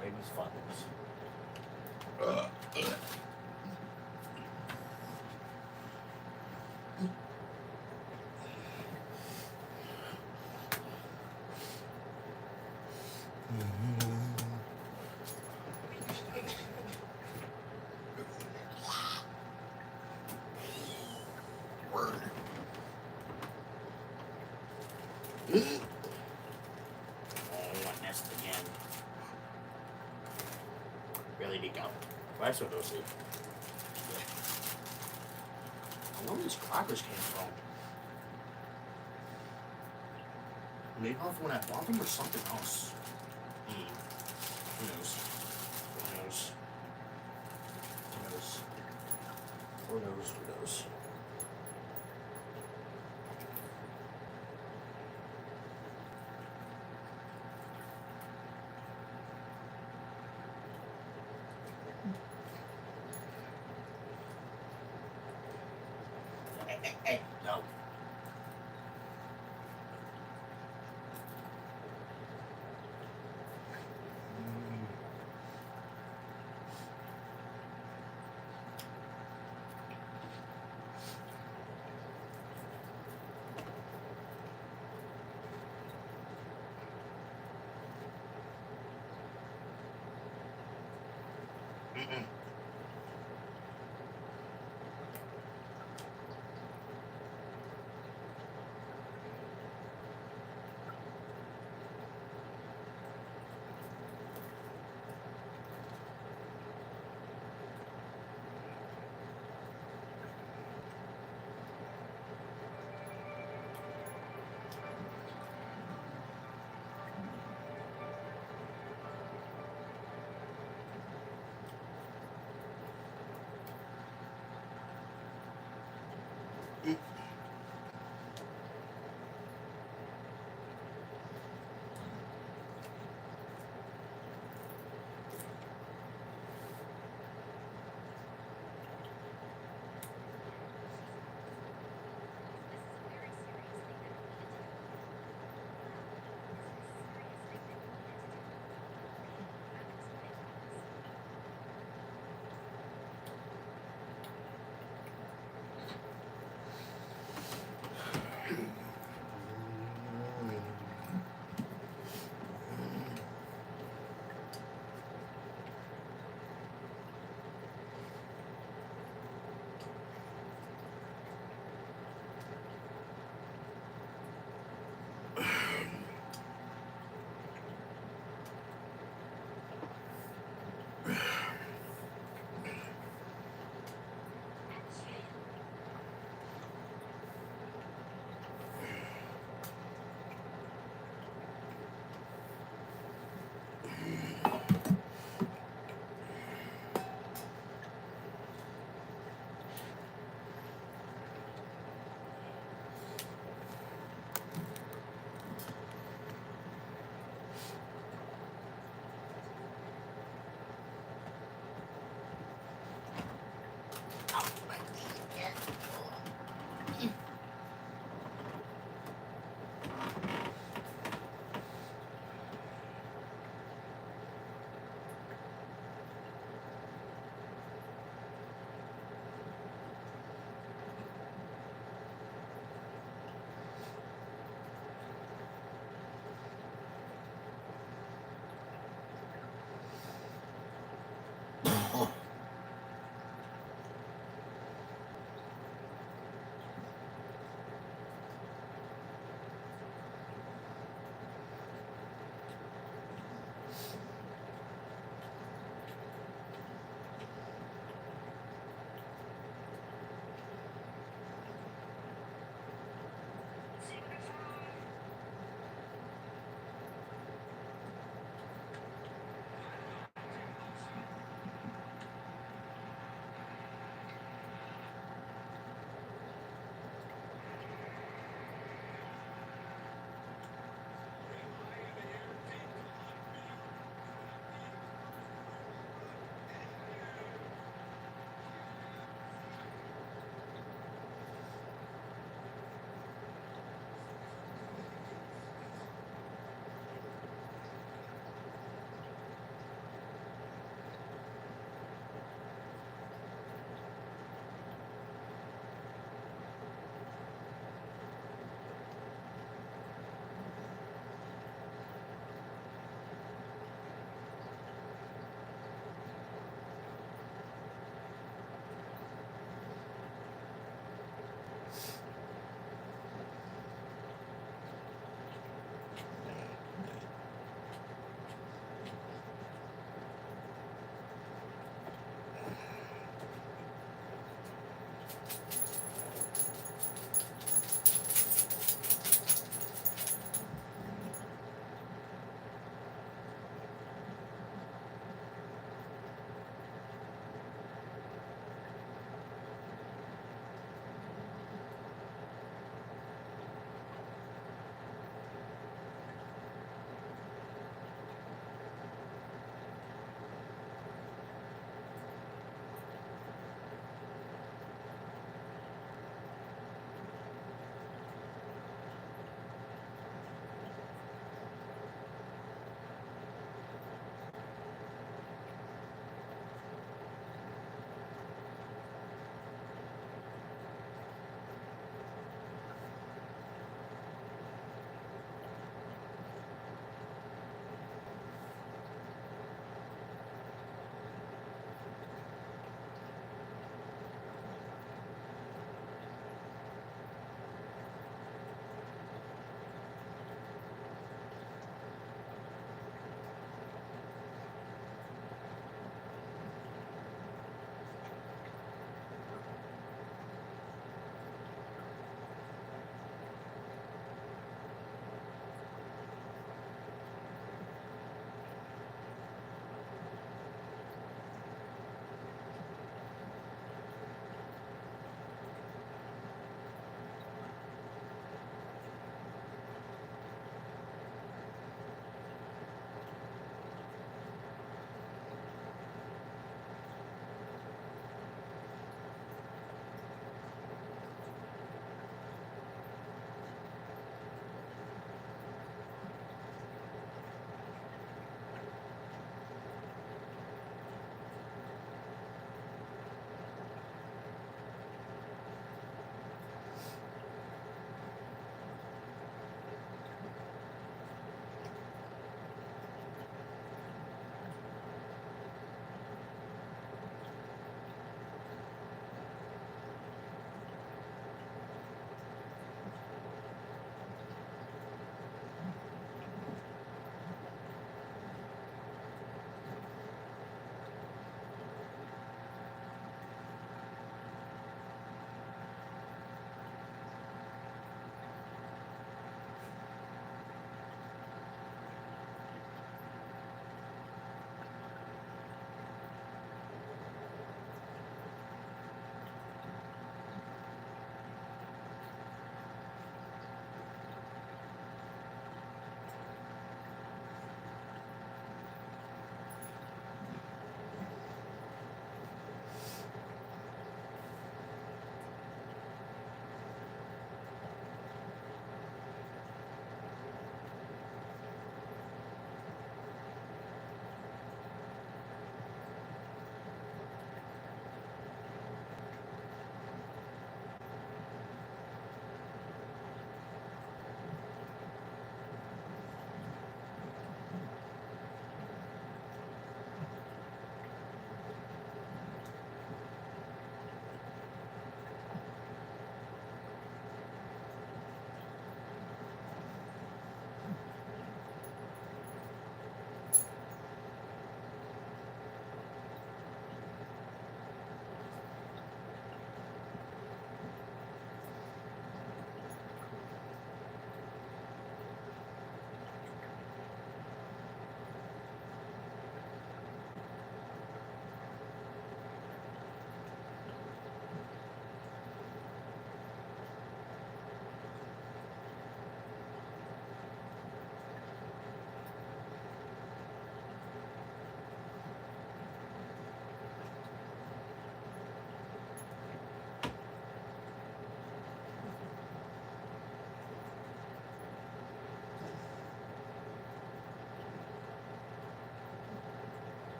Speaker 1: Famous fuckers. Word. Oh, I missed again. Really, Nico? Where's what those? I wonder where these crackers came from. Maybe off when I bought them or something else. Who knows? Who knows? Who knows? Who knows? Who knows? Hey, no. Mm-mm.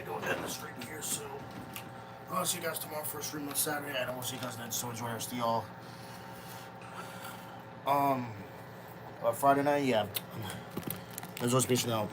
Speaker 1: gonna go end the stream here, so I'll see you guys tomorrow for a stream on Saturday, and I will see you guys then. So enjoy our steel. Friday night, yeah. There's no speech now.